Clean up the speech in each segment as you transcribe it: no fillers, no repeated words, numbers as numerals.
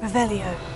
Revelio.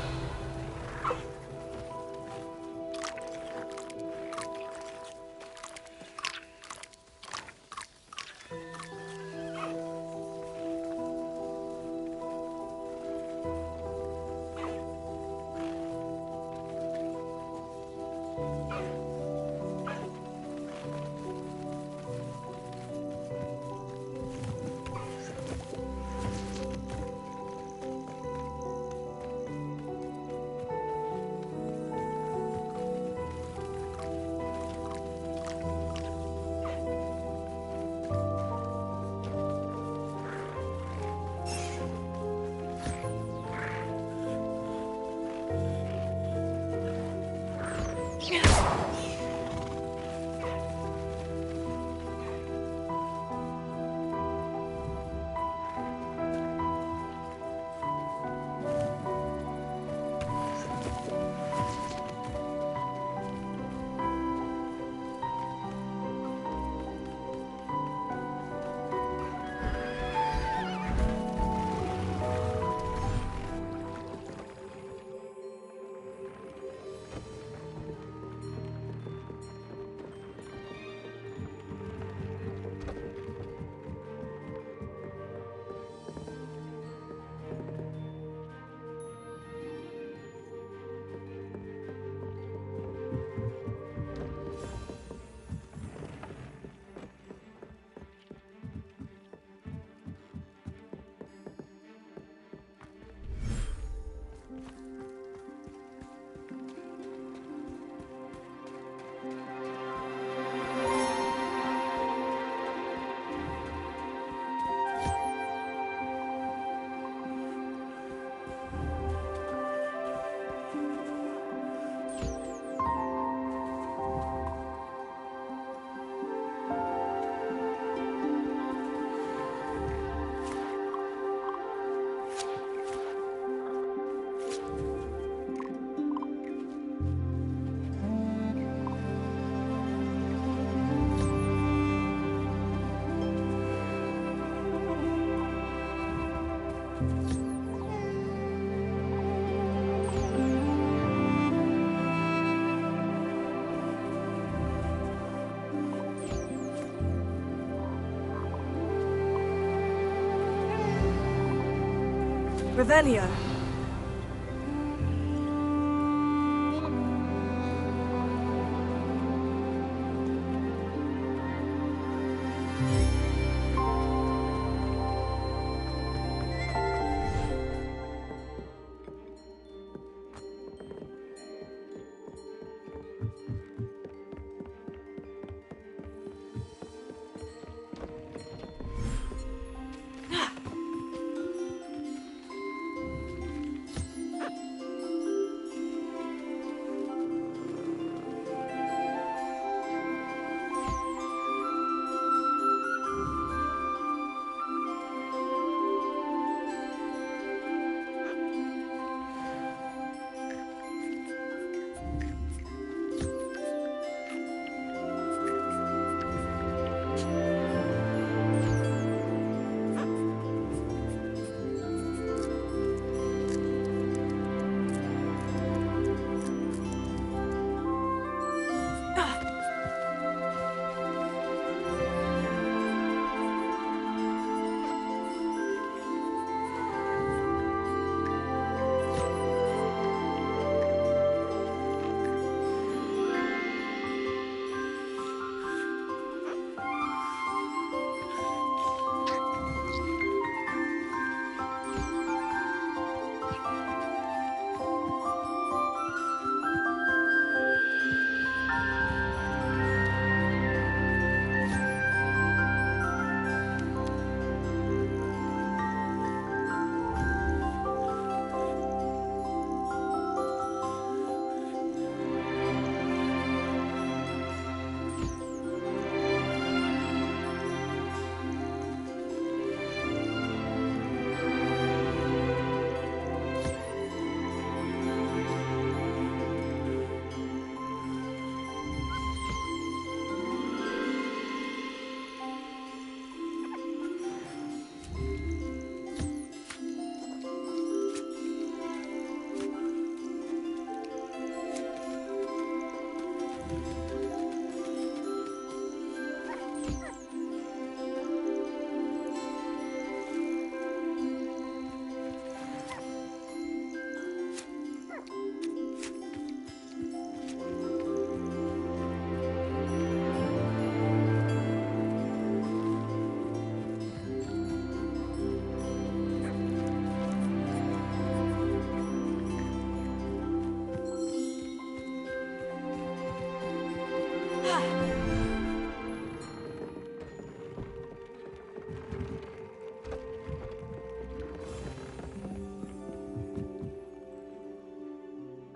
Revelio.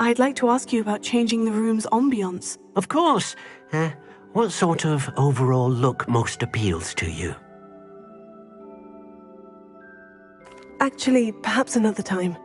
I'd like to ask you about changing the room's ambience. Of course. What sort of overall look most appeals to you? Actually, perhaps another time.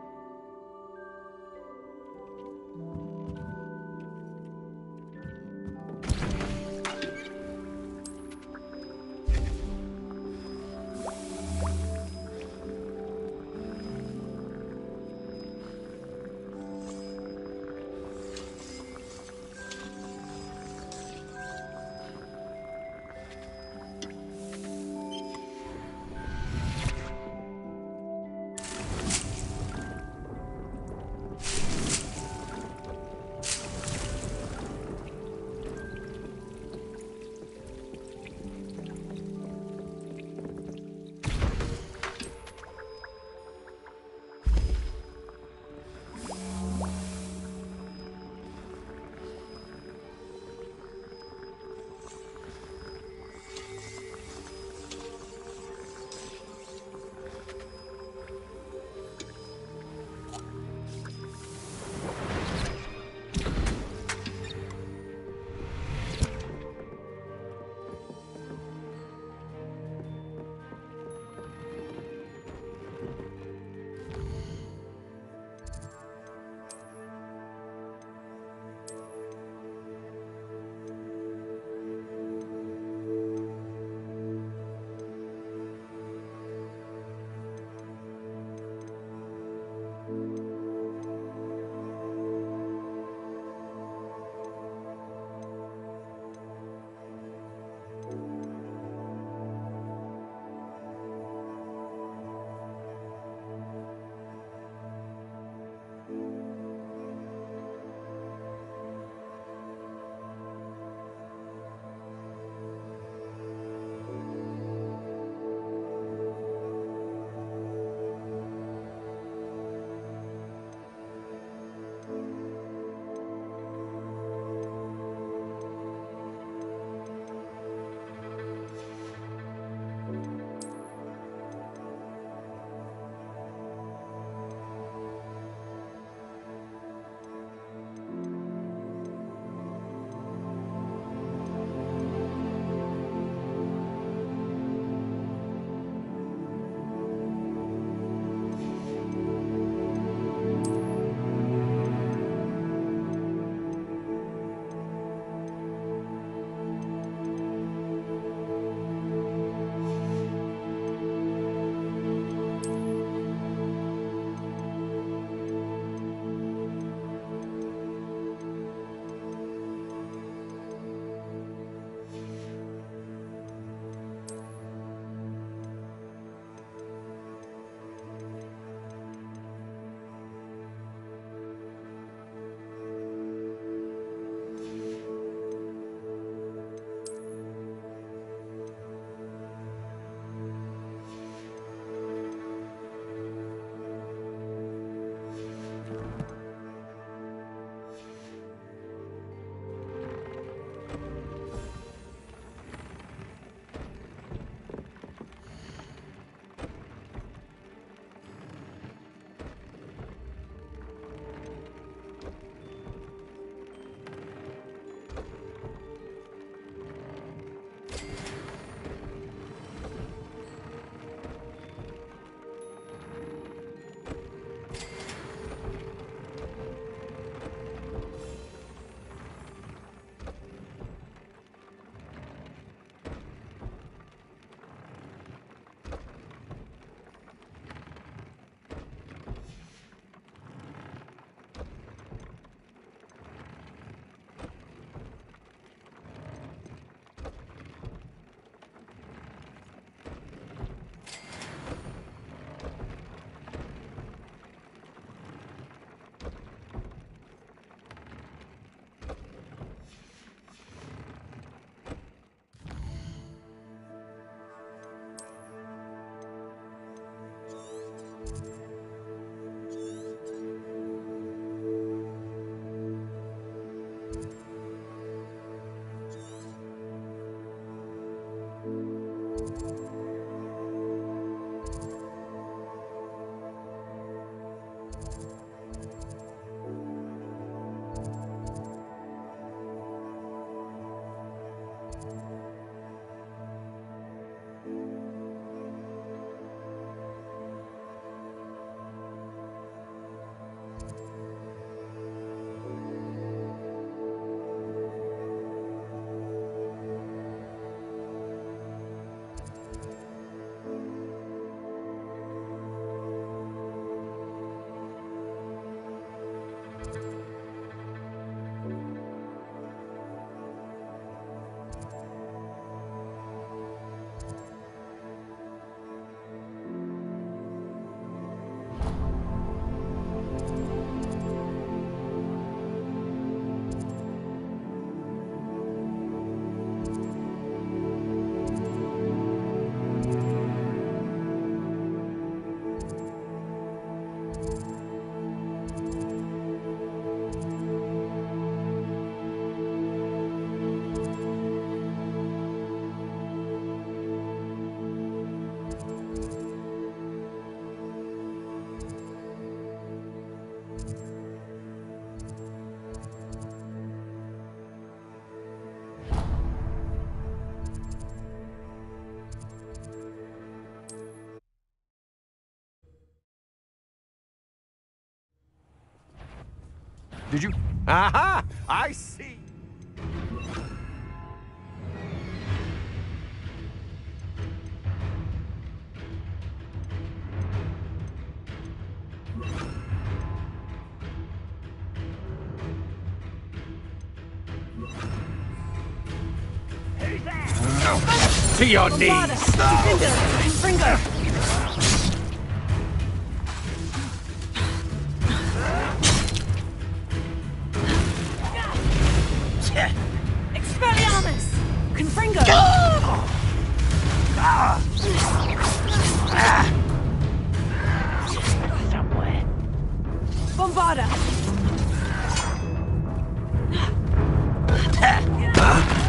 Did you? Aha! I see. To your knees! Fringo! Expelliarmus! Confringo! Somewhere. Bombarda!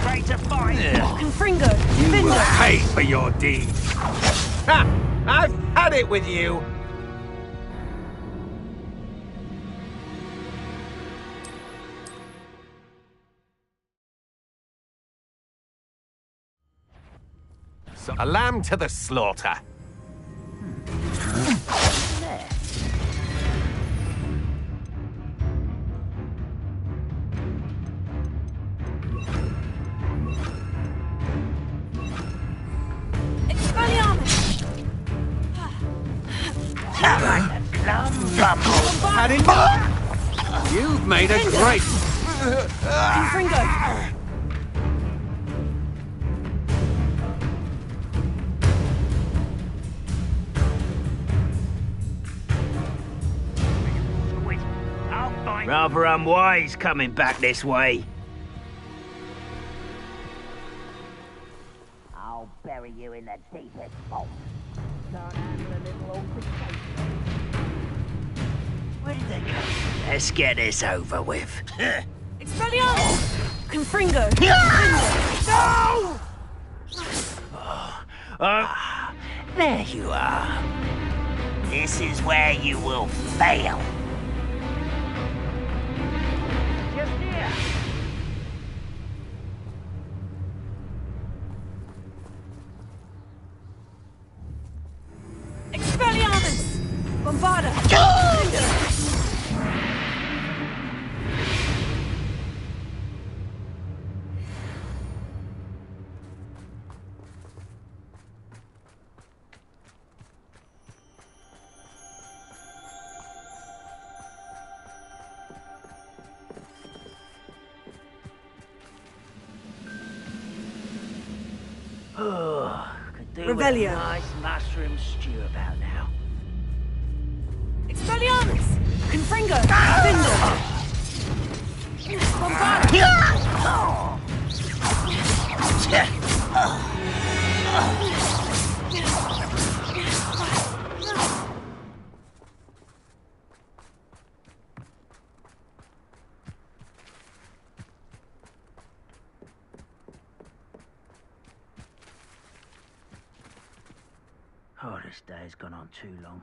Ready to fight. Confringo! You will Findo! pay for your deeds. Ha! I've had it with you. A lamb to the slaughter. Expelliarmus! Had enough. You've made a great. Confringo! Rather unwise coming back this way. I'll bury you in the deepest vault. Can't handle a little altercation. Where did they go? Let's get this over with. Expelliarmus! Confringo! No! There you are. This is where you will fail. Just here. Expelliarmus! Bombarda! Could do with a Revelio. nice mushroom stew about now. Expelliarmus! Confringo! Findo! Bombarda! Oh, this day's gone on too long.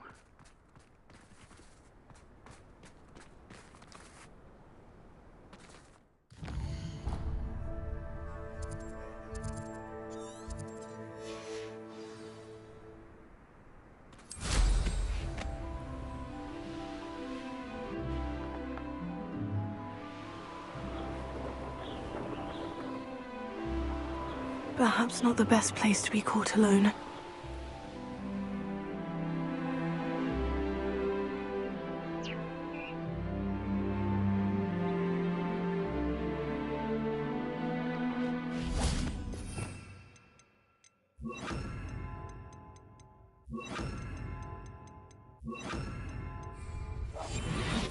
Perhaps not the best place to be caught alone.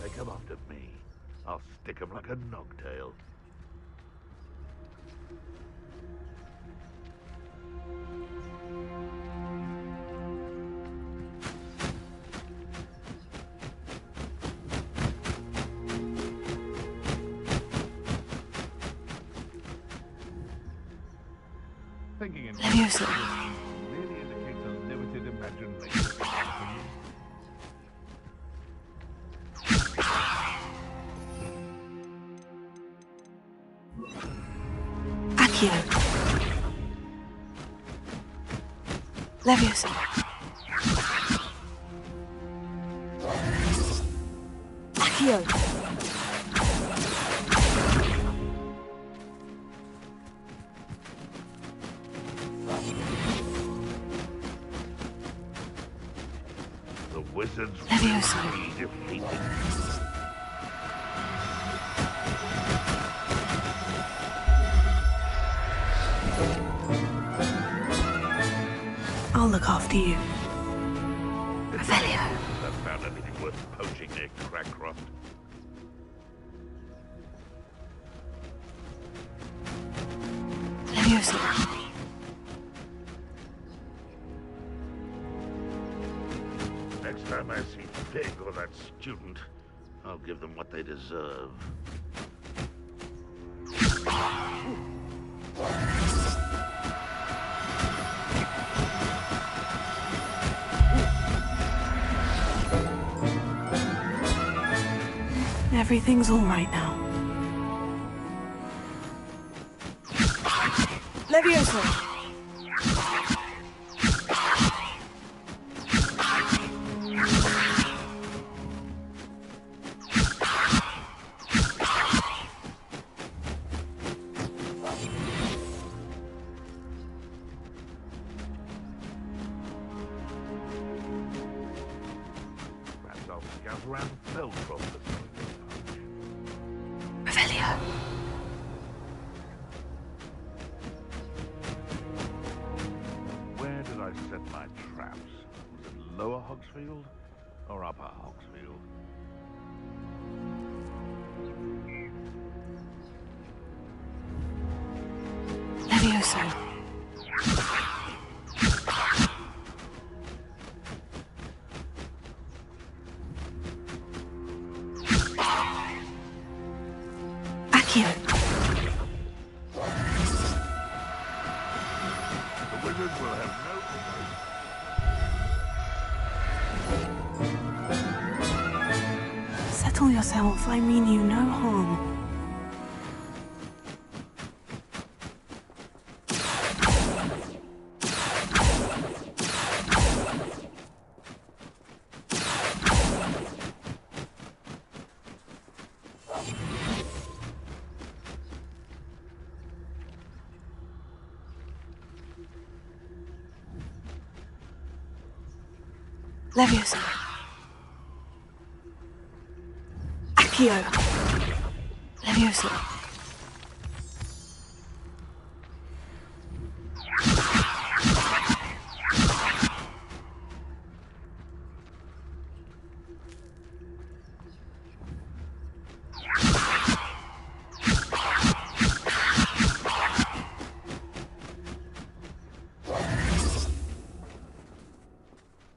They come after me. I'll stick 'em like a nogtail. Thinking in Leviosa. really indicates a limited imagination. Accio. Leviosa. Accio. Levioso. Defeated. I'll look after you. Revelio. Have found anything worth poaching near Crackcroft? Levioso. Next time I see Pig or that student, I'll give them what they deserve. Everything's all right now. Levioso. Perhaps I'll scout around Feltron this morning. Revelio. Where did I set my traps? Was it Lower Hogsfield or Upper Hogsfield? Levioso. Accio. The wizards will have no Settle yourself. I mean you no harm. Levioso. Accio. Levioso.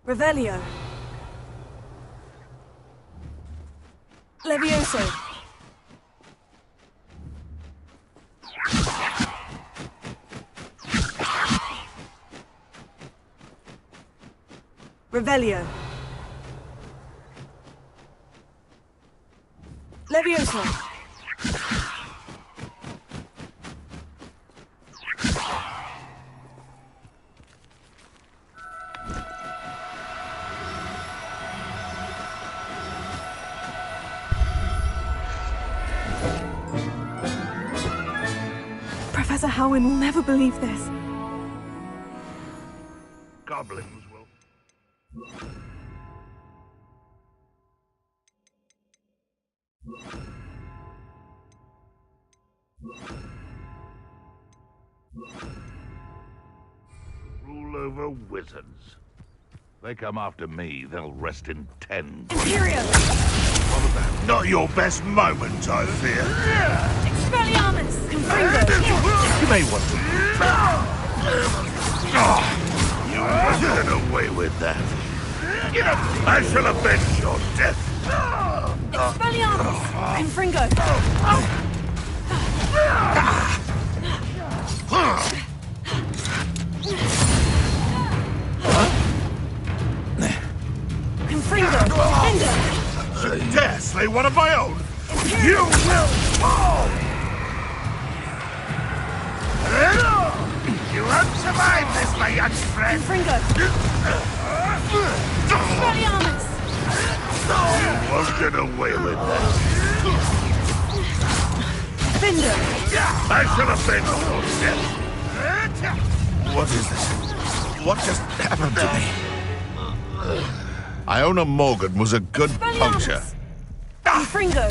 Revelio. Levioso. Revelio. Levioso. Professor Howin will never believe this. goblins will... rule over wizards. They come after me, they'll rest in 10. Imperium! What was that? Not your best moment, I fear. Expelliarmus! Confringo! You may want to... You won't get away with that. I shall avenge your death. Expelliarmus! Confringo! Confringo! Defender! Should dare slay one of my own. You will fall! You won't survive this, my young friend! Confringo! Expelliarmus! You won't get away with that. Defender! I shall avenge your death. What is this? What just happened to me? Iona Morgan was a good puncher. Fringo.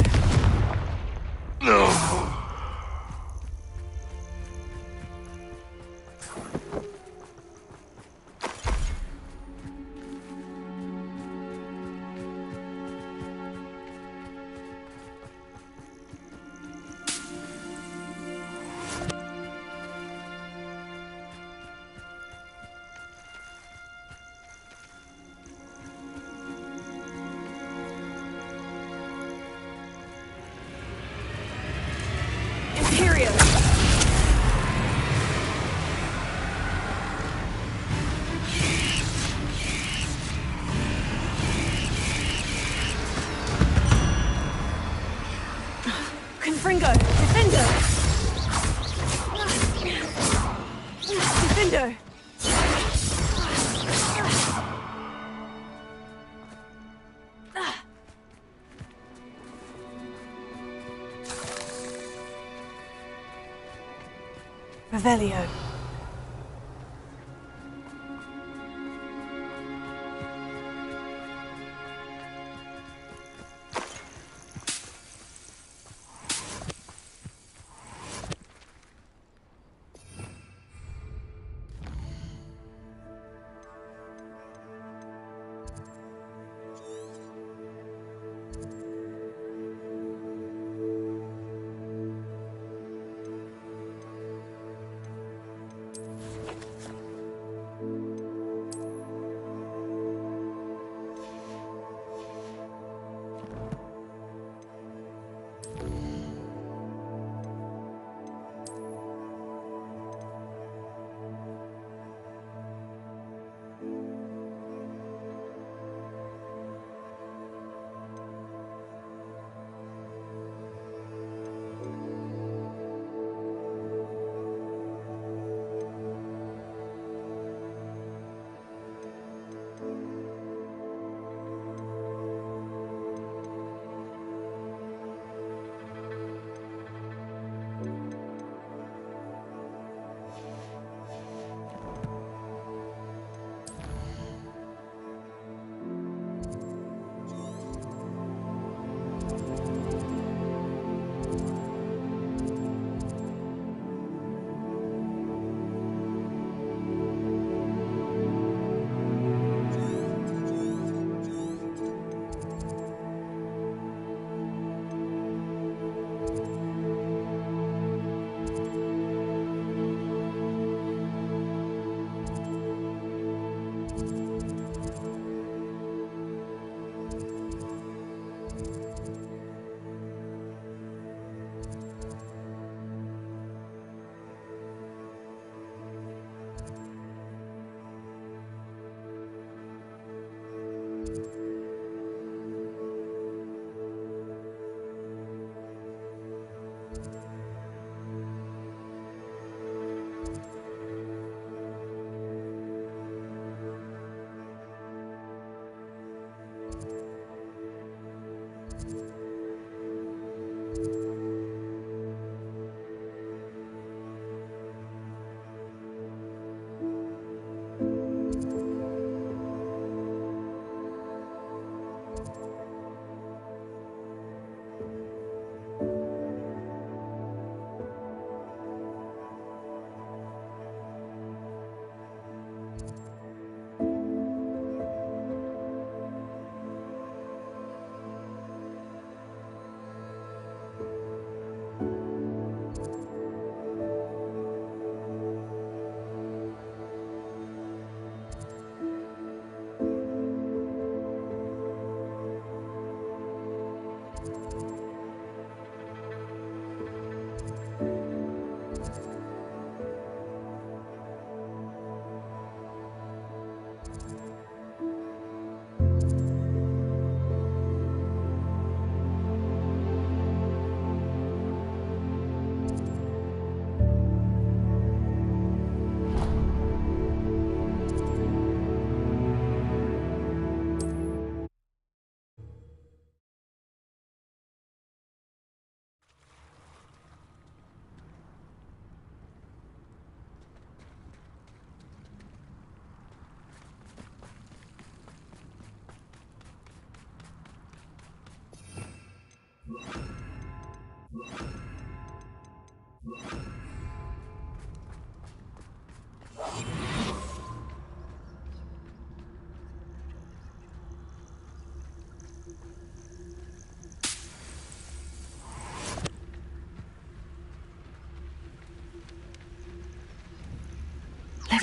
Confringo! Defender! Defender! Revelio.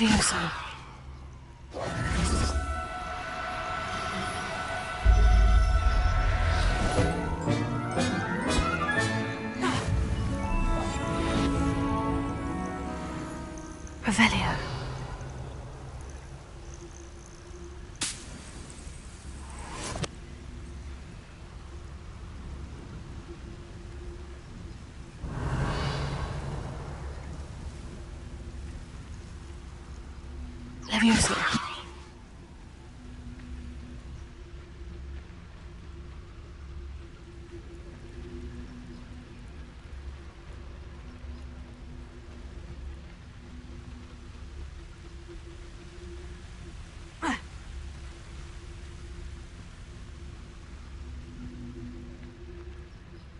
Leviosa. Revelio. Leviosa.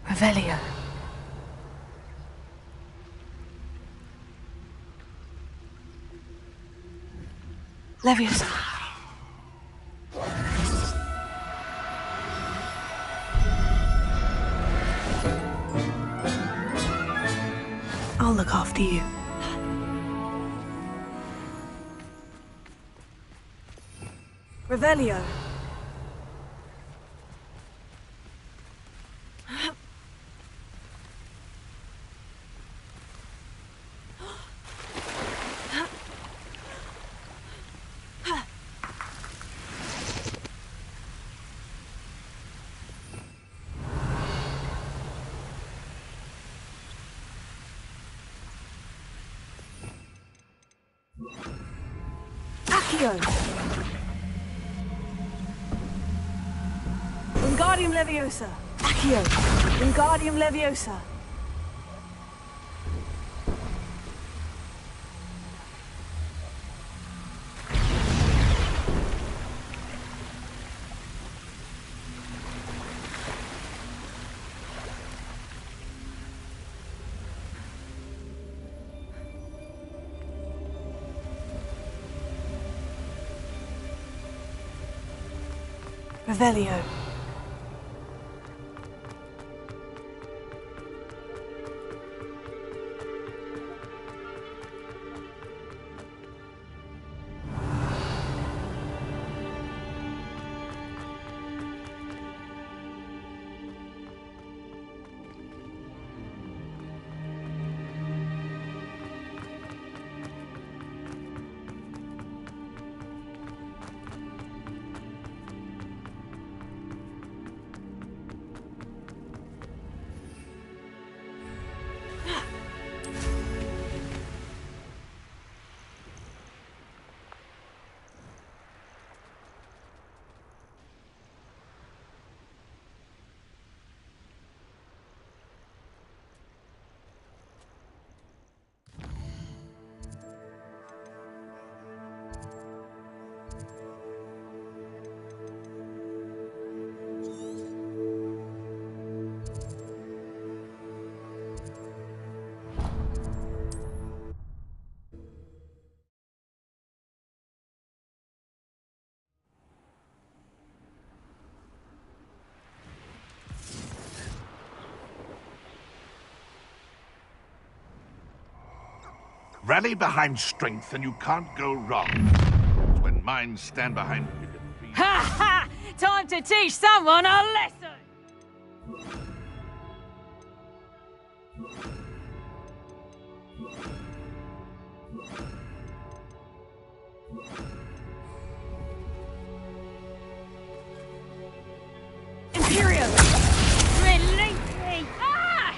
Revelio. Leviosa. I'll look after you. Revelio. Accio. Wingardium Leviosa. Accio. Wingardium Leviosa. Revelio. Rally behind strength and you can't go wrong. It's when minds stand behind... Ha ha! Time to teach someone a lesson! Imperio. Release me! Ah!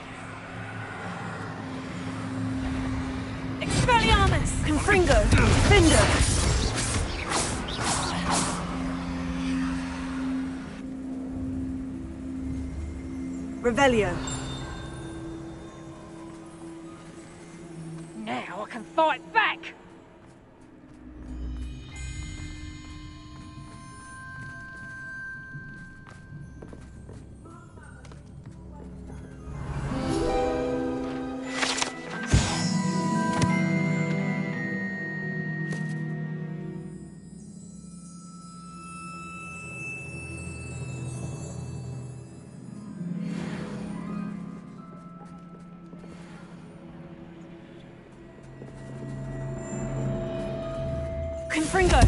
Expelliarmus. Confringo. Defender. Revelio. Now I can fight back! Confringo!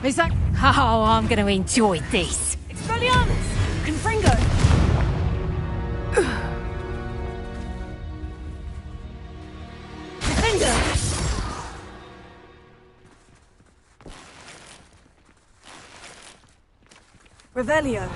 Is that? Oh, I'm going to enjoy this. Expelliarmus! Confringo! Defender! Revelio.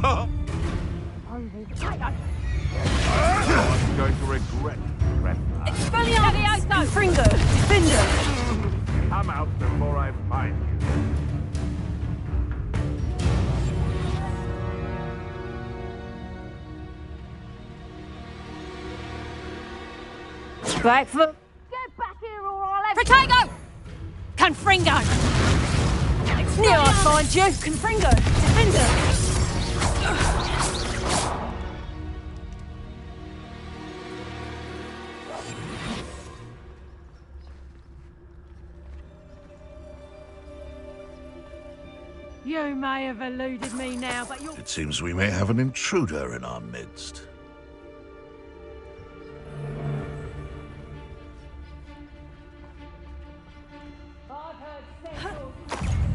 I'm going to regret trespass. Expelliarmus! Confringo! Defender! Come out before I find you. Back for... Get back here or I'll have... Protego! Confringo! Near I'll find you! Confringo! Defender! You may have eluded me now, but you're... It seems we may have an intruder in our midst.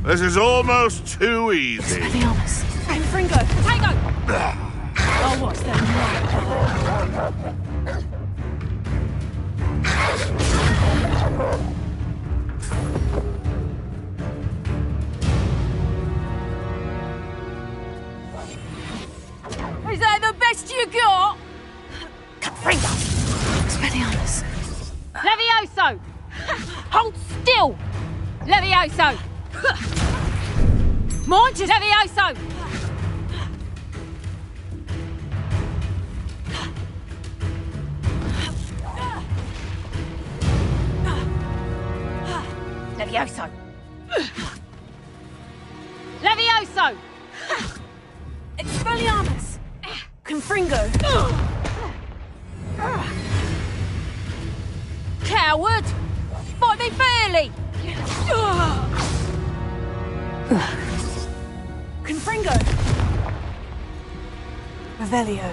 This is almost too easy. Expelliarmus! Confringo! Protego! Oh, what's that? Is that the best you got? Confringo! Expelliarmus! Levioso! Hold still! Levioso! Mind you, Levioso! Levioso! Levioso! Expelliarmus! Confringo! Coward! Fight me fairly! Confringo! Revelio.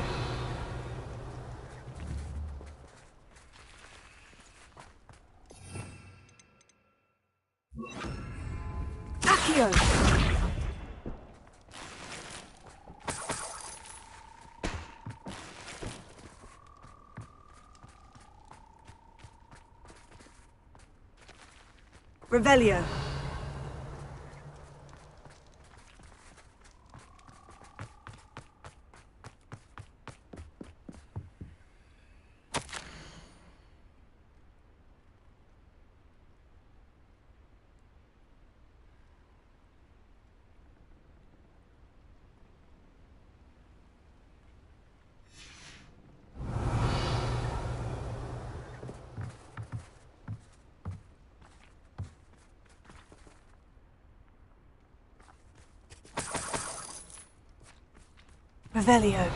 Accio! Revelio. Revelio.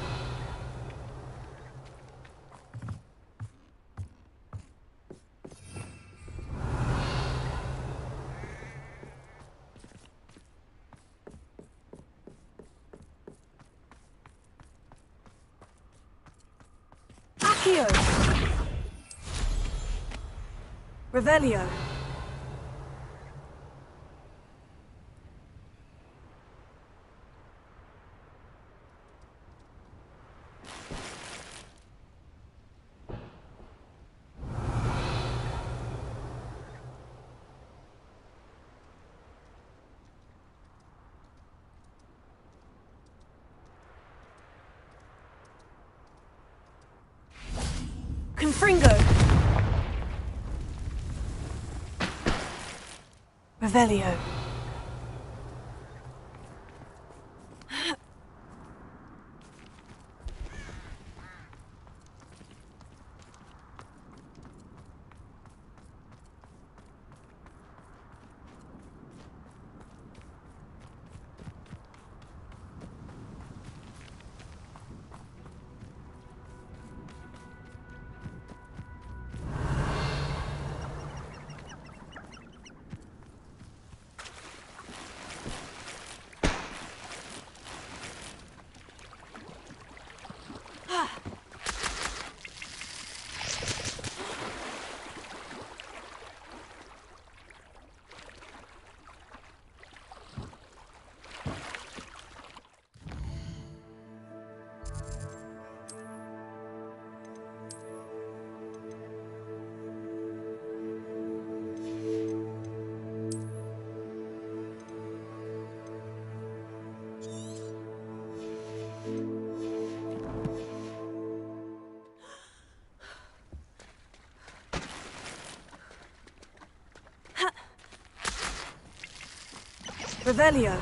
Accio. Revelio. Confringo. Revelio. Revelio.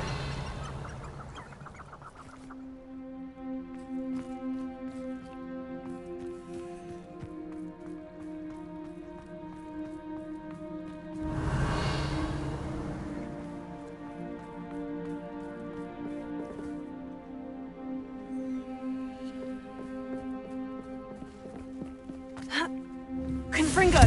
Confringo.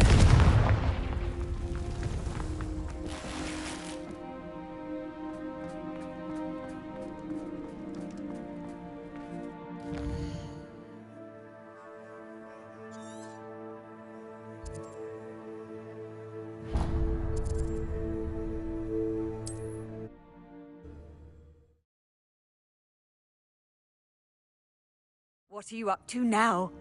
What are you up to now?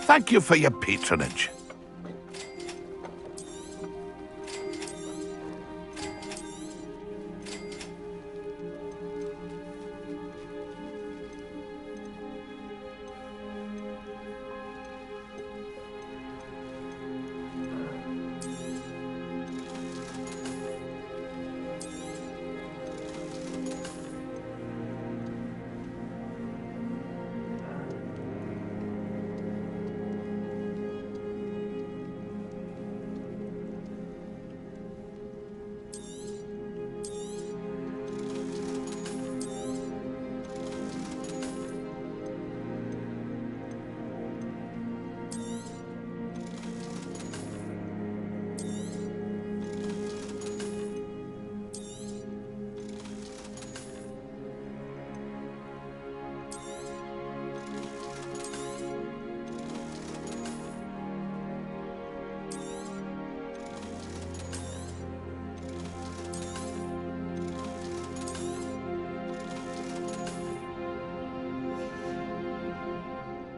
Thank you for your patronage.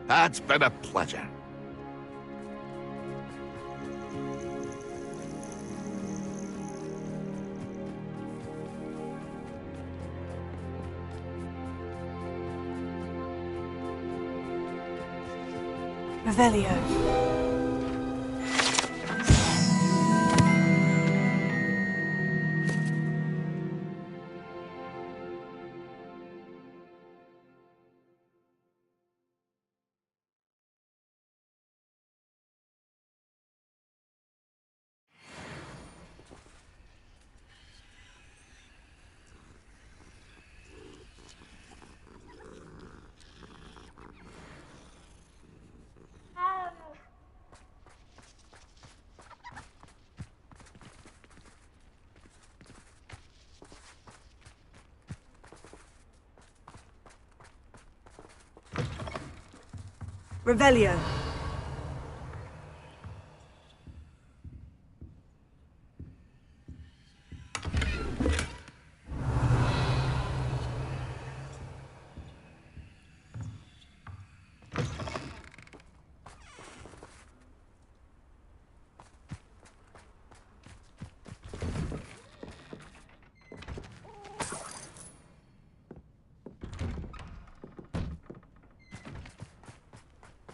It's been a pleasure. Revelio. Revelio.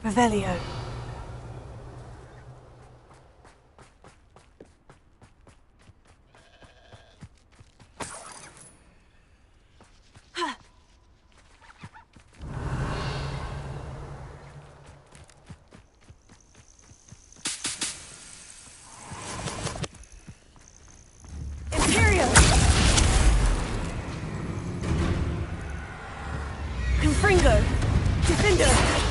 Revelio. Imperio. Confringo. Defender.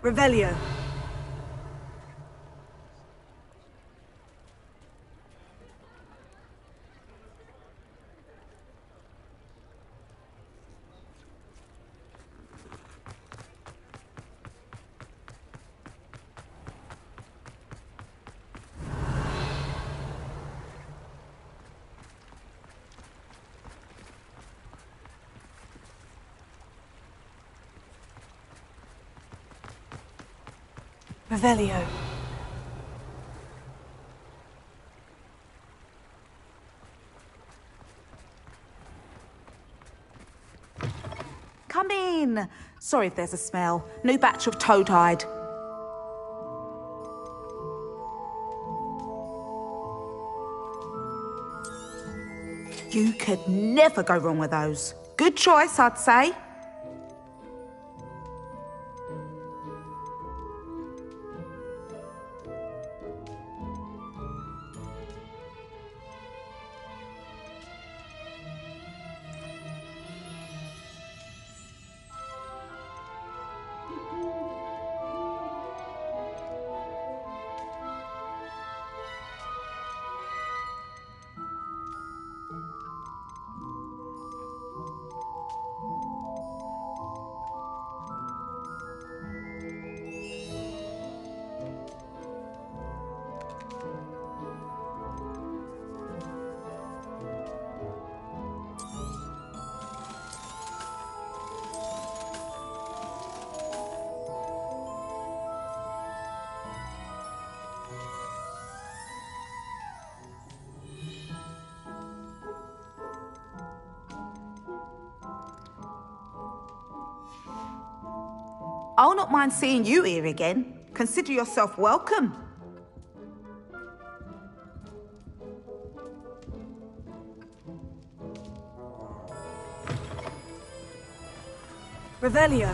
Revelio. Revelio. Come in. Sorry if there's a smell. New batch of toad-hide. You could never go wrong with those. Good choice, I'd say. I'll not mind seeing you here again. Consider yourself welcome. Revelio.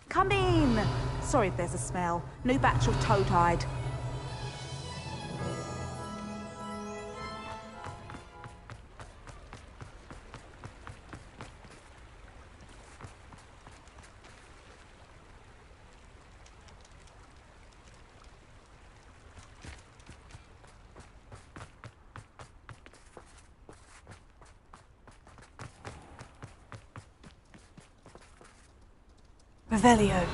Come in. Sorry if there's a smell. New batch of toad-hide. Revelio.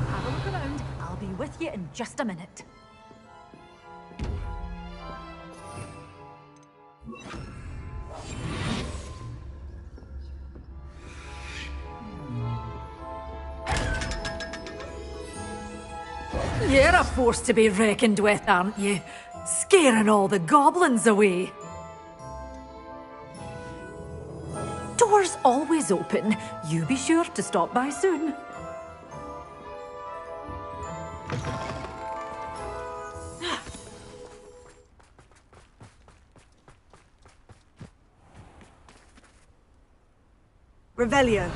Have a look around. I'll be with you in just a minute. You're a force to be reckoned with, aren't you? Scaring all the goblins away. Doors always open. You be sure to stop by soon. Revelio.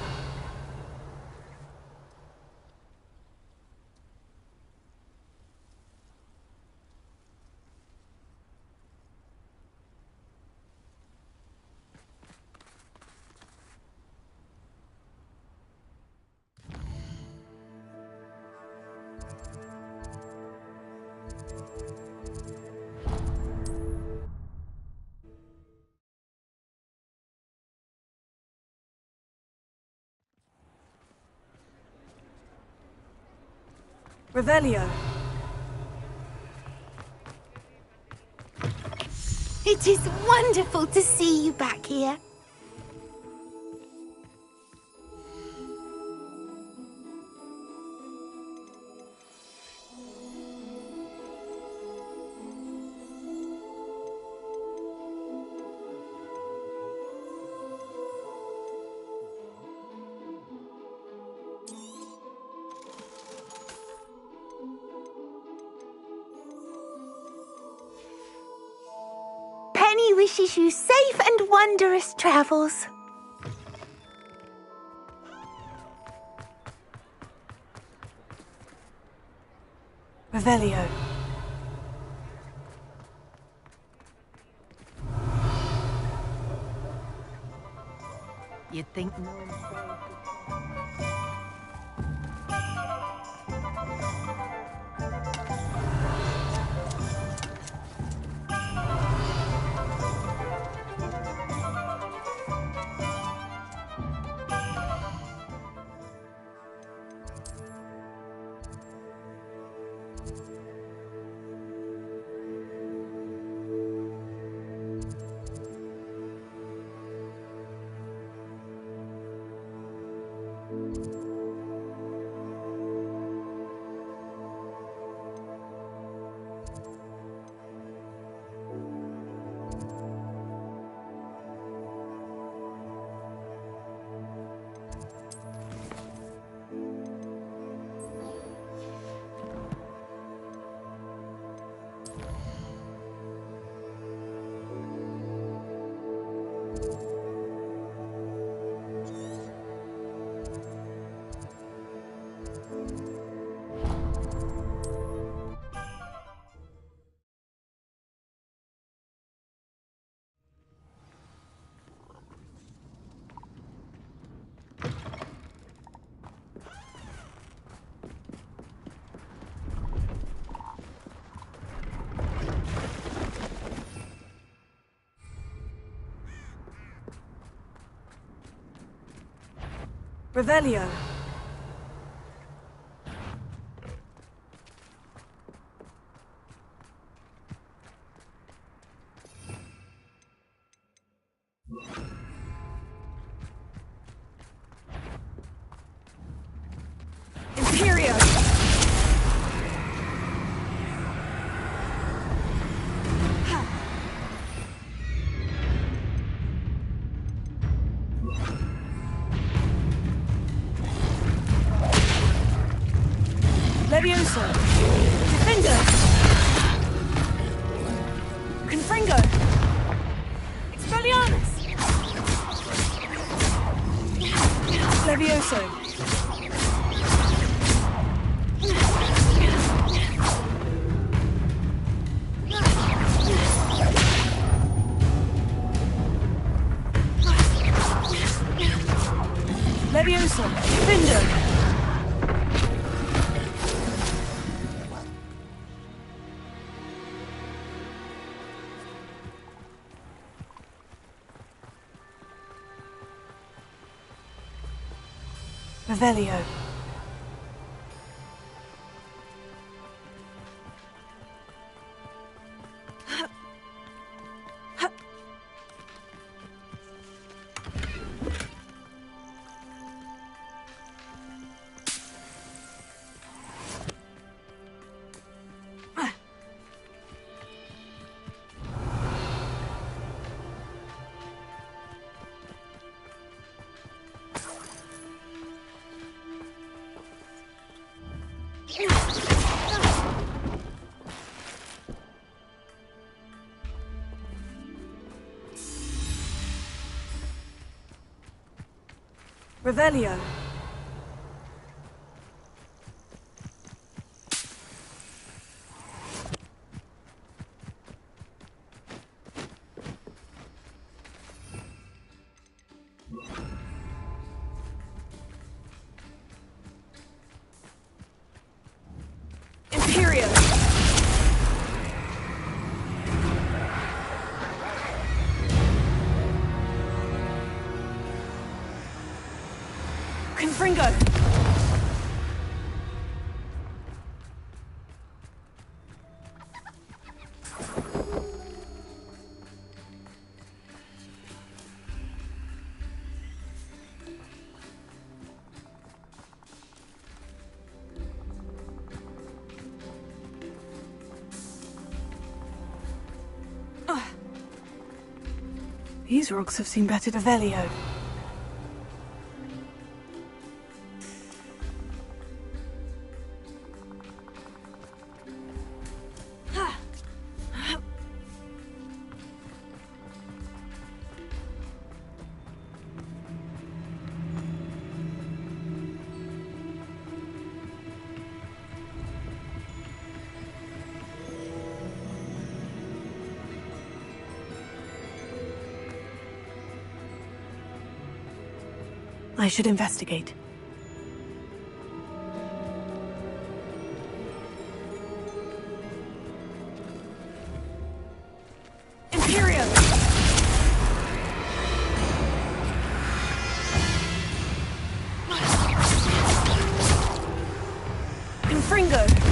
Revelio. It is wonderful to see you back here. Penny wishes you safe and wondrous travels. Revelio. You'd think no. Revelio. Imperio! Levioso! Defender! Confringo! Expelliarmus! Levioso! Levioso! Defender! Revelio. Revelio. Imperio. Confringo. These rocks have seen better to Velio. I should investigate. Imperio! Confringo!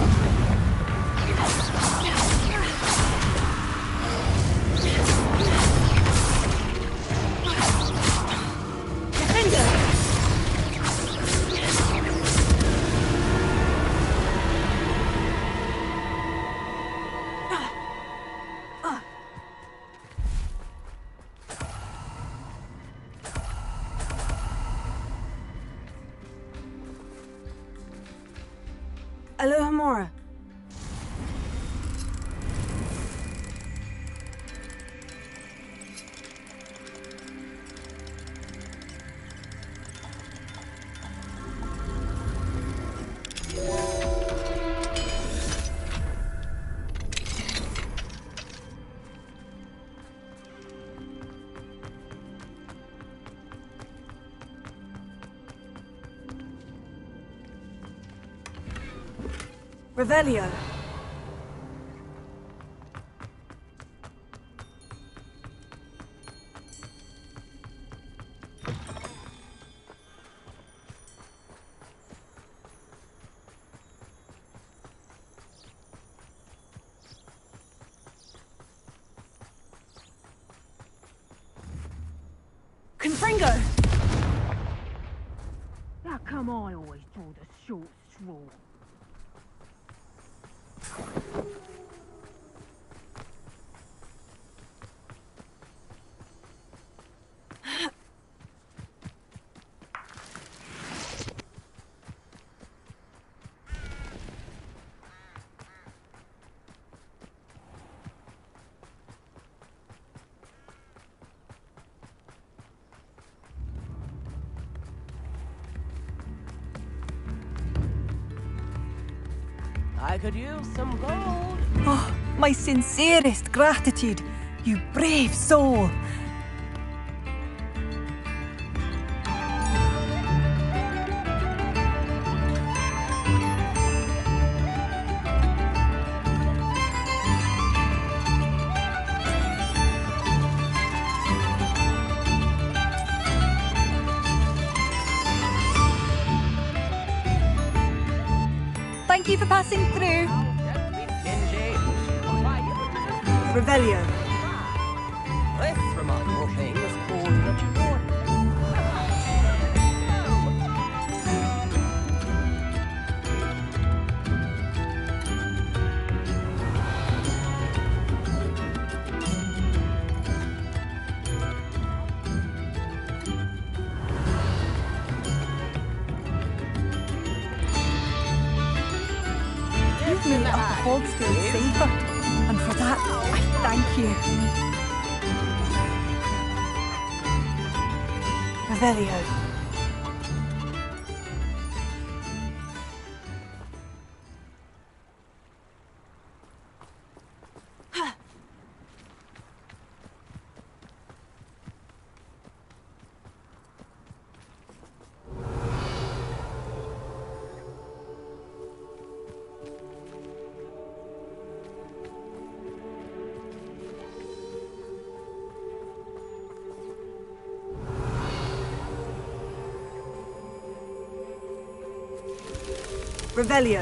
Alohomora. Revelio. Confringo! How come I always draw the short straw? I could use some gold. Oh, my sincerest gratitude, you brave soul. Thank you for passing through. Revelio. This remarkable thing is called the You've made Upper Hogwarts safer, and for that, I thank you. Revelio. Revelio.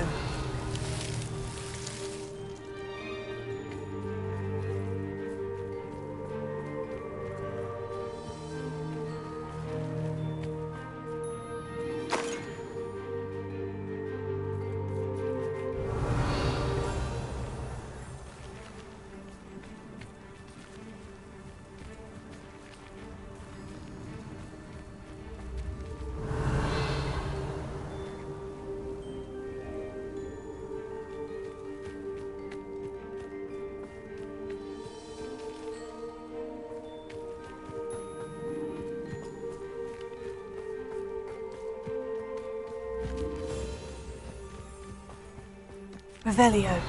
Revelio.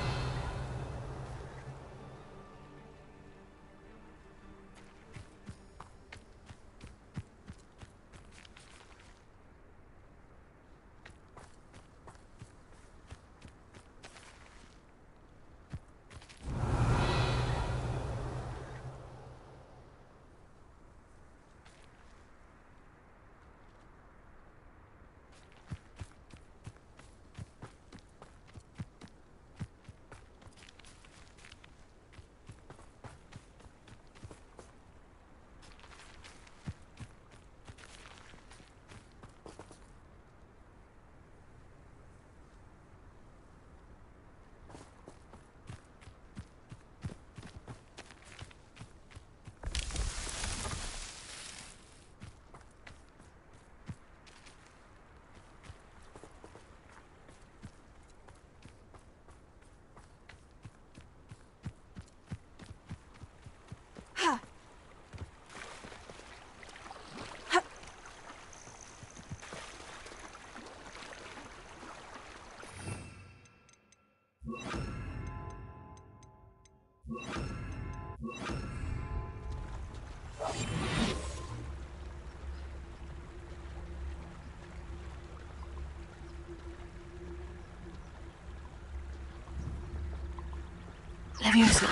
Leviosa.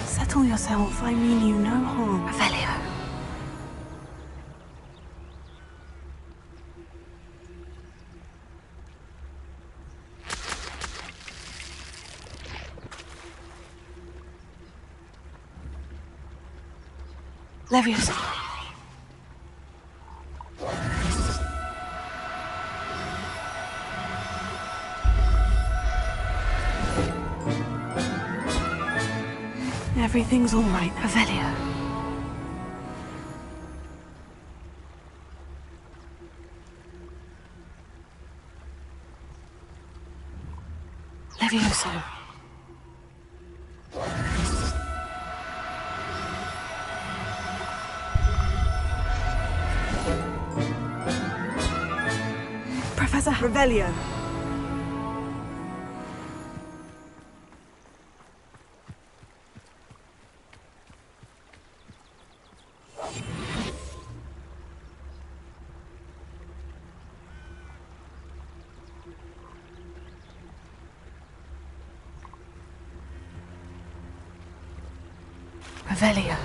Settle yourself. I mean you no harm. Revelio. Leviosa. Everything's all right, Revelio. Levioso. Professor Revelio. Revelio.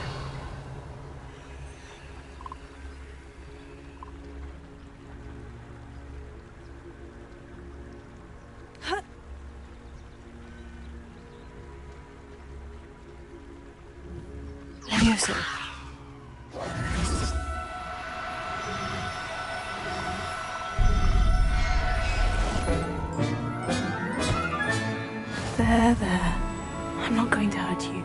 Levioso. There. I'm not going to hurt you.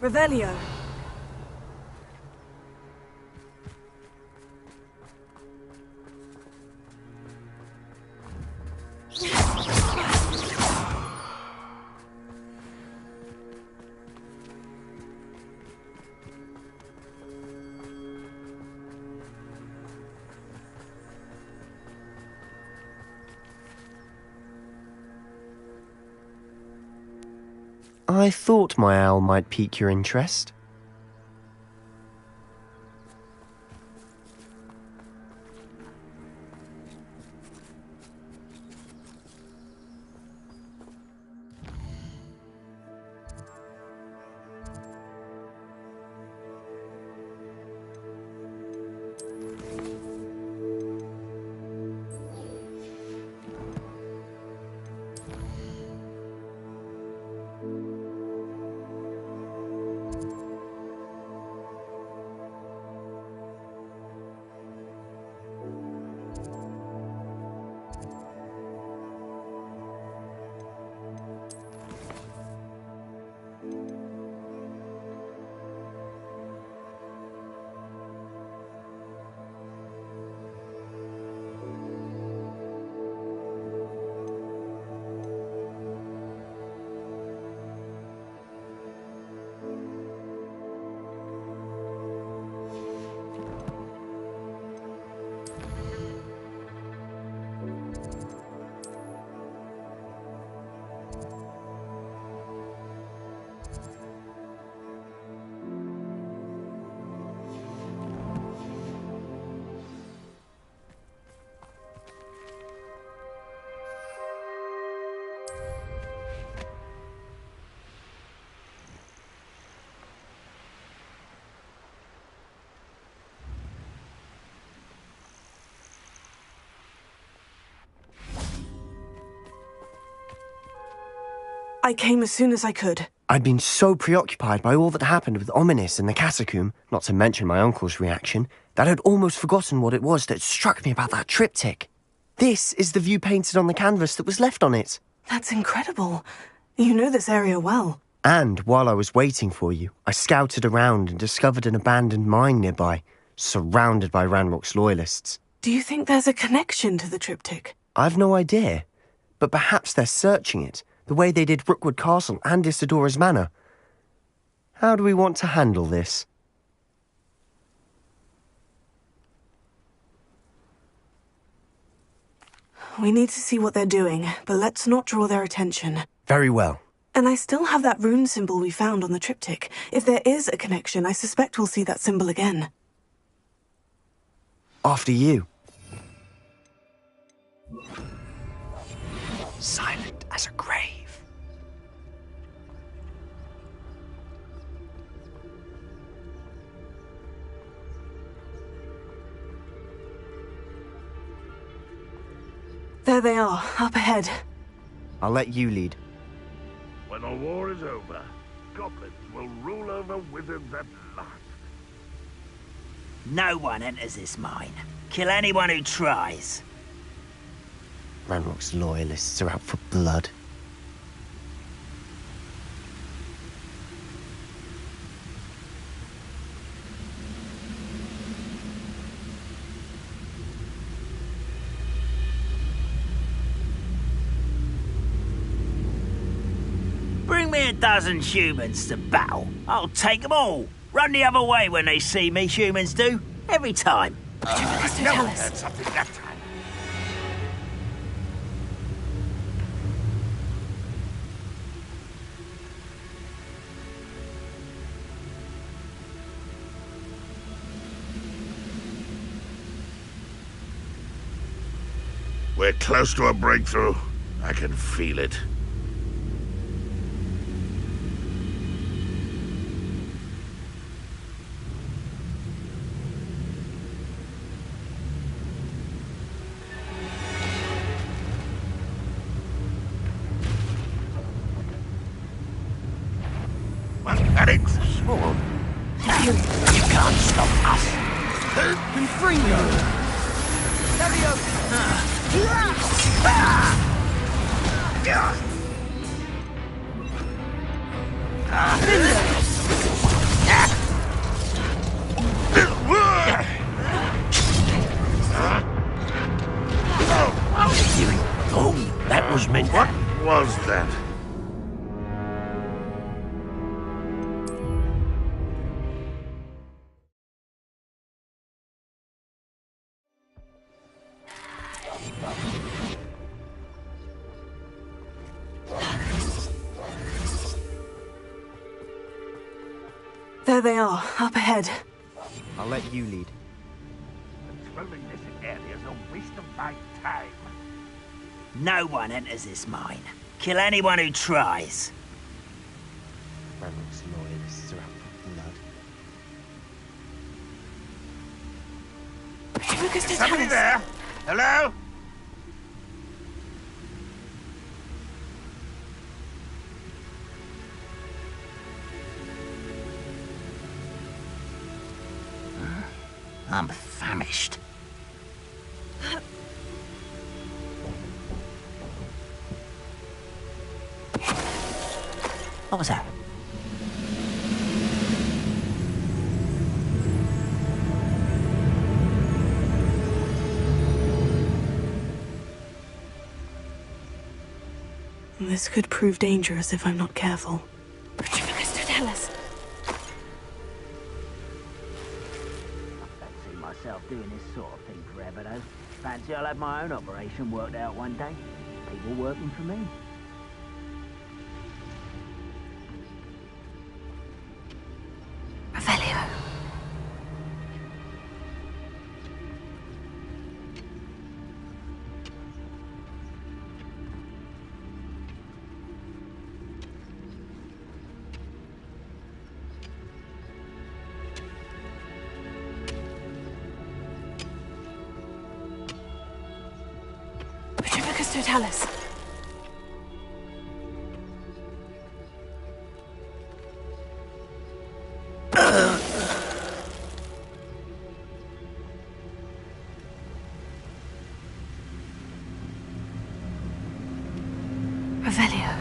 Revelio. I thought my owl might pique your interest. I came as soon as I could. I'd been so preoccupied by all that happened with Ominis and the catacomb, not to mention my uncle's reaction, that I'd almost forgotten what it was that struck me about that triptych. This is the view painted on the canvas that was left on it. That's incredible. You know this area well. And while I was waiting for you, I scouted around and discovered an abandoned mine nearby, surrounded by Ranrock's loyalists. Do you think there's a connection to the triptych? I've no idea, but perhaps they're searching it, the way they did Rookwood Castle and Isidora's Manor. How do we want to handle this? We need to see what they're doing, but let's not draw their attention. Very well. And I still have that rune symbol we found on the triptych. If there is a connection, I suspect we'll see that symbol again. After you. Silent as a grave. There they are, up ahead. I'll let you lead. When the war is over, goblins will rule over wizards at last. No one enters this mine. Kill anyone who tries. Ranrock's loyalists are out for blood. Bring me a dozen humans to battle. I'll take them all. Run the other way when they see me, humans do. Every time. Tell us. Something that time. We're close to a breakthrough. I can feel it. You can't stop us. Confringo! Oh, that was meant. What was that? There they are, up ahead. I'll let you lead. Patrolling this area is a waste of my time. No one enters this mine. Kill anyone who tries. Ranrock's loyalists are out for blood. Is somebody there? Hello? I'm famished. What was that? This could prove dangerous if I'm not careful. Tell us. Myself doing this sort of thing forever, though. Fancy I'll have my own operation worked out one day. People working for me. Revelio. Tell us. Revelio.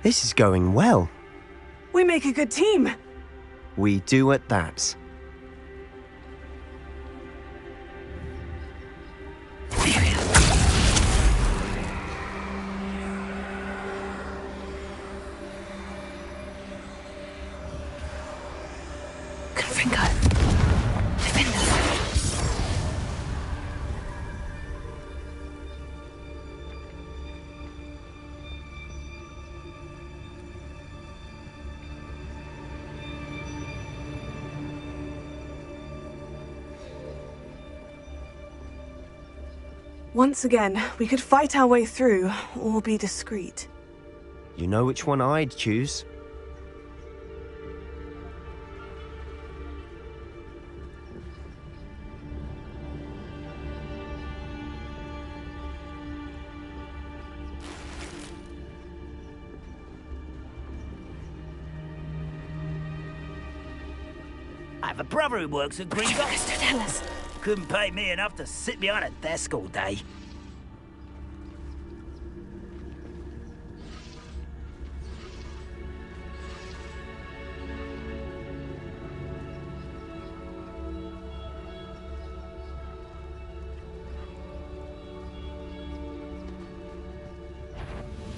This is going well. We make a good team. We do at that. Once again, we could fight our way through, or be discreet. You know which one I'd choose. I have a brother who works at Gringotts. Tell us. Couldn't pay me enough to sit behind a desk all day.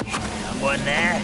Someone there?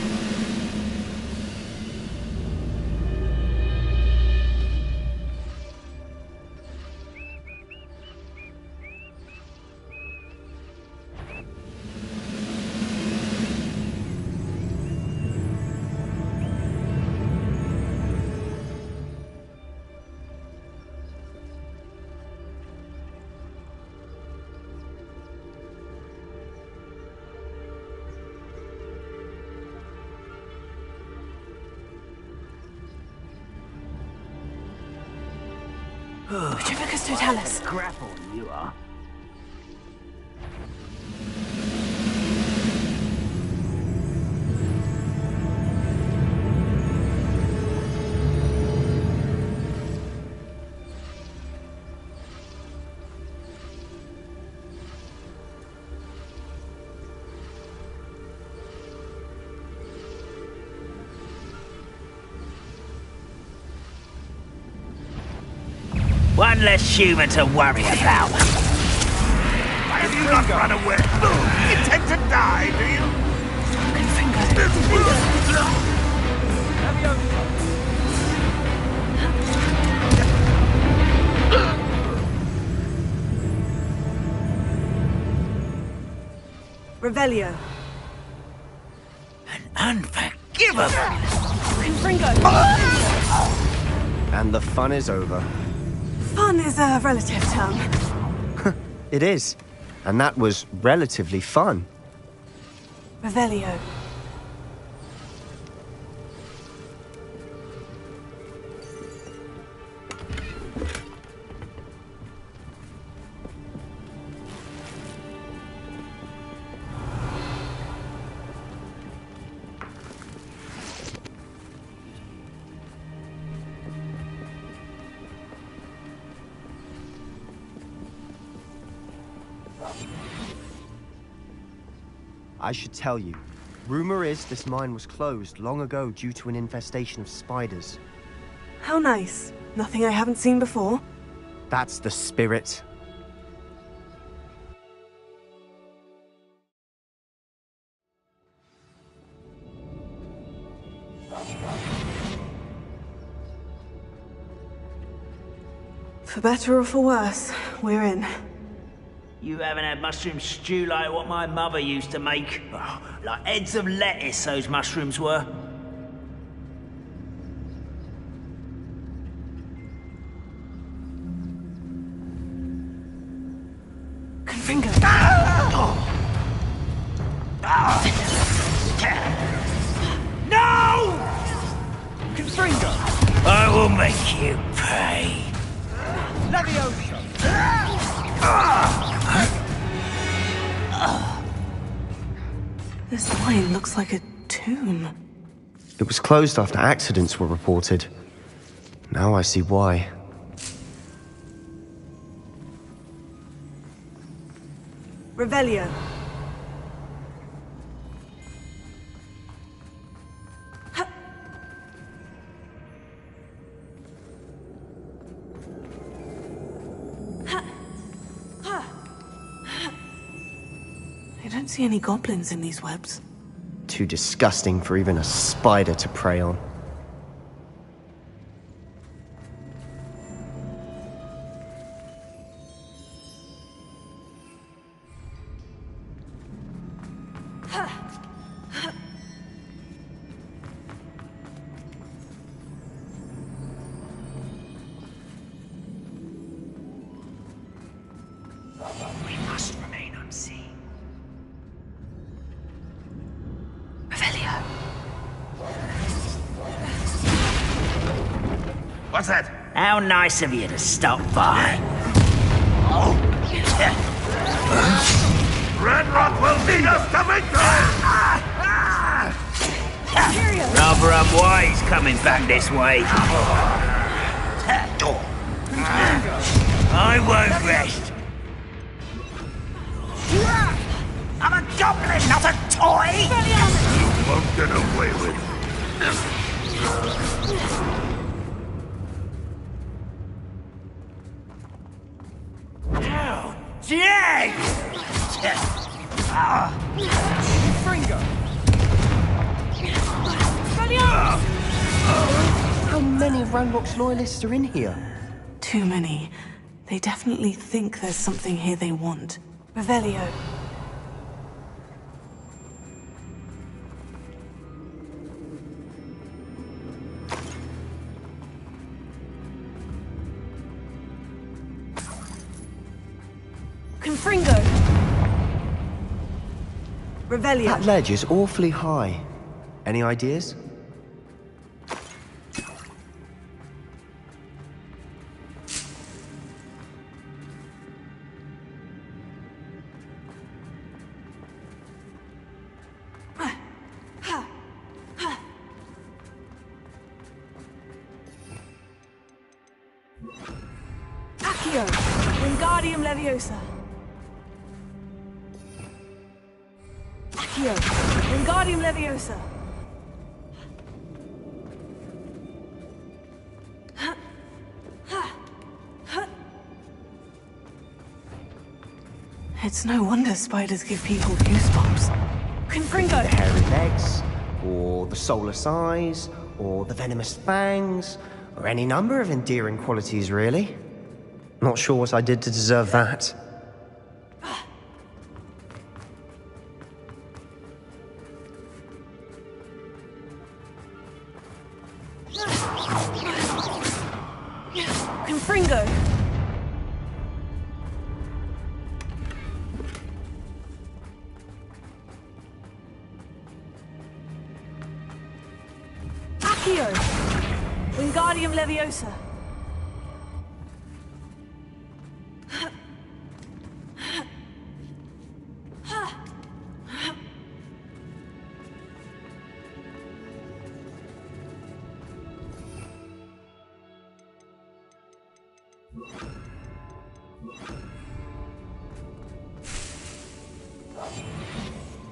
Petrificus totalis. Grapple, you are. One less human to worry about. Why have you not run away? You intend to die, do you? Revelio. An unforgivable. And the fun is over. Fun is a relative term. It is. And that was relatively fun. Revelio. I should tell you. Rumor is this mine was closed long ago due to an infestation of spiders. How nice. Nothing I haven't seen before. That's the spirit. For better or for worse, we're in. You haven't had mushroom stew like what my mother used to make. Oh, like heads of lettuce, those mushrooms were. Confringo. No! Confringo! I will make you pay. Leviosa! This mine looks like a tomb. It was closed after accidents were reported. Now I see why. Revelio. don't see any goblins in these webs. Too disgusting for even a spider to prey on. We must remain unseen. Revelio. What's that? How nice of you to stop by. Red Rock will lead us to victory! Rather unwise coming back this way. I won't rest. I'm a goblin, not a toy! You won't get away with Oh, jeez! How many of Ranrock's loyalists are in here? Too many. They definitely think there's something here they want. Revelio. Confringo. Revelio. That ledge is awfully high. Any ideas? Accio. Wingardium Leviosa. Accio. Wingardium Leviosa. It's no wonder spiders give people goosebumps. Confringo! The hairy legs, or the soulless eyes, or the venomous fangs, or any number of endearing qualities, really. Not sure what I did to deserve that. Confringo! Accio! Wingardium Leviosa.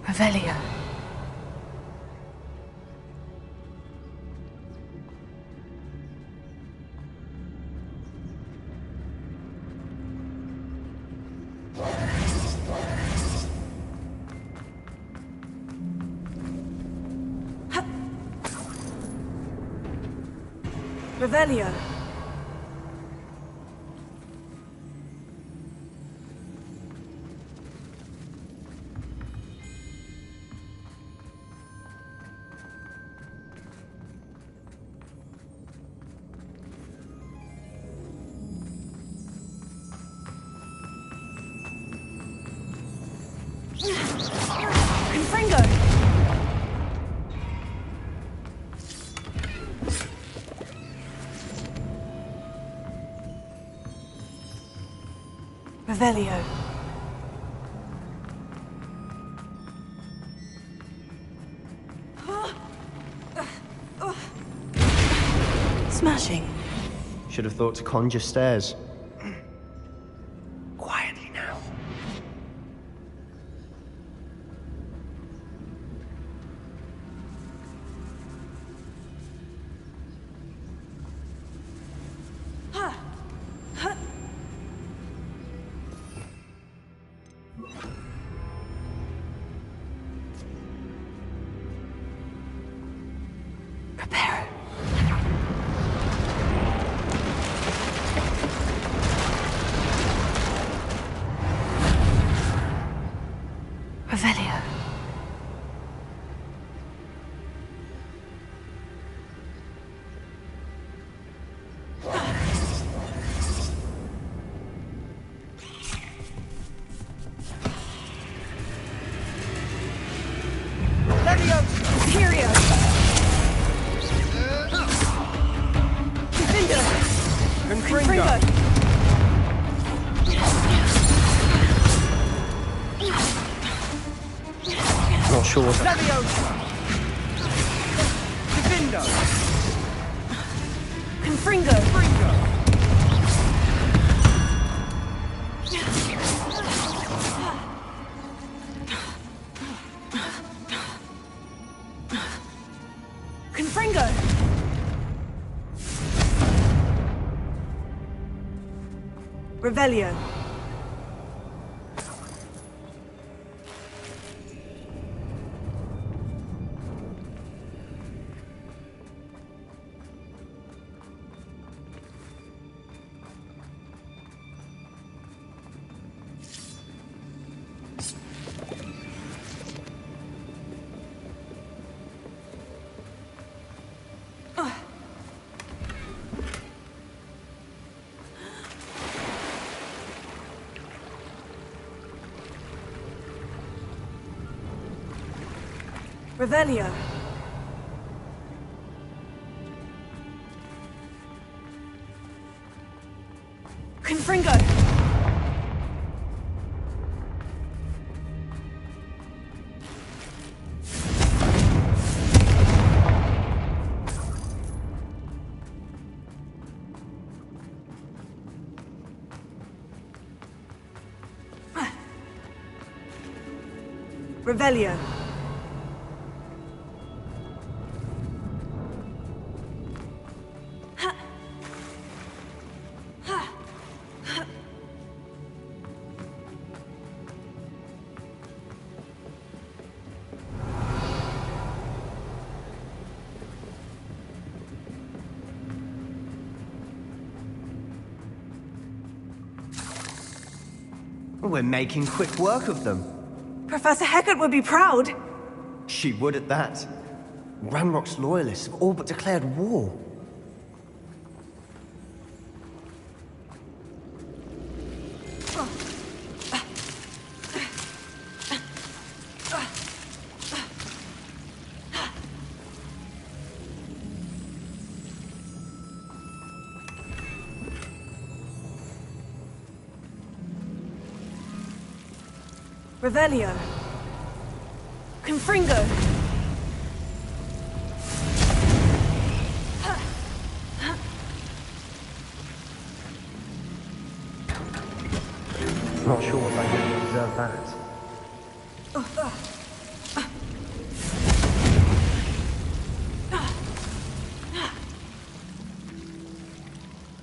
Revelio. Revelio. Confringo! Revelio. Smashing. Should have thought to conjure stairs. Quietly now. Prepare. Revelio. Not sure. Confringo. Confringo. Revelio. Revelio. Confringo. Revelio. We're making quick work of them. Professor Hecat would be proud. She would at that. Ranrock's loyalists have all but declared war. Revelio. Confringo. Not sure if I really deserve that.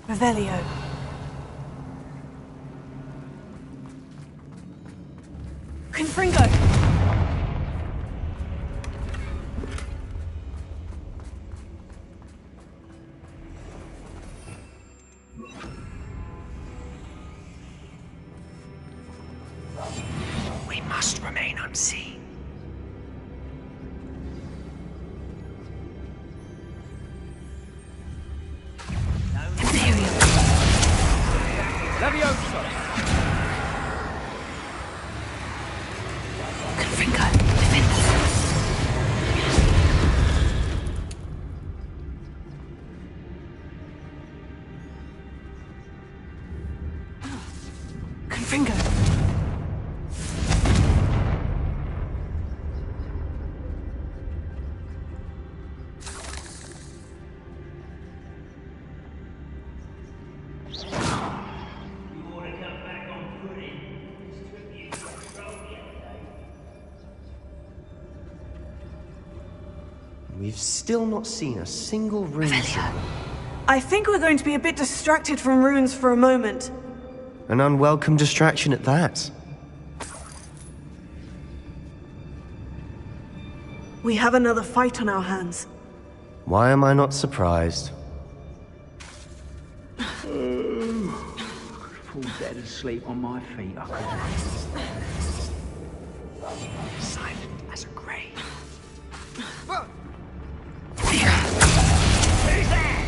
Revelio. Confringo. We must remain unseen. Imperial. Levioso! Confringo. Defend. Confringo. We've still not seen a single rune symbol. I think we're going to be a bit distracted from runes for a moment. An unwelcome distraction at that. We have another fight on our hands. Why am I not surprised? Fall dead asleep on my feet, I could. Silent as a grave. Who's there?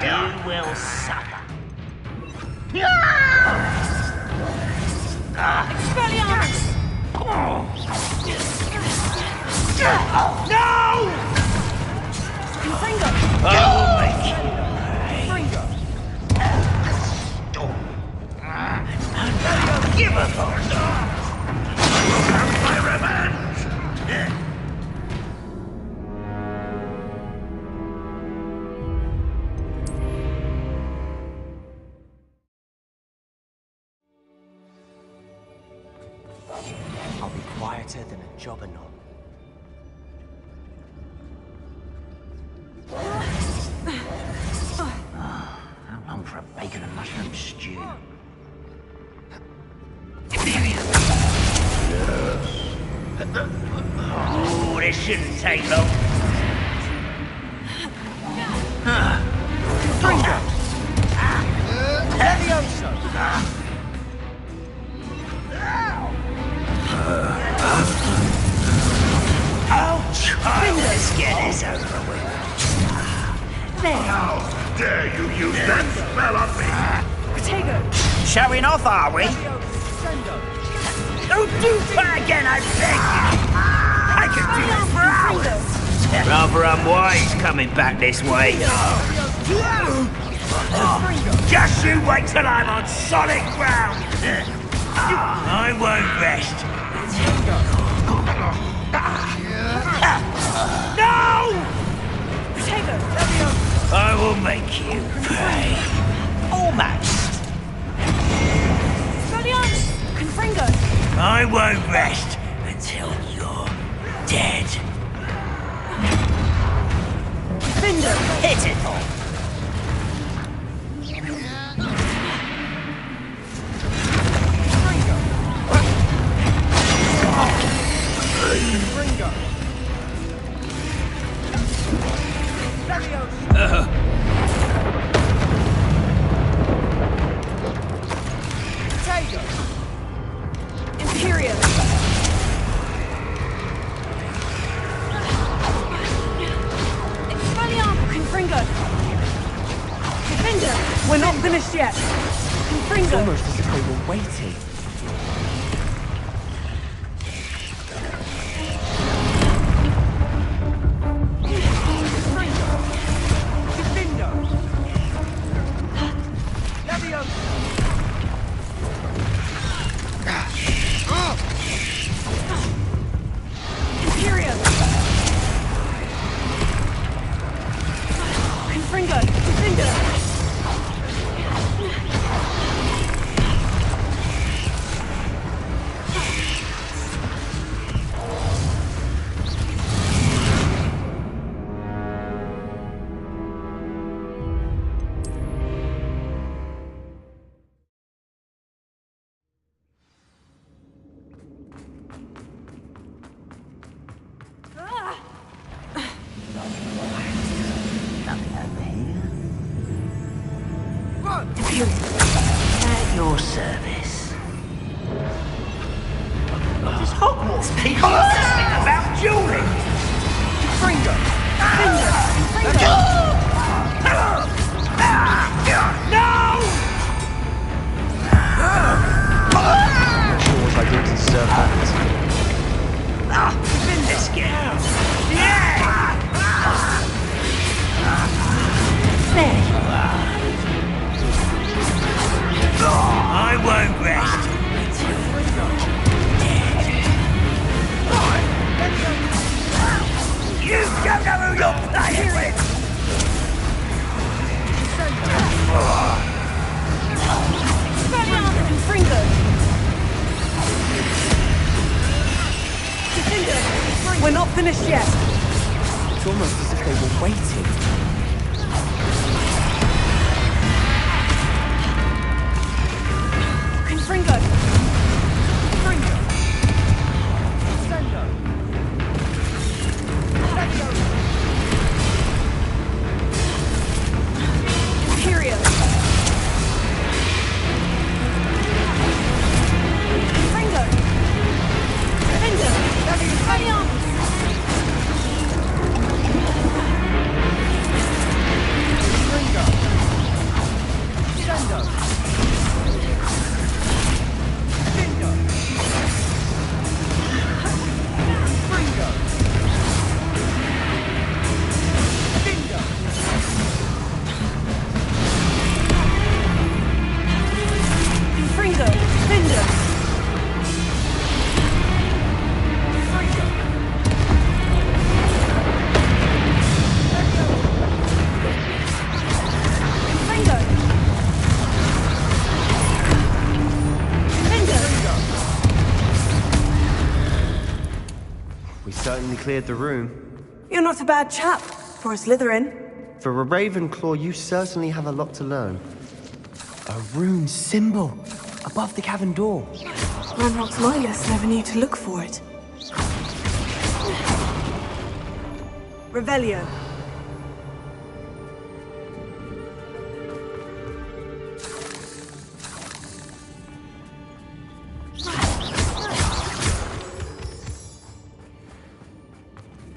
You will suffer. Expelliarmus! No! Confringo! I will make you pay. Give a fuck! I will have my revenge! I'll be quieter than a jobberknoll. How long for a bacon and mushroom stew? Oh, this shouldn't take long. Levioso! Ouch! Let's get this over with. How dare you use that spell on me? Protego! Showing off, are we? Don't do that again, I beg you! I can do this for hours! Rather unwise coming back this way. Just you wait till I'm on solid ground! I won't rest. No! Protego! I will make you pay. Almost. Expelliarmus! Confringo! I won't rest until you're dead. Defender! Hit it all. Confringo! Potato! Imperial! Expelliarmus! Confringo! Defender! We're not finished yet! Confringo! Almost as if they were waiting. Imperial! Confringo! Defender! At your service. Does Hogwarts people know something about dueling? Confringo! Defender! Confringo! No! Sure was I didn't deserve that. Let's get out. Yeah! There you are. I won't rest until you're dead. You don't know who you're playing with! Expelliarmus! Confringo! Defender! We're not finished yet! It's almost as if they were waiting. Confringo! Confringo! Sendo! Levioso! We certainly cleared the room. You're not a bad chap for a Slytherin. For a Ravenclaw, you certainly have a lot to learn. A rune symbol above the cavern door. Ranrock's Midas never knew to look for it. Revelio.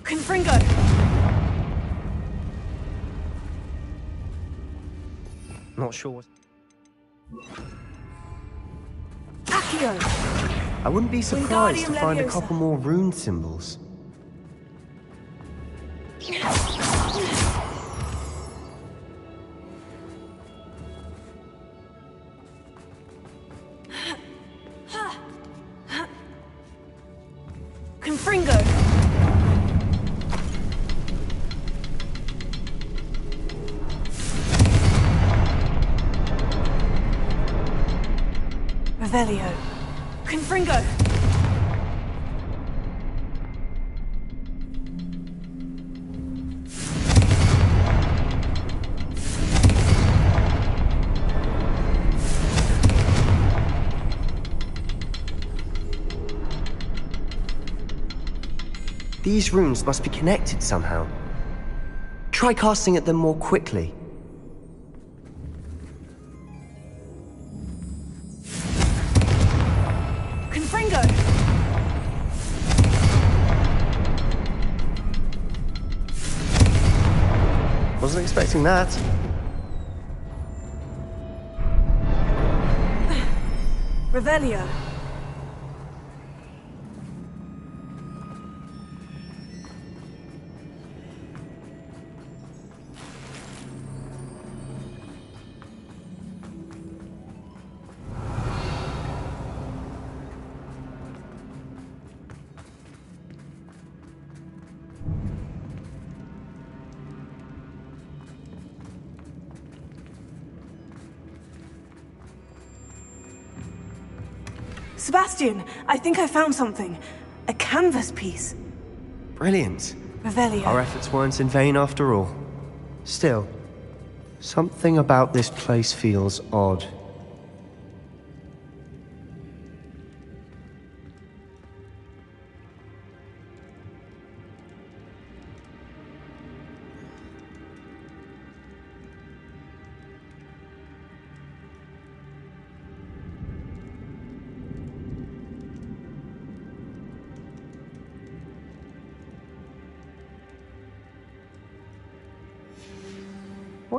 Confringo. Not sure. Accio. I wouldn't be surprised to Wingardium find a Leviosa. couple more rune symbols. Confringo. Revelio. Confringo. These runes must be connected somehow. Try casting at them more quickly. Confringo. Wasn't expecting that. Revelio. Sebastian, I think I found something. A canvas piece. Brilliant. Revelio. Our efforts weren't in vain after all. Still, something about this place feels odd.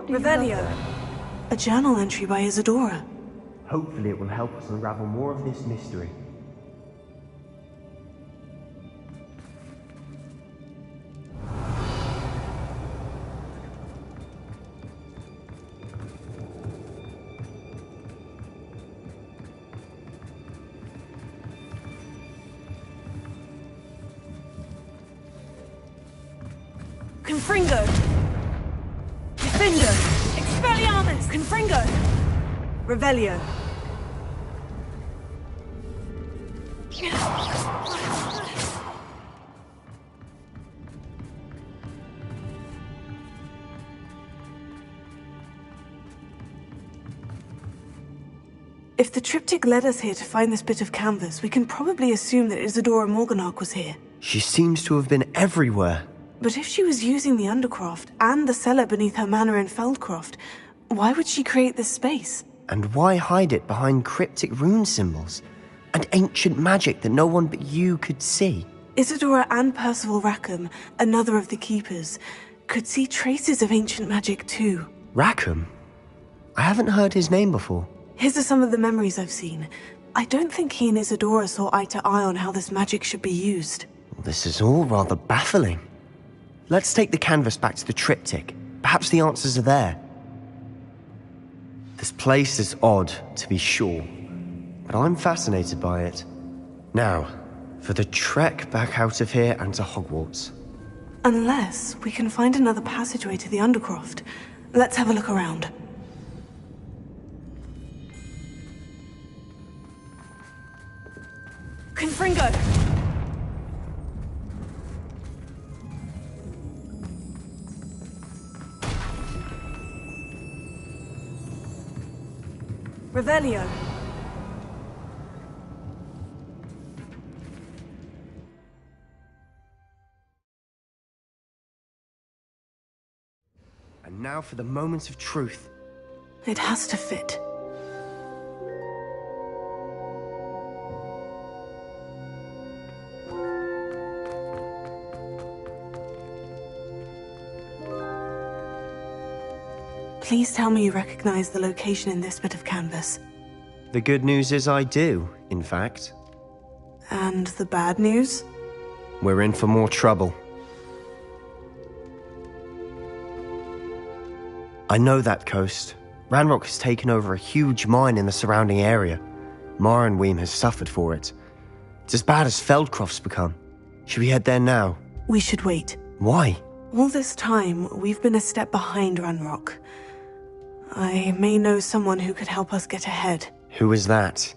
Revelio. A journal entry by Isadora. Hopefully it will help us unravel more of this mystery. Confringo. Defender. Expelliarmus. Confringo. Revelio. If the triptych led us here to find this bit of canvas, we can probably assume that Isadora Morganach was here. She seems to have been everywhere. But if she was using the Undercroft and the cellar beneath her manor in Feldcroft, why would she create this space? And why hide it behind cryptic rune symbols and ancient magic that no one but you could see? Isadora and Percival Rackham, another of the Keepers, could see traces of ancient magic too. Rackham? I haven't heard his name before. His are some of the memories I've seen. I don't think he and Isadora saw eye to eye on how this magic should be used. This is all rather baffling. Let's take the canvas back to the triptych. Perhaps the answers are there. This place is odd, to be sure, but I'm fascinated by it. Now, for the trek back out of here and to Hogwarts. Unless we can find another passageway to the Undercroft. Let's have a look around. Confringo! Revelio. And now for the moments of truth. It has to fit. Please tell me you recognize the location in this bit of canvas. The good news is I do, in fact. And the bad news? We're in for more trouble. I know that coast. Ranrock has taken over a huge mine in the surrounding area. Marenweem has suffered for it. It's as bad as Feldcroft's become. Should we head there now? We should wait. Why? All this time, we've been a step behind Ranrock. I may know someone who could help us get ahead. Who is that?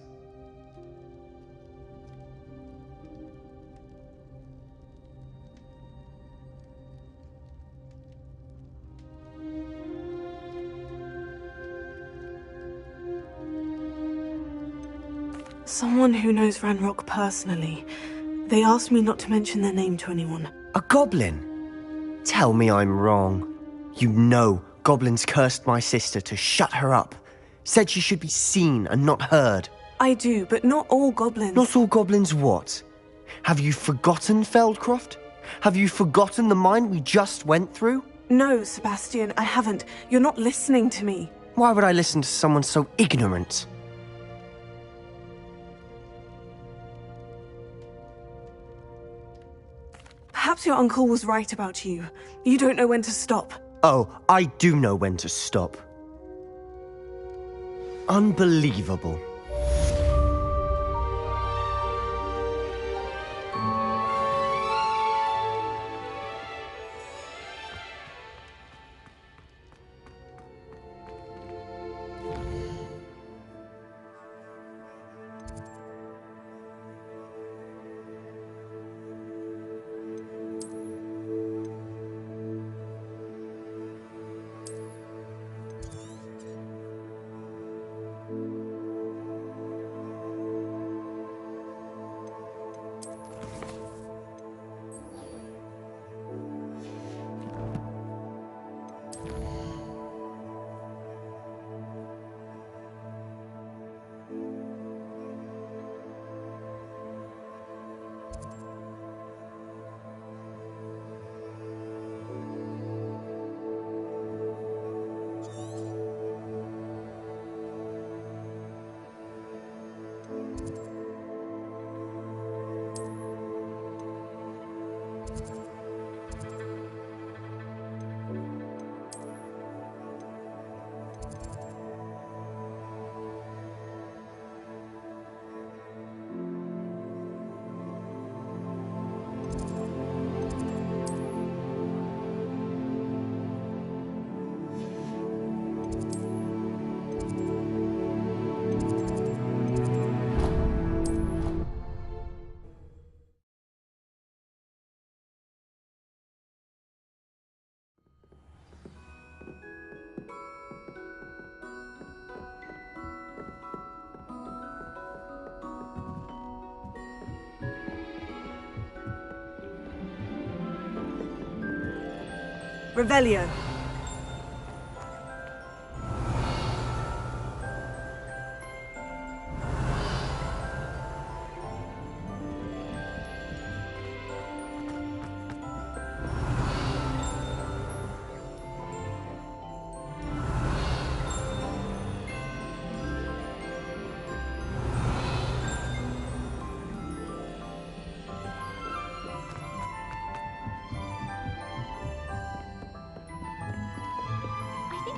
Someone who knows Ranrock personally. They asked me not to mention their name to anyone. A goblin? Tell me I'm wrong. You know goblins cursed my sister to shut her up. Said she should be seen and not heard. I do, but not all goblins. Not all goblins what? Have you forgotten Feldcroft? Have you forgotten the mine we just went through? No, Sebastian, I haven't. You're not listening to me. Why would I listen to someone so ignorant? Perhaps your uncle was right about you. You don't know when to stop. Oh, I do know when to stop. Unbelievable. Revelio.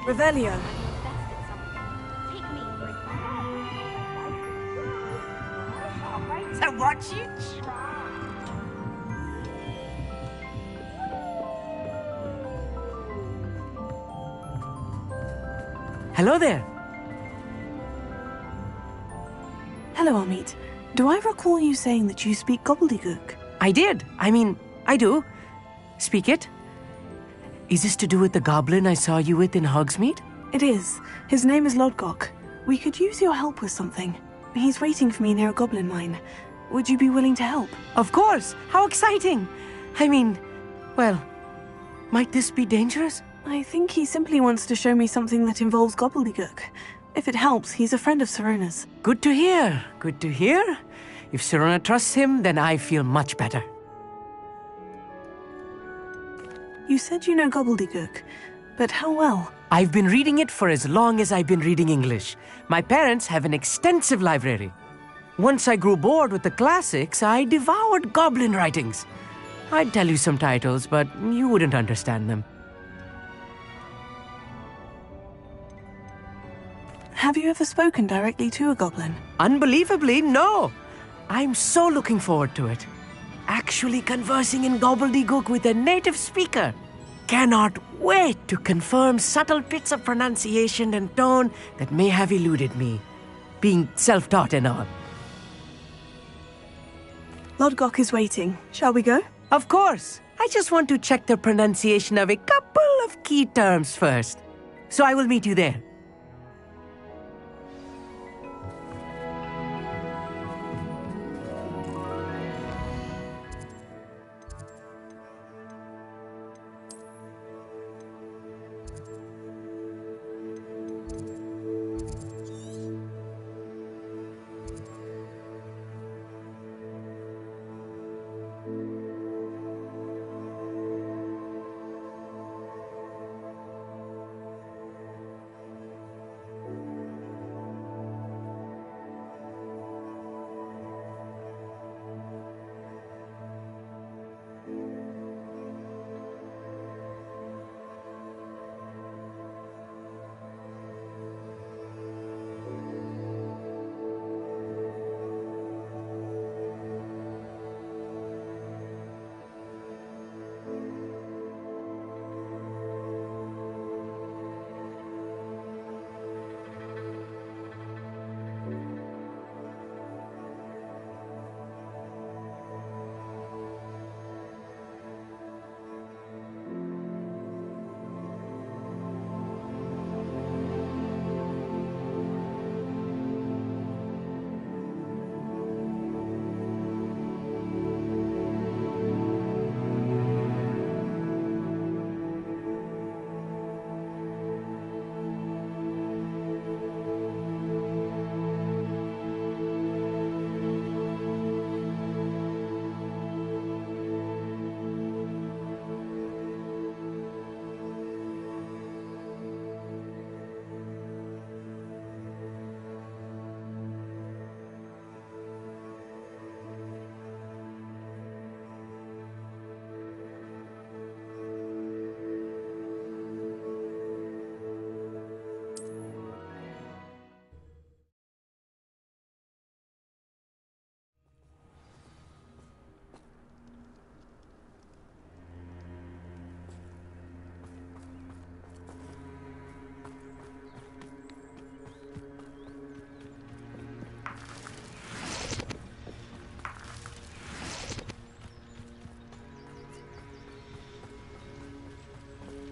Revelio. So what's you Hello there. Hello, Amit. Do I recall you saying that you speak Gobbledy-gook? I did. I do. Speak it. Is this to do with the goblin I saw you with in Hogsmeade? It is. His name is Lodgok. We could use your help with something. He's waiting for me near a goblin mine. Would you be willing to help? Of course! How exciting! I mean, well, might this be dangerous? I think he simply wants to show me something that involves Gobbledy-Gook. If it helps, he's a friend of Sirona's. Good to hear. Good to hear. If Sirona trusts him, then I feel much better. You said you know Gobbledy-Gook, but how well? I've been reading it for as long as I've been reading English. My parents have an extensive library. Once I grew bored with the classics, I devoured goblin writings. I'd tell you some titles, but you wouldn't understand them. Have you ever spoken directly to a goblin? Unbelievably, no. I'm so looking forward to it. Actually conversing in Gobbledy-Gook with a native speaker. Cannot wait to confirm subtle bits of pronunciation and tone that may have eluded me, being self-taught and all. Lodgok is waiting. Shall we go? Of course. I just want to check the pronunciation of a couple of key terms first. So I will meet you there.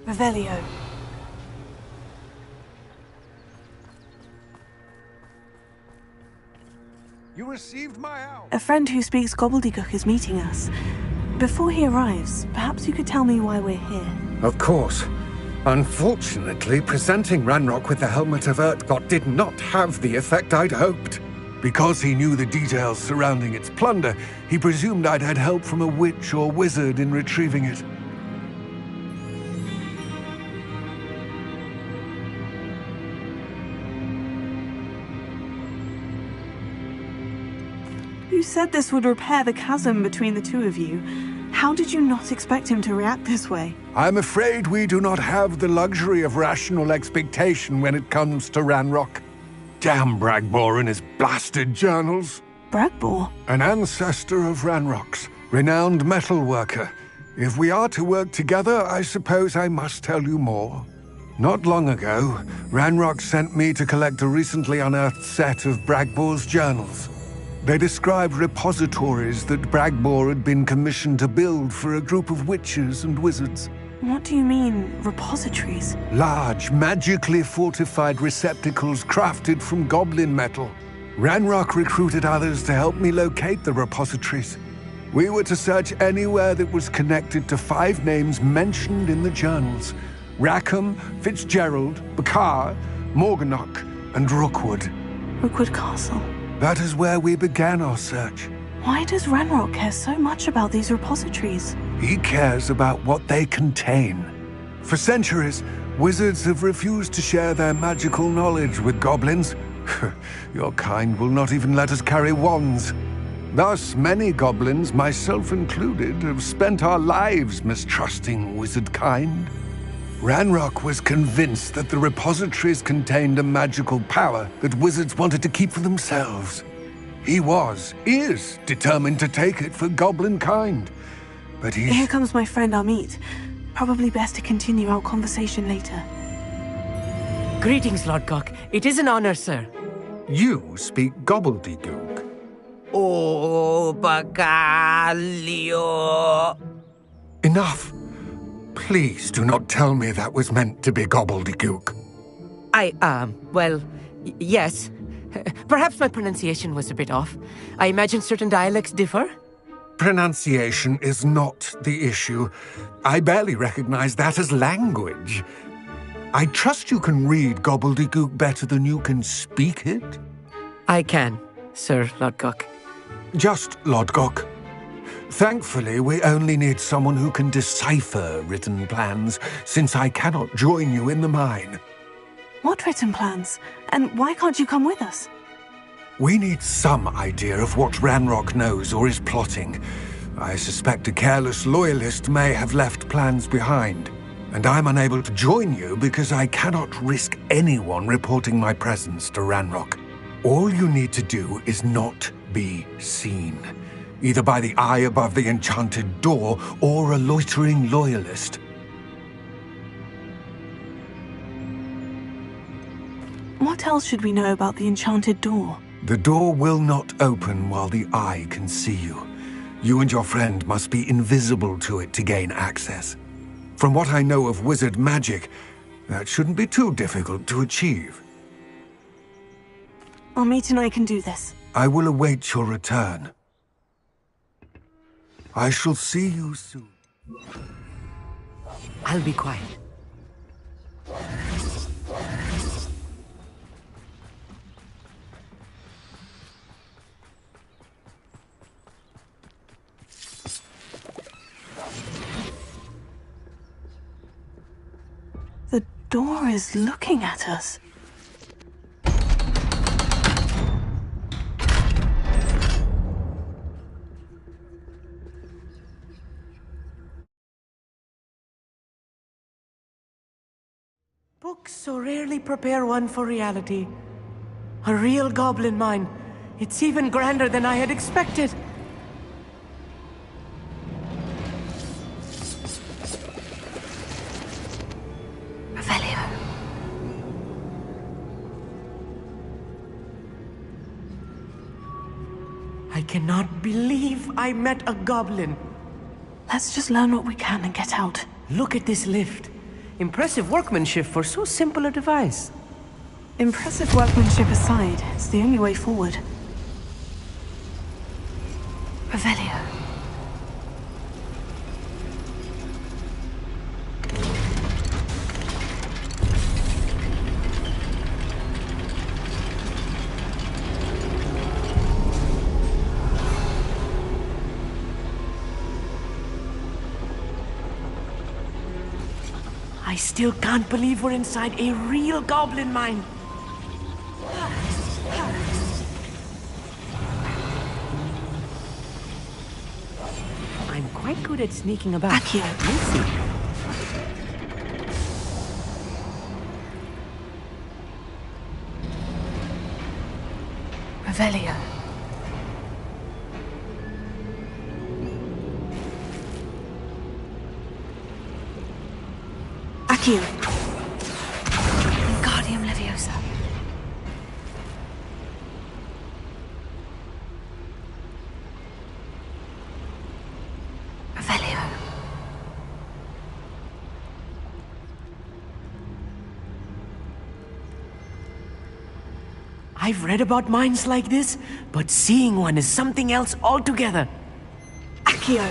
Revelio. You received my out. A friend who speaks Gobbledy-Gook is meeting us. Before he arrives, perhaps you could tell me why we're here. Of course. Unfortunately, presenting Ranrock with the Helmet of Urtkot did not have the effect I'd hoped. Because he knew the details surrounding its plunder, he presumed I'd had help from a witch or wizard in retrieving it. You said this would repair the chasm between the two of you. How did you not expect him to react this way? I'm afraid we do not have the luxury of rational expectation when it comes to Ranrock. Damn Bragbor and his blasted journals. Bragbor? An ancestor of Ranrock's, renowned metal worker. If we are to work together, I suppose I must tell you more. Not long ago, Ranrock sent me to collect a recently unearthed set of Bragbor's journals. They described repositories that Bragbor had been commissioned to build for a group of witches and wizards. What do you mean, repositories? Large, magically fortified receptacles crafted from goblin metal. Ranrock recruited others to help me locate the repositories. We were to search anywhere that was connected to 5 names mentioned in the journals. Rackham, Fitzgerald, Bakar, Morganach, and Rookwood. Rookwood Castle. That is where we began our search. Why does Ranrock care so much about these repositories? He cares about what they contain. For centuries, wizards have refused to share their magical knowledge with goblins. Your kind will not even let us carry wands. Thus, many goblins, myself included, have spent our lives mistrusting wizard kind. Ranrock was convinced that the repositories contained a magical power that wizards wanted to keep for themselves. He is determined to take it for goblin kind. But Here comes my friend Amit. Probably best to continue our conversation later. Greetings, Lord Cock. It is an honor, sir. You speak Gobbledygook. Oh, Bacalio. Enough. Please do not tell me that was meant to be Gobbledygook. Well, yes. Perhaps my pronunciation was a bit off. I imagine certain dialects differ. Pronunciation is not the issue. I barely recognize that as language. I trust you can read Gobbledygook better than you can speak it? I can, Sir Lodgok. Just Lodgok. Thankfully, we only need someone who can decipher written plans, since I cannot join you in the mine. What written plans? And why can't you come with us? We need some idea of what Ranrock knows or is plotting. I suspect a careless loyalist may have left plans behind. And I'm unable to join you because I cannot risk anyone reporting my presence to Ranrock. All you need to do is not be seen, either by the eye above the enchanted door or a loitering loyalist. What else should we know about the enchanted door? The door will not open while the eye can see you. You and your friend must be invisible to it to gain access. From what I know of wizard magic, that shouldn't be too difficult to achieve. Amit and I can do this. I will await your return. I shall see you soon. I'll be quiet. The door is looking at us. Books so rarely prepare one for reality. A real goblin mine. It's even grander than I had expected. Revelio. I cannot believe I met a goblin. Let's just learn what we can and get out. Look at this lift. Impressive workmanship for so simple a device. Impressive workmanship aside, it's the only way forward. Revelio. I still can't believe we're inside a real goblin mine. I'm quite good at sneaking about. Back here. We'll see. Revelio. Accio. Wingardium Leviosa. Revelio. I've read about mines like this, but seeing one is something else altogether. Accio.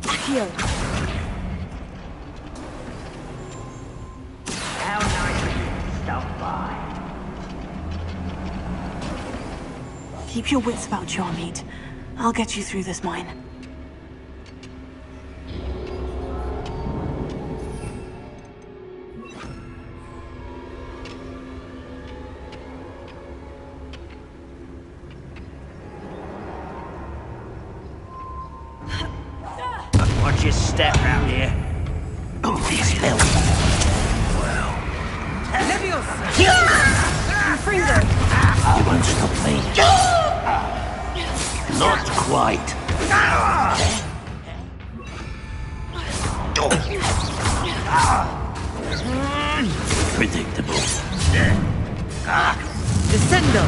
Accio. How nice of you to stop by. Keep your wits about you, Amit. I'll get you through this mine. Watch your step round here. Oh, this hill. Well. You won't stop me. Not quite. Predictable. Descendo!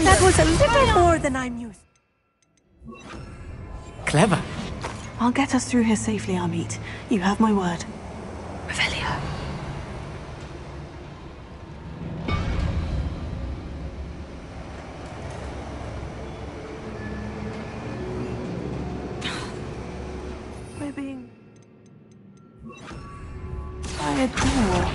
That was a little more than I'm used. Clever. I'll get us through here safely, Amit. You have my word. Revelio. We're being... by a door.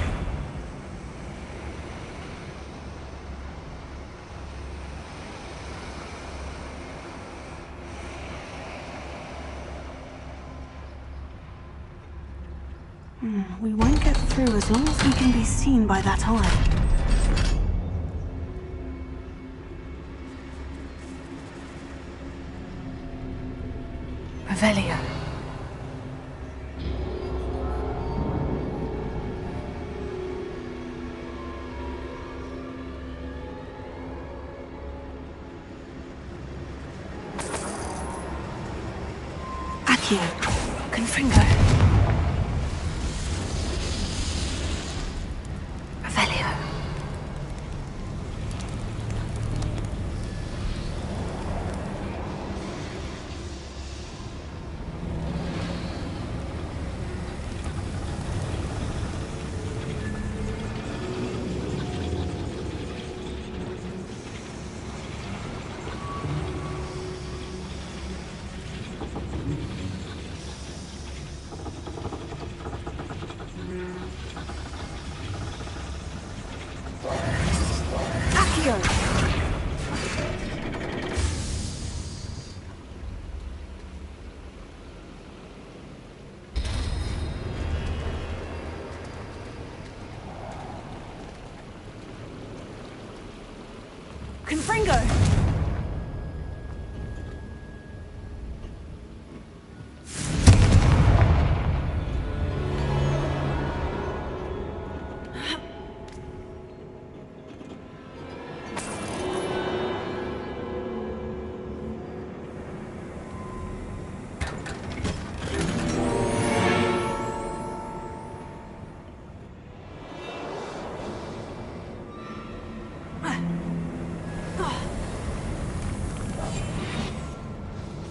We won't get through as long as we can be seen by that eye. Revelio. Accio. Confringo. Revelio. Confringo!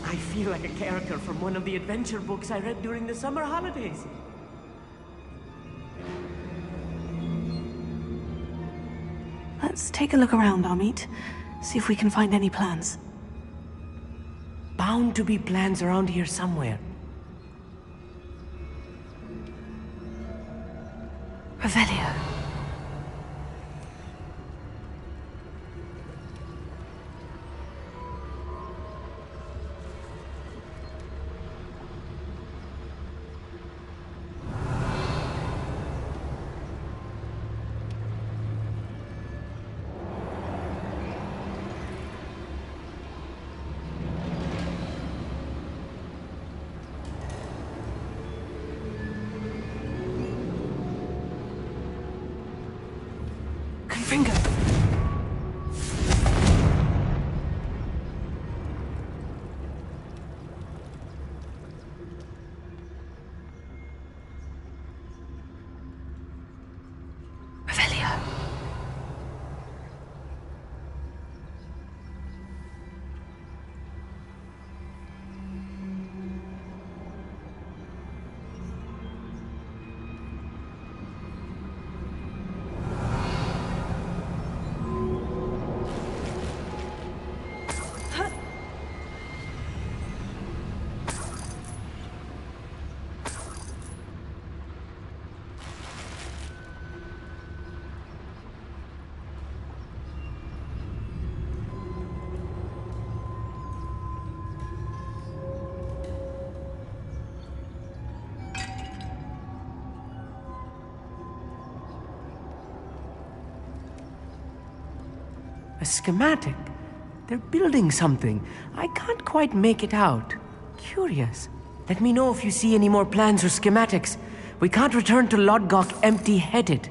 I feel like a character from one of the adventure books I read during the summer holidays. Let's take a look around, Amit. See if we can find any plans. Bound to be plans around here somewhere. Revelio. Confringo! A schematic. They're building something. I can't quite make it out. Curious. Let me know if you see any more plans or schematics. We can't return to Lodgok empty-headed.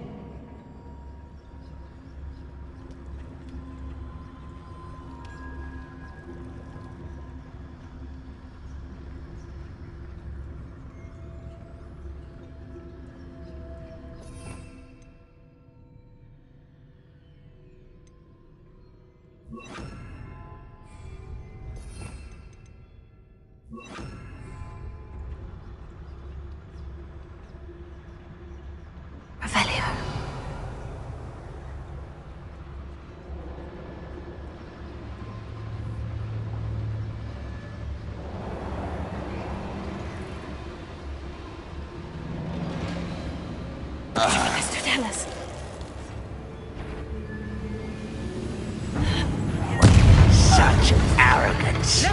Tell us. Such arrogance.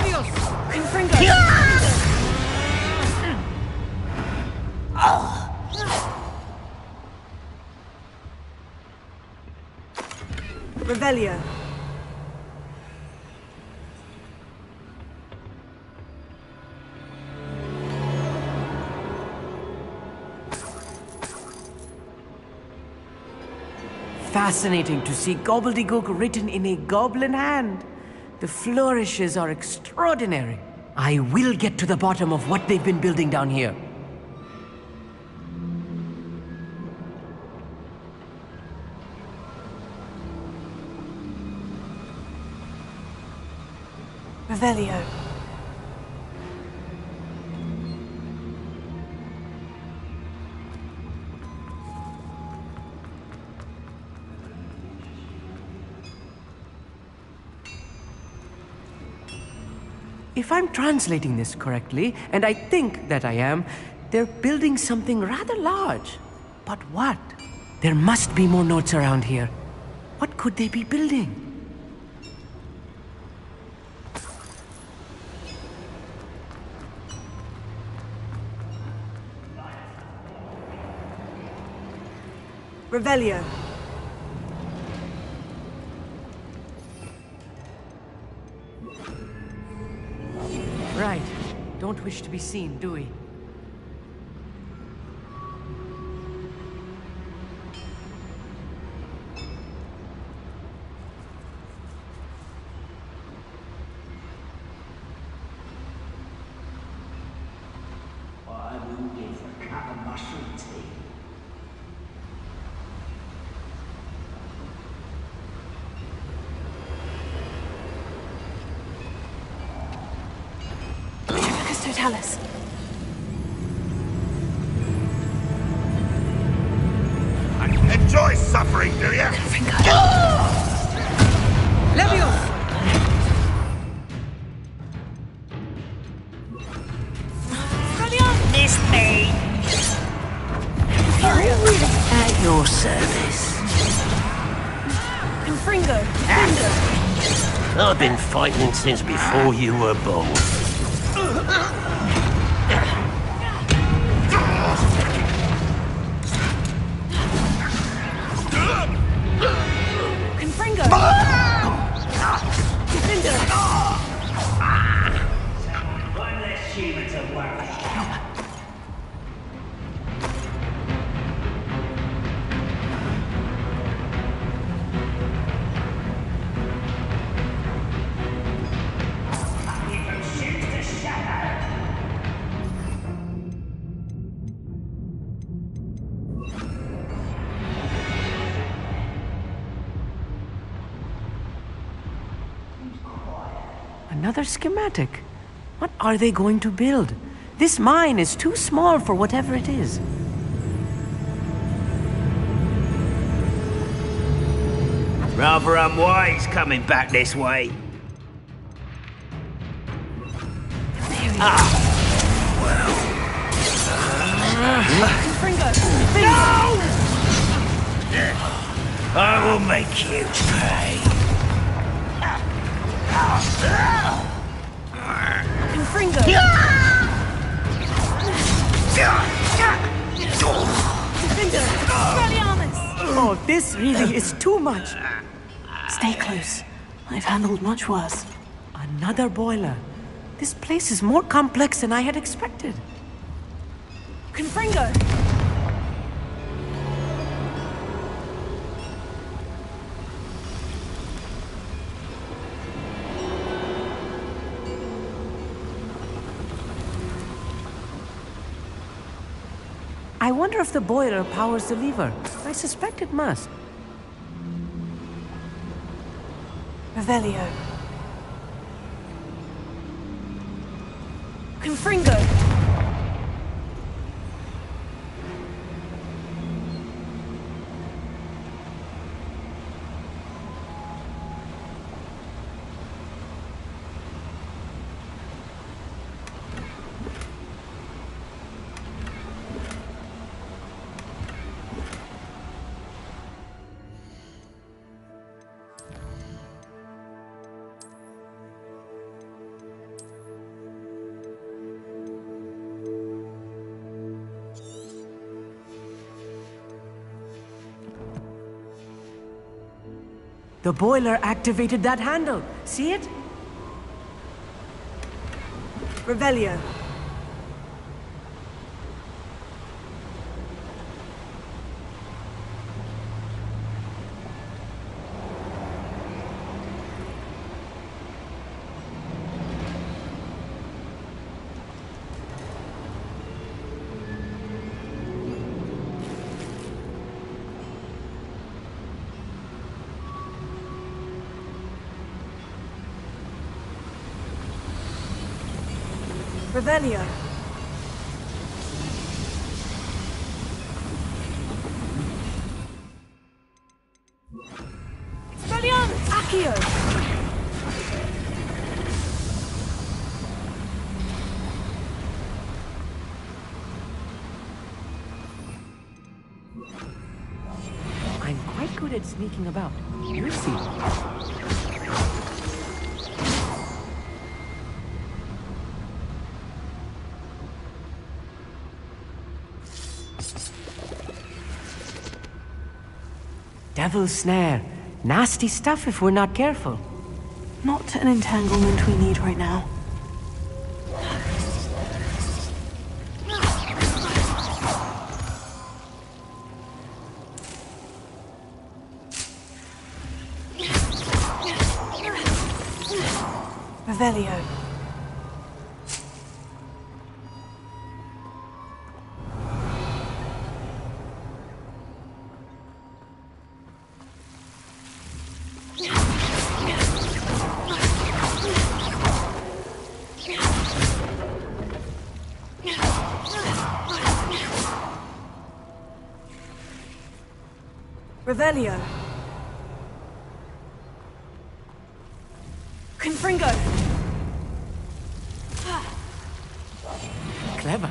Revelio. Fascinating to see Gobbledygook written in a goblin hand. The flourishes are extraordinary. I will get to the bottom of what they've been building down here. Revelio. If I'm translating this correctly, and I think that I am, they're building something rather large. But what? There must be more notes around here. What could they be building? Revelio. Right. Don't wish to be seen, do we? I will give a cup of mushroom tea. Totalis. Enjoy suffering, do you? Leviosa! Miss me! At your service. Confringo. I've been fighting since before you were born. Confringo. One less human to worry. Another schematic. What are they going to build? This mine is too small for whatever it is. Rather unwise coming back this way. No! I will make you pay. Confringo. Oh, this really is too much. Stay close. I've handled much worse. Another boiler. This place is more complex than I had expected. Confringo! I wonder if the boiler powers the lever. I suspect it must. Revelio. Confringo! The boiler activated that handle. See it? Revelio. Revelio. Expelliarmus! Accio! I'm quite good at sneaking about. You see. Devil's snare. Nasty stuff if we're not careful. Not an entanglement we need right now. Revelio. Revelio. Confringo. Clever.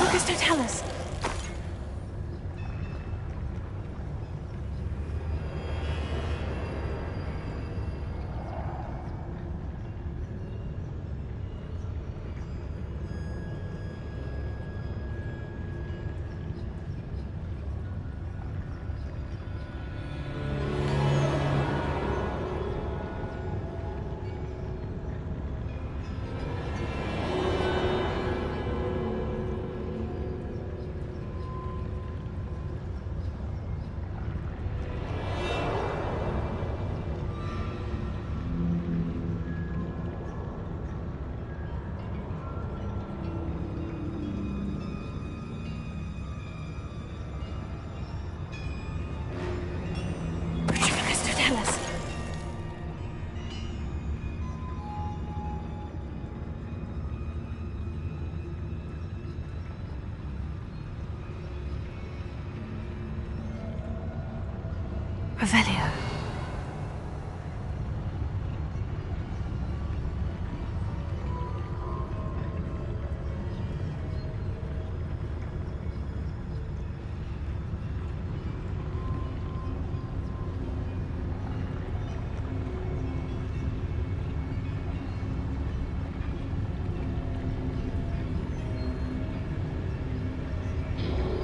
Lucas, don't tell us. Revelio.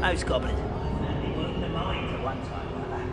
Most goblins in my family were in the mines at one time or other.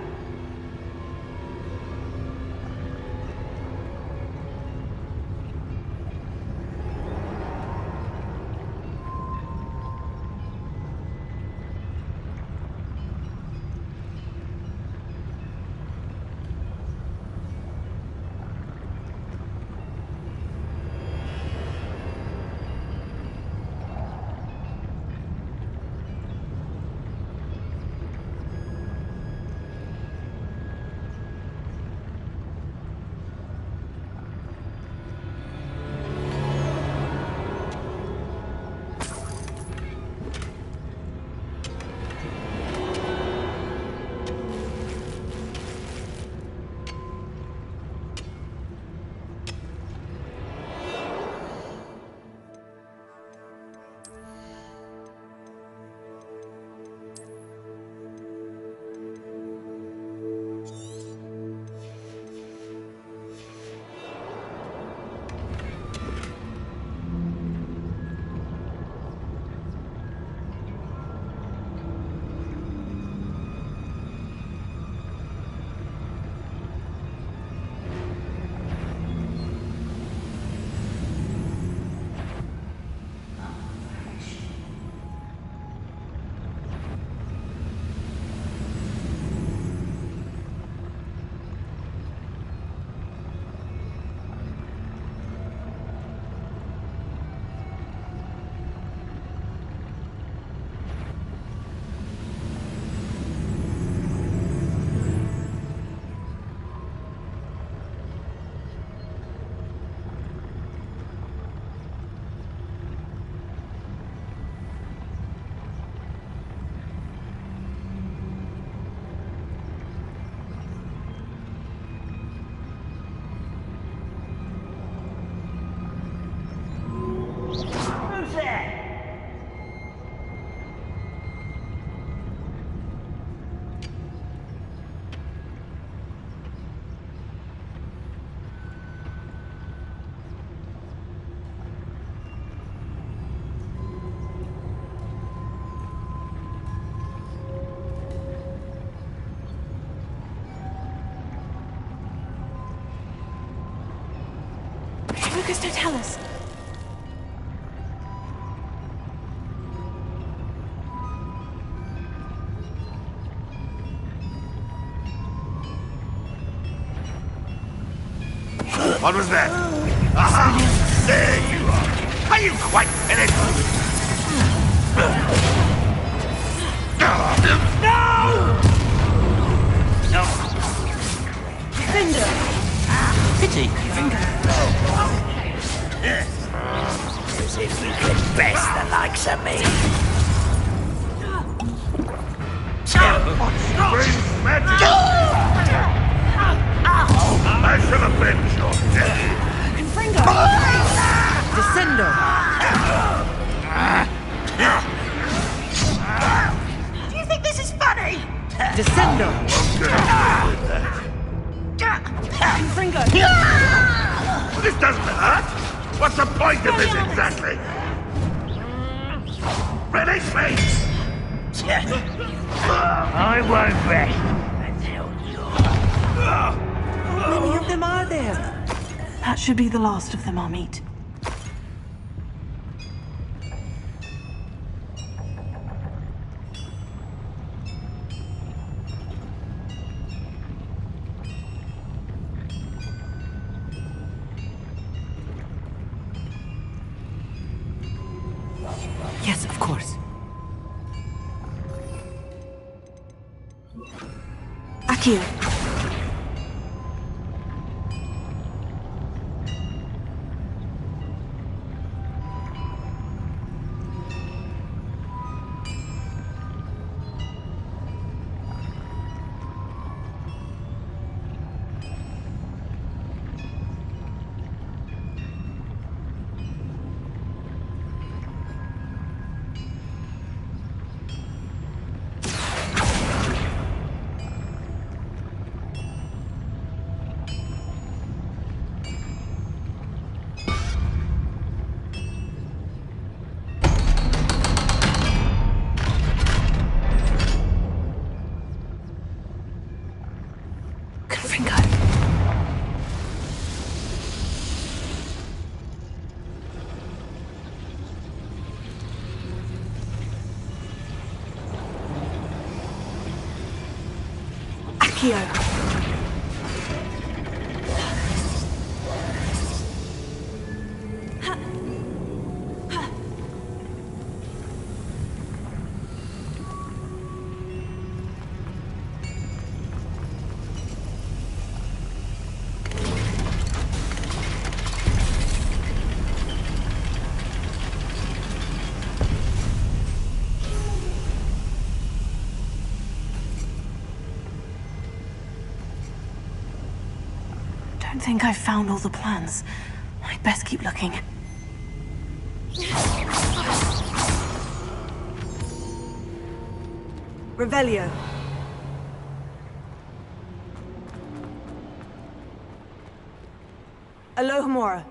Lucas, don't tell us. What was that? Aha! There you are! Are you quite finished? No! Finger! Pity! Finger! As if you could best the likes of me. Strange magic! I shall avenge your death! Confringo! Descendo! Do you think this is funny? Descendo! Confringo! This doesn't hurt! What's the point of this exactly? Release me! I won't rest until How many of them are there? That should be the last of them, Amit. Yes, of course. Akio. Accio. I think I've found all the plans. I'd best keep looking. Revelio. Alohomora.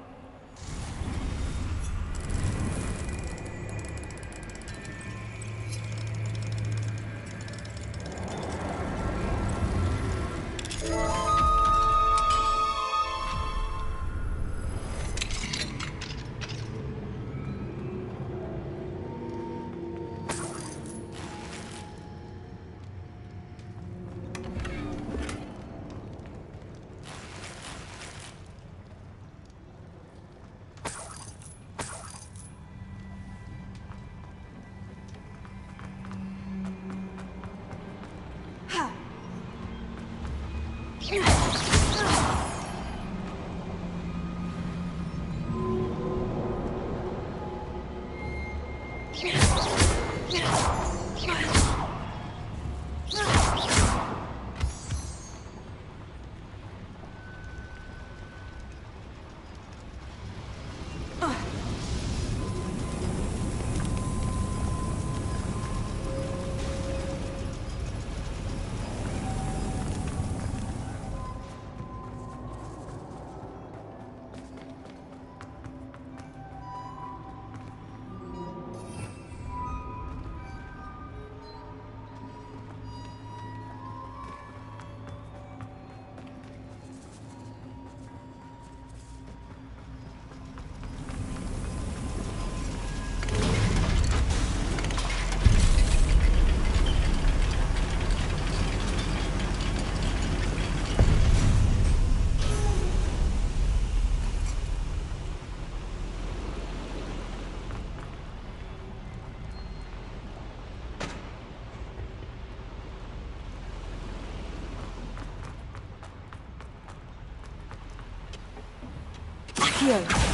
Accio.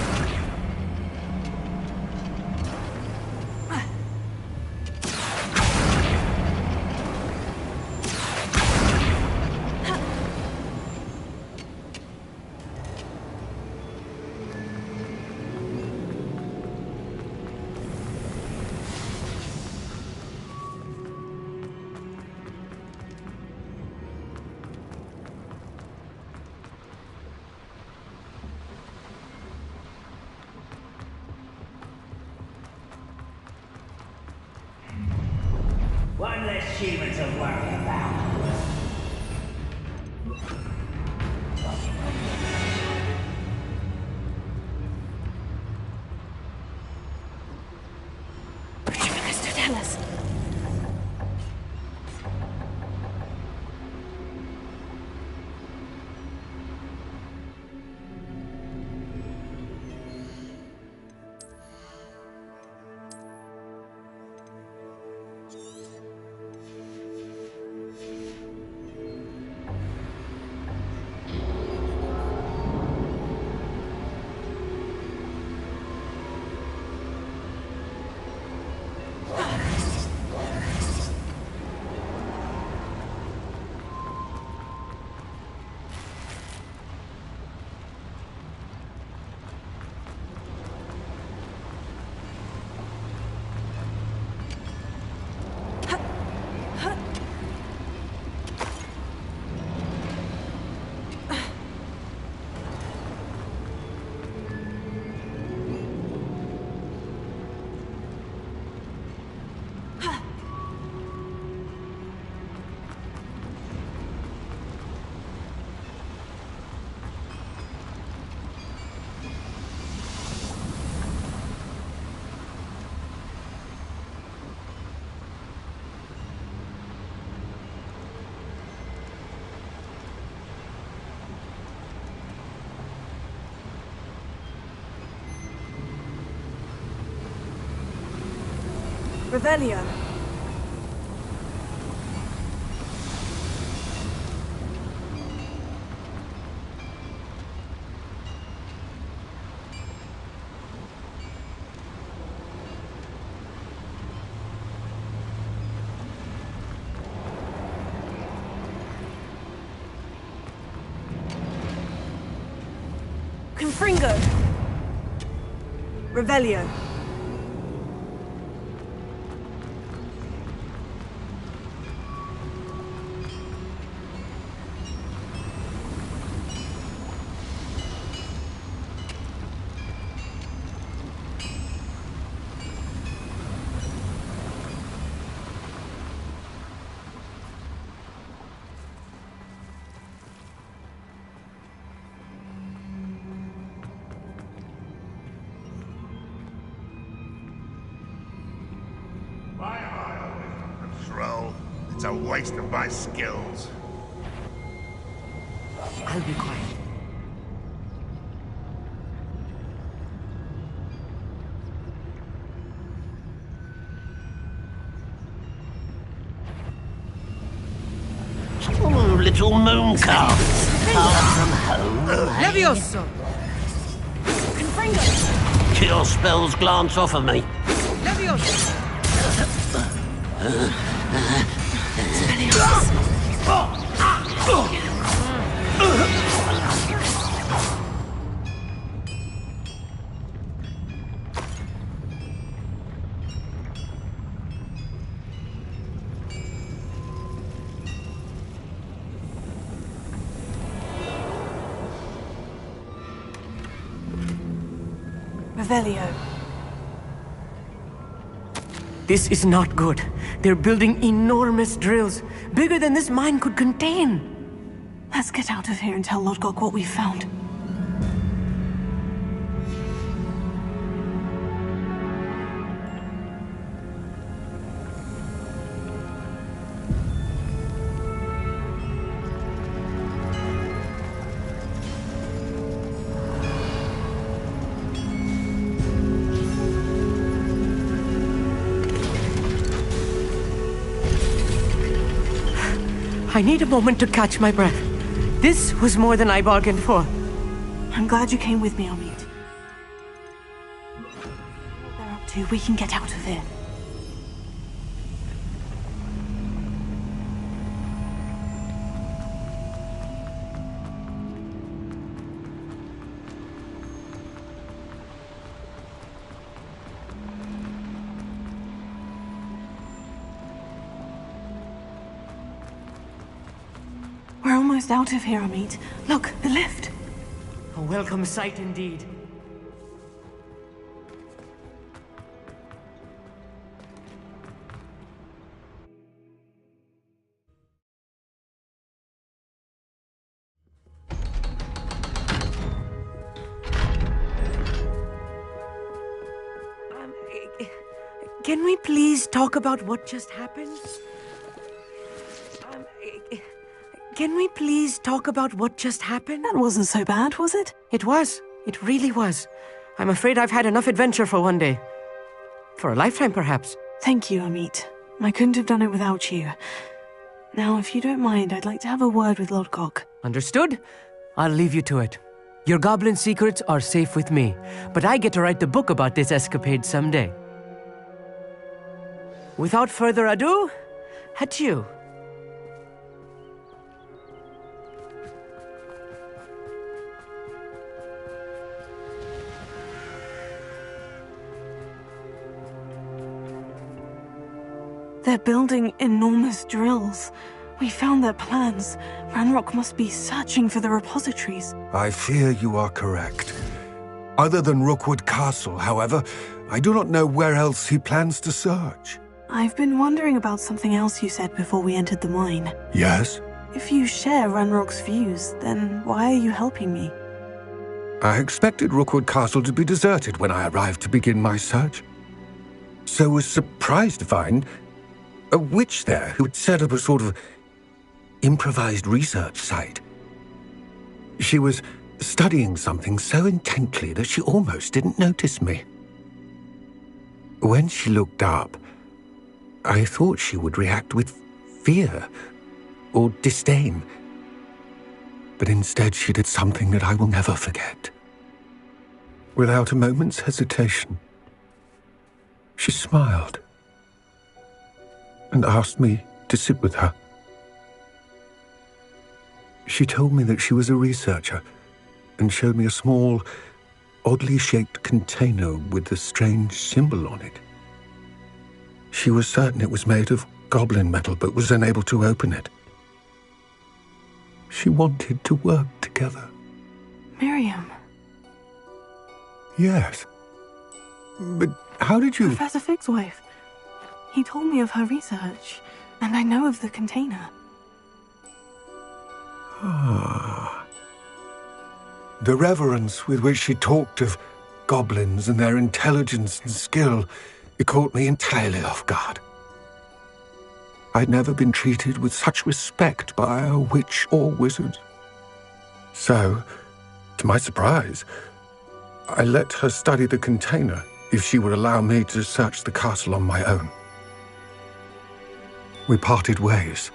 One less human to worry about. Mr. Dallas. Revelio. Confringo. Revelio. It's a waste of my skills. I'll be quiet. Oh, little moon calf. Far from home. Levioso! Confringo. Cure spells glance off of me. Levioso! Revelio. This is not good. They're building enormous drills, bigger than this mine could contain. Let's get out of here and tell Lodgok what we found. I need a moment to catch my breath. This was more than I bargained for. I'm glad you came with me, Amit. What they're up to, we can get out of here. We're almost out of here, Amit. Look, the lift. A welcome sight indeed. Can we please talk about what just happened? Can we please talk about what just happened? That wasn't so bad, was it? It was. It really was. I'm afraid I've had enough adventure for one day. For a lifetime, perhaps. Thank you, Amit. I couldn't have done it without you. Now, if you don't mind, I'd like to have a word with Lodgok. Understood? I'll leave you to it. Your goblin secrets are safe with me, but I get to write the book about this escapade someday. Without further ado, adieu. They're building enormous drills. We found their plans. Ranrock must be searching for the repositories. I fear you are correct. Other than Rookwood Castle, however, I do not know where else he plans to search. I've been wondering about something else you said before we entered the mine. Yes? If you share Ranrock's views, then why are you helping me? I expected Rookwood Castle to be deserted when I arrived to begin my search. So was surprised to find a witch there who had set up a sort of improvised research site. She was studying something so intently that she almost didn't notice me. When she looked up, I thought she would react with fear or disdain. But instead she did something that I will never forget. Without a moment's hesitation, she smiled and asked me to sit with her. She told me that she was a researcher and showed me a small, oddly shaped container with a strange symbol on it. She was certain it was made of goblin metal, but was unable to open it. She wanted to work together. Miriam. Yes. But how did you... Professor Fig's wife. He told me of her research, and I know of the container. Ah. The reverence with which she talked of goblins and their intelligence and skill, it caught me entirely off guard. I'd never been treated with such respect by a witch or wizard. So, to my surprise, I let her study the container if she would allow me to search the castle on my own. We parted ways,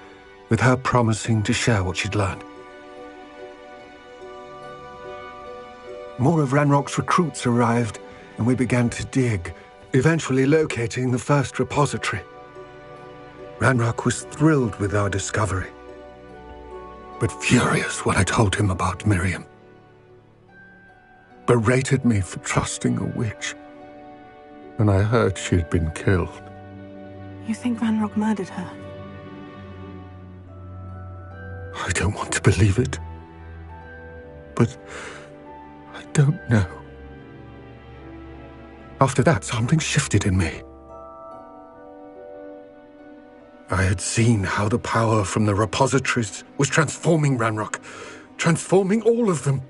with her promising to share what she'd learned. More of Ranrock's recruits arrived, and we began to dig, eventually locating the first repository. Ranrock was thrilled with our discovery, but furious when I told him about Miriam. Berated me for trusting a witch, and I heard she had been killed. You think Ranrock murdered her? I don't want to believe it, but I don't know. After that, something shifted in me. I had seen how the power from the repositories was transforming Ranrock, transforming all of them.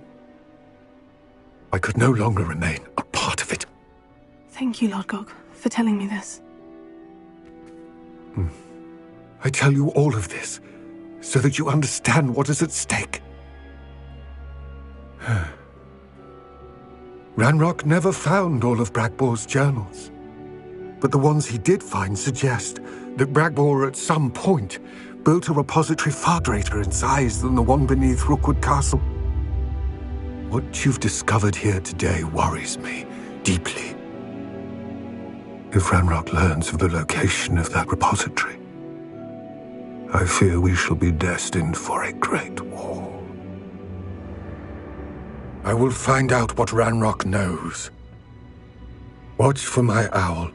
I could no longer remain a part of it. Thank you, Lord Gog, for telling me this. I tell you all of this so that you understand what is at stake. Ranrock never found all of Bragbor's journals, but the ones he did find suggest that Bragbor at some point built a repository far greater in size than the one beneath Rookwood Castle. What you've discovered here today worries me deeply. If Ranrock learns of the location of that repository, I fear we shall be destined for a great war. I will find out what Ranrock knows. Watch for my owl.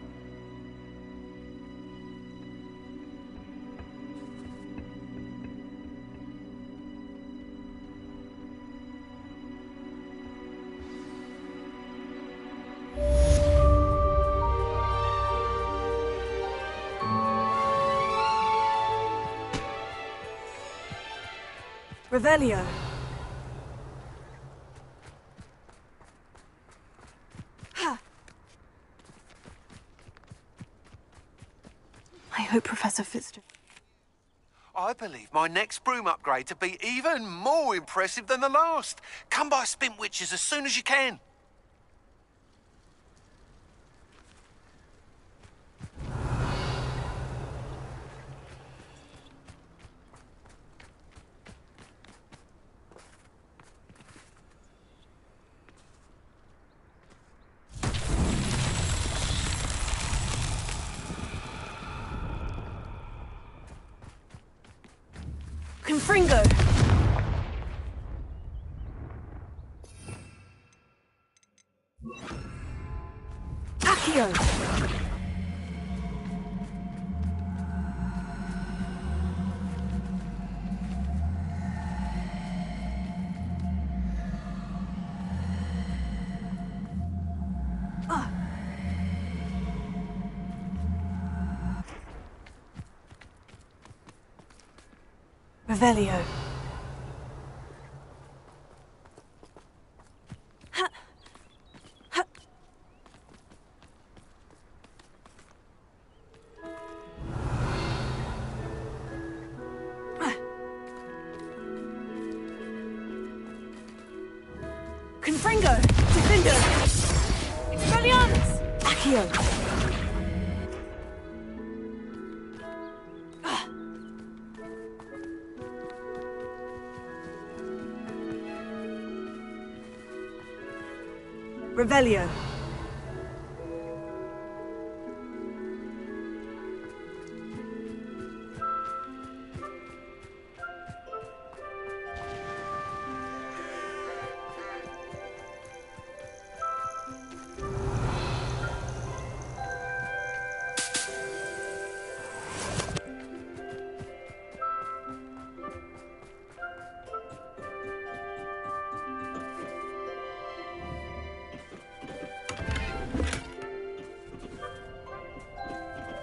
Revelio. I hope Professor Fitz... I believe my next broom upgrade to be even more impressive than the last. Come by Spintwitches as soon as you can. Confringo! Accio! Revelio. Confringo! Defendo! Expelliarmus! Accio! Revelio.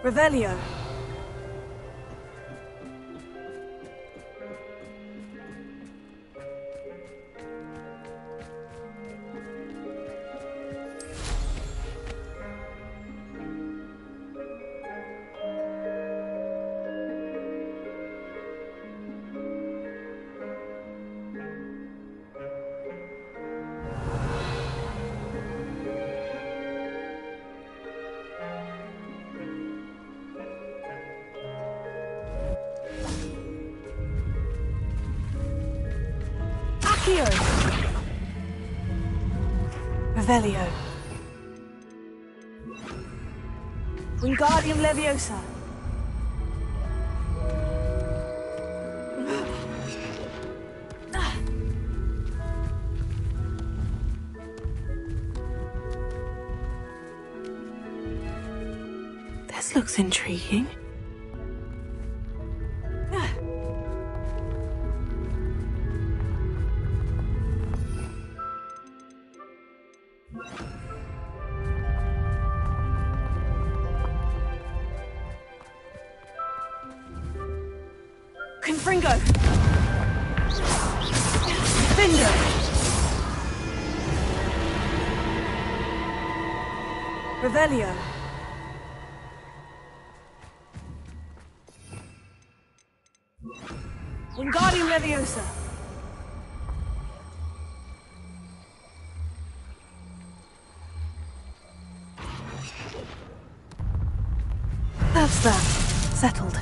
Revelio. Revelio. Wingardium Leviosa. This looks intriguing. Confringo! Finger! Revelio! Wingardium Leviosa! That's that. Settled.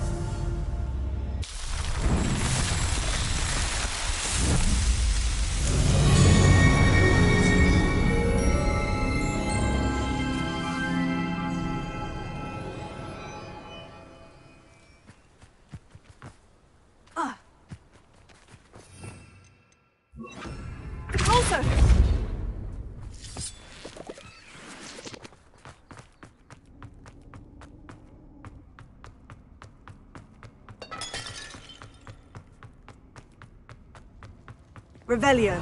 Revelio.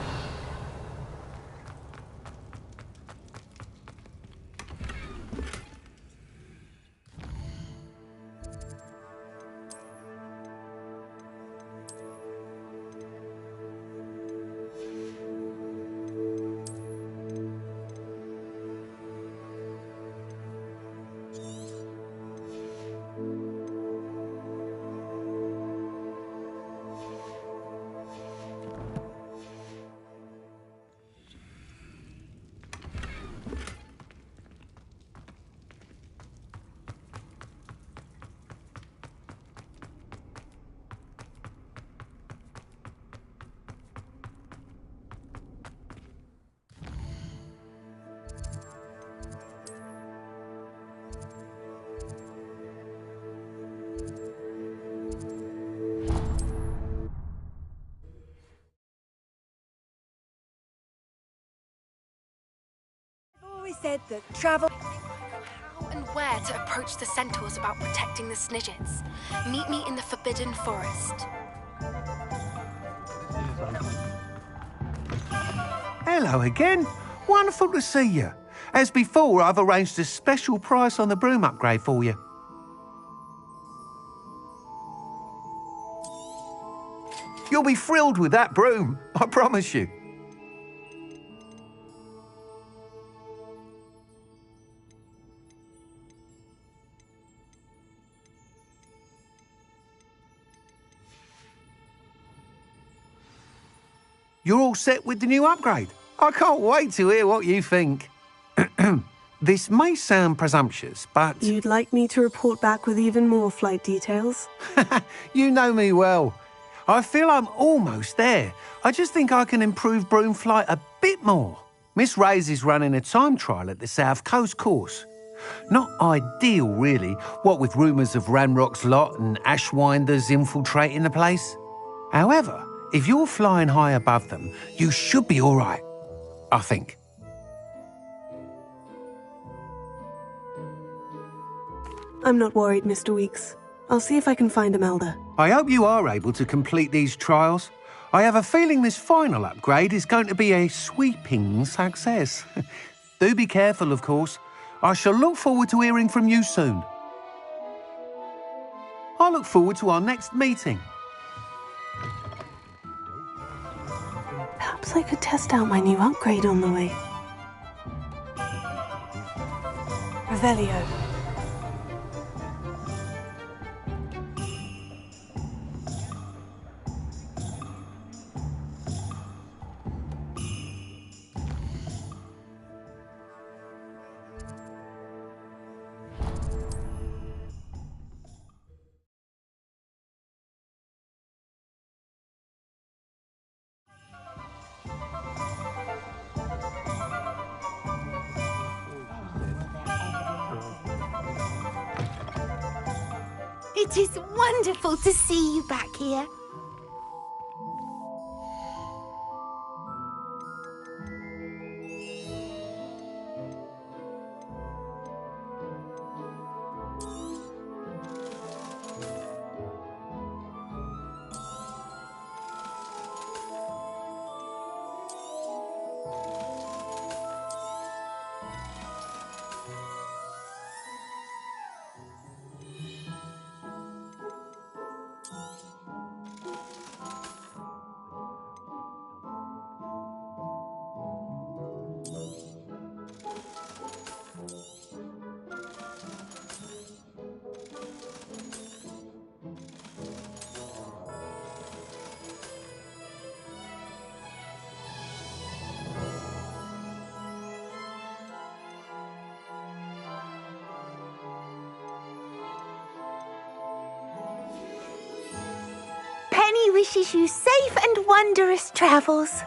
Said that travel. How and where to approach the centaurs about protecting the Snidgets. Meet me in the Forbidden Forest. Hello again. Wonderful to see you. As before, I've arranged a special price on the broom upgrade for you. You'll be thrilled with that broom, I promise you. You're all set with the new upgrade. I can't wait to hear what you think. This may sound presumptuous, but... You'd like me to report back with even more flight details? You know me well. I feel I'm almost there. I just think I can improve broom flight a bit more. Miss Ray's is running a time trial at the South Coast course. Not ideal, really, what with rumours of Ranrock's lot and Ashwinders infiltrating the place. However, if you're flying high above them, you should be all right, I think. I'm not worried, Mr. Weeks. I'll see if I can find Imelda. I hope you are able to complete these trials. I have a feeling this final upgrade is going to be a sweeping success. Do be careful, of course. I shall look forward to hearing from you soon. I look forward to our next meeting. Perhaps I could test out my new upgrade on the way. Revelio. It is wonderful to see you back here. Penny wishes you safe and wondrous travels.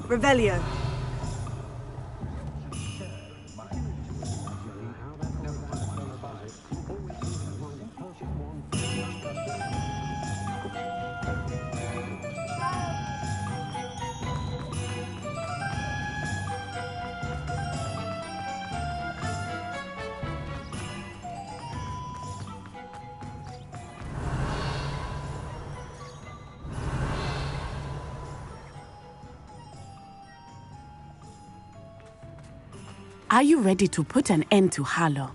Revelio. Are you ready to put an end to Harlow?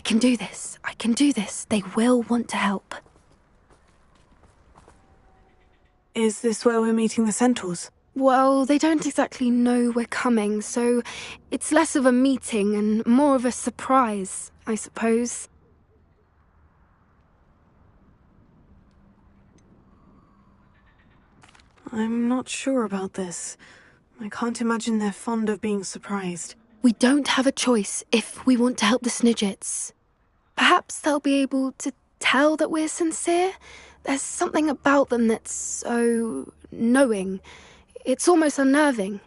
can do this. I can do this. They will want to help. Is this where we're meeting the centaurs? Well, they don't exactly know we're coming, so it's less of a meeting and more of a surprise, I suppose. I'm not sure about this. I can't imagine they're fond of being surprised. We don't have a choice if we want to help the Snidgets. Perhaps they'll be able to tell that we're sincere. There's something about them that's so knowing. It's almost unnerving.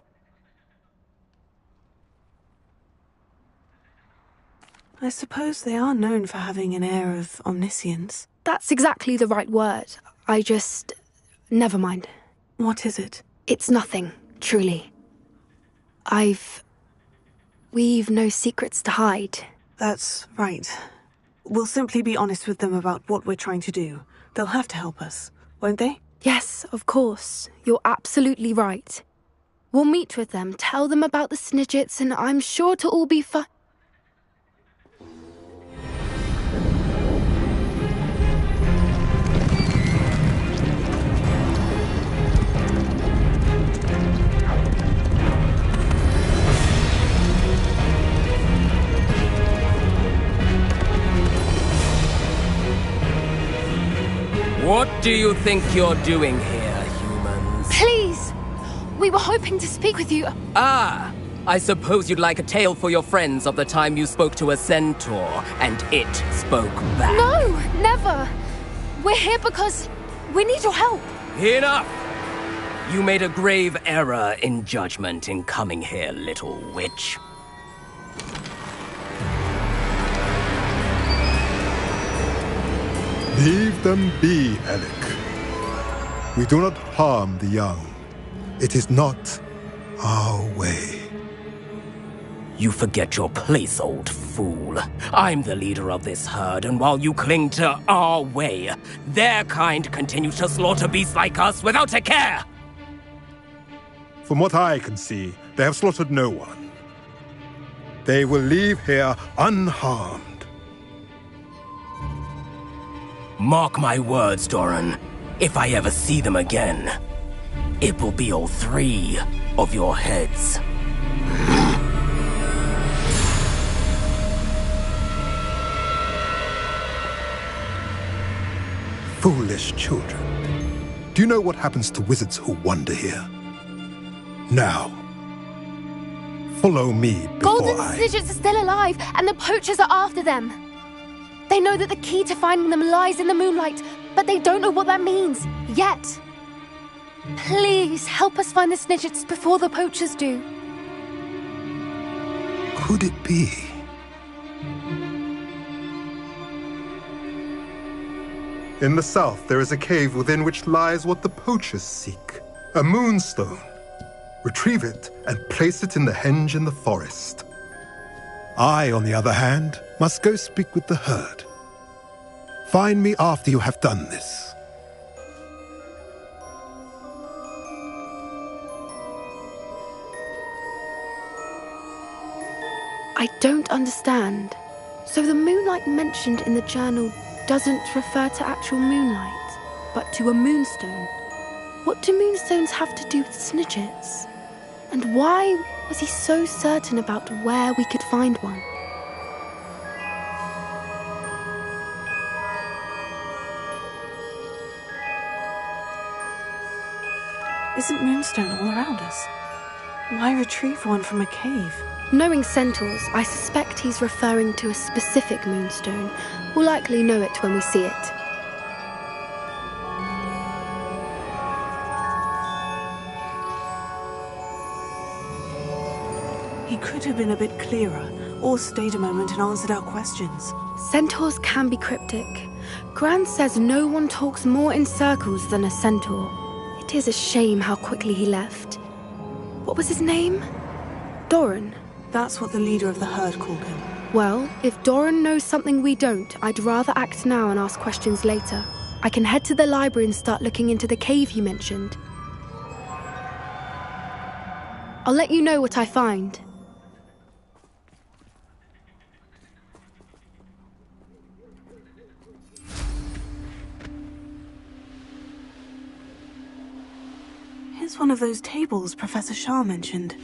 I suppose they are known for having an air of omniscience. That's exactly the right word. Never mind. What is it? It's nothing, truly. We've no secrets to hide. That's right. We'll simply be honest with them about what we're trying to do. They'll have to help us, won't they? Yes, of course. You're absolutely right. We'll meet with them, tell them about the Snidgets, and I'm sure to all be fine. What do you think you're doing here, humans? Please! We were hoping to speak with you. Ah! I suppose you'd like a tale for your friends of the time you spoke to a centaur, and it spoke back. No! Never! We're here because we need your help. Enough! You made a grave error in judgment in coming here, little witch. Leave them be, Alec. We do not harm the young. It is not our way. You forget your place, old fool. I'm the leader of this herd, and while you cling to our way, their kind continue to slaughter beasts like us without a care! From what I can see, they have slaughtered no one. They will leave here unharmed. Mark my words, Doran. If I ever see them again, it will be all 3 of your heads. Foolish children. Do you know what happens to wizards who wander here? Now, follow me before Golden Snidgets are still alive, and the poachers are after them. They know that the key to finding them lies in the moonlight, but they don't know what that means, yet. Please, help us find the Snidgets before the poachers do. Could it be? In the south, there is a cave within which lies what the poachers seek. A moonstone. Retrieve it and place it in the henge in the forest. I, on the other hand, must go speak with the herd. Find me after you have done this. I don't understand. So the moonlight mentioned in the journal doesn't refer to actual moonlight, but to a moonstone. What do moonstones have to do with Snidgets? And why was he so certain about where we could find one? Isn't moonstone all around us? Why retrieve one from a cave? Knowing centaurs, I suspect he's referring to a specific moonstone. We'll likely know it when we see it. He could have been a bit clearer, or stayed a moment and answered our questions. Centaurs can be cryptic. Gran says no one talks more in circles than a centaur. It is a shame how quickly he left. What was his name? Doran. That's what the leader of the herd called him. Well, if Doran knows something we don't, I'd rather act now and ask questions later. I can head to the library and start looking into the cave you mentioned. I'll let you know what I find. It's one of those tables Professor Shah mentioned.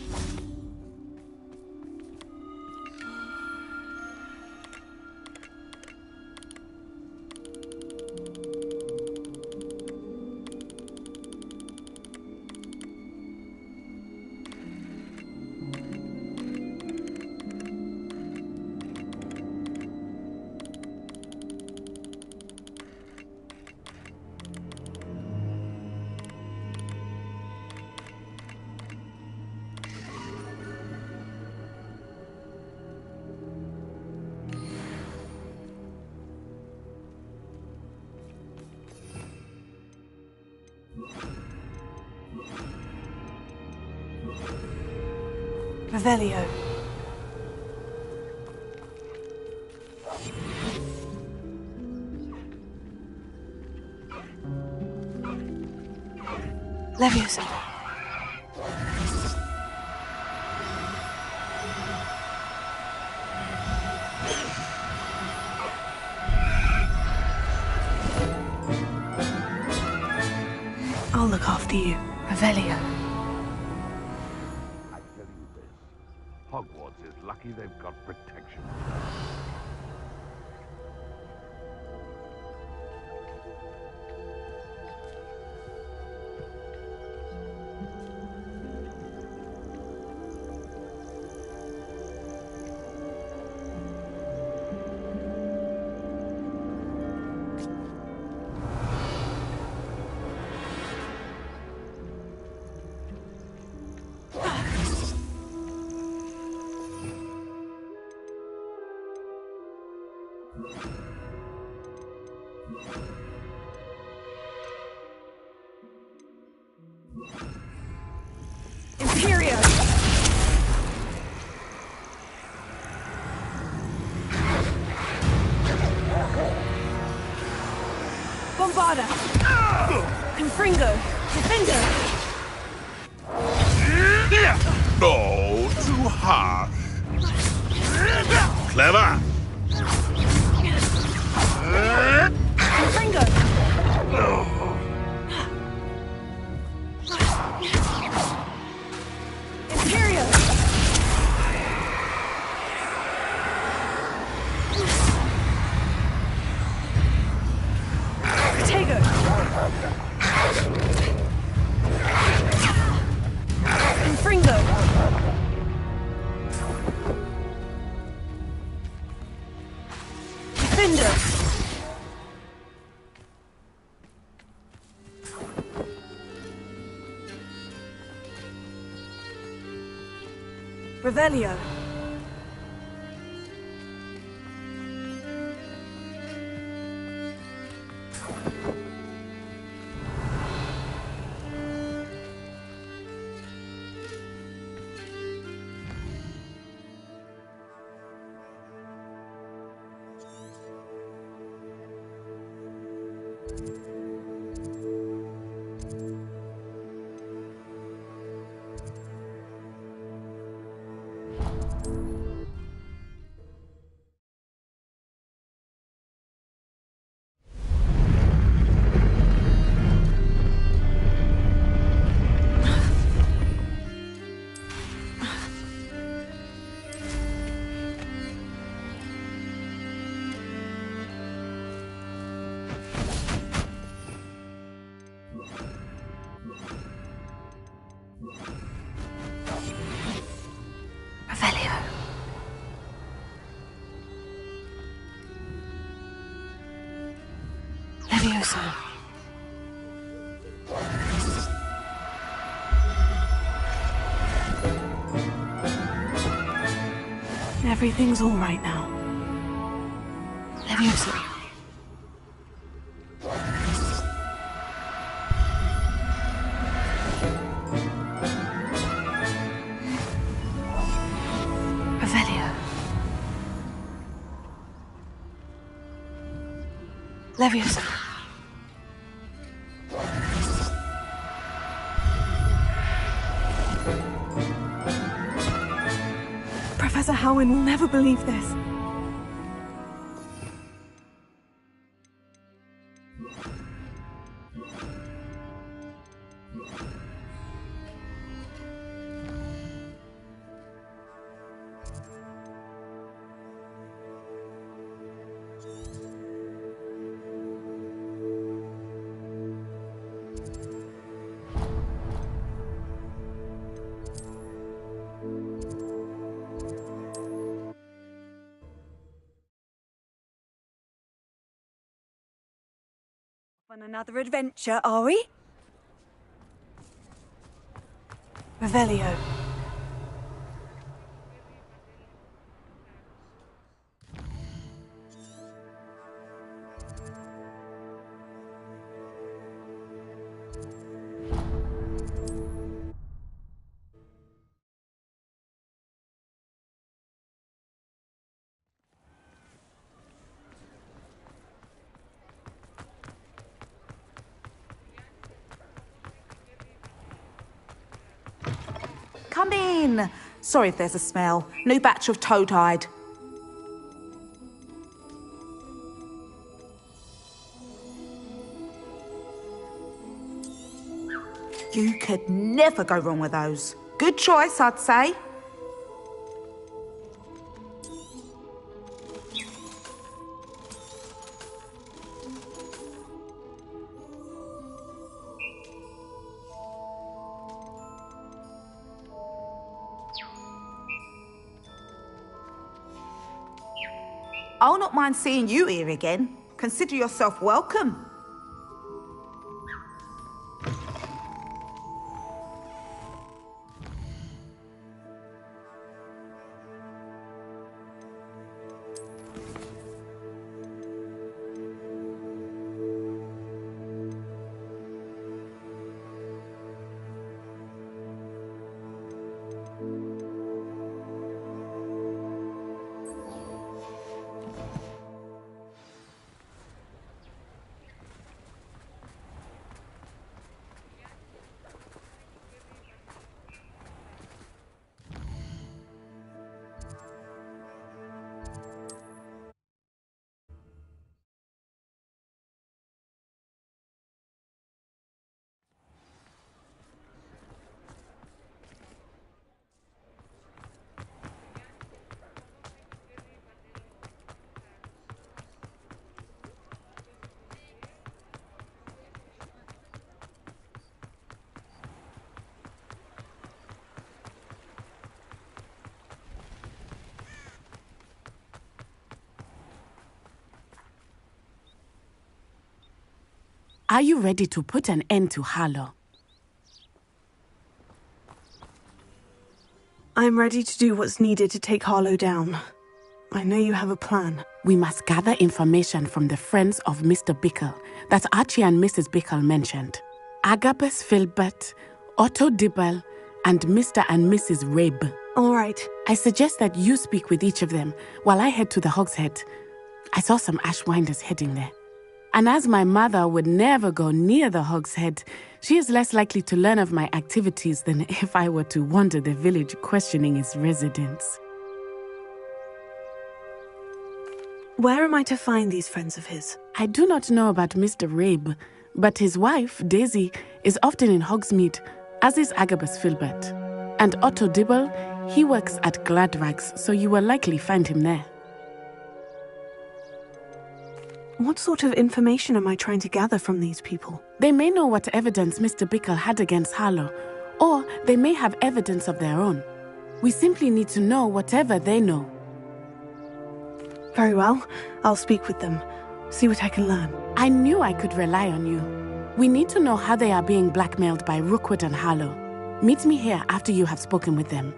Revelio. Leviosa. I'll look after you. Revelio. Hogwarts is lucky they've got protection. Imperio! Bombarda! Confringo! Defender! No, too harsh. Clever. Confringo! Imperio! Protego! Confringo! Defender! Revelio. Revelio. Leviosa. Everything's all right now. Leviosa. Revelio. Leviosa. Professor Howin will never believe this. On another adventure, are we? Revelio. Come in. Sorry if there's a smell. New batch of toad-hide. You could never go wrong with those. Good choice, I'd say. I'll not mind seeing you here again. Consider yourself welcome. Are you ready to put an end to Harlow? I'm ready to do what's needed to take Harlow down. I know you have a plan. We must gather information from the friends of Mr. Bickle that Archie and Mrs. Bickle mentioned. Agabus Filbert, Otto Dibble, and Mr. and Mrs. Rabe. All right. I suggest that you speak with each of them while I head to the Hogshead. I saw some Ashwinders heading there. And as my mother would never go near the Hogshead, she is less likely to learn of my activities than if I were to wander the village questioning its residents. Where am I to find these friends of his? I do not know about Mr. Rabe, but his wife, Daisy, is often in Hogsmeade, as is Agabus Filbert. And Otto Dibble, he works at Gladrags, so you will likely find him there. What sort of information am I trying to gather from these people? They may know what evidence Mr. Bickle had against Harlow, or they may have evidence of their own. We simply need to know whatever they know. Very well. I'll speak with them. See what I can learn. I knew I could rely on you. We need to know how they are being blackmailed by Rookwood and Harlow. Meet me here after you have spoken with them.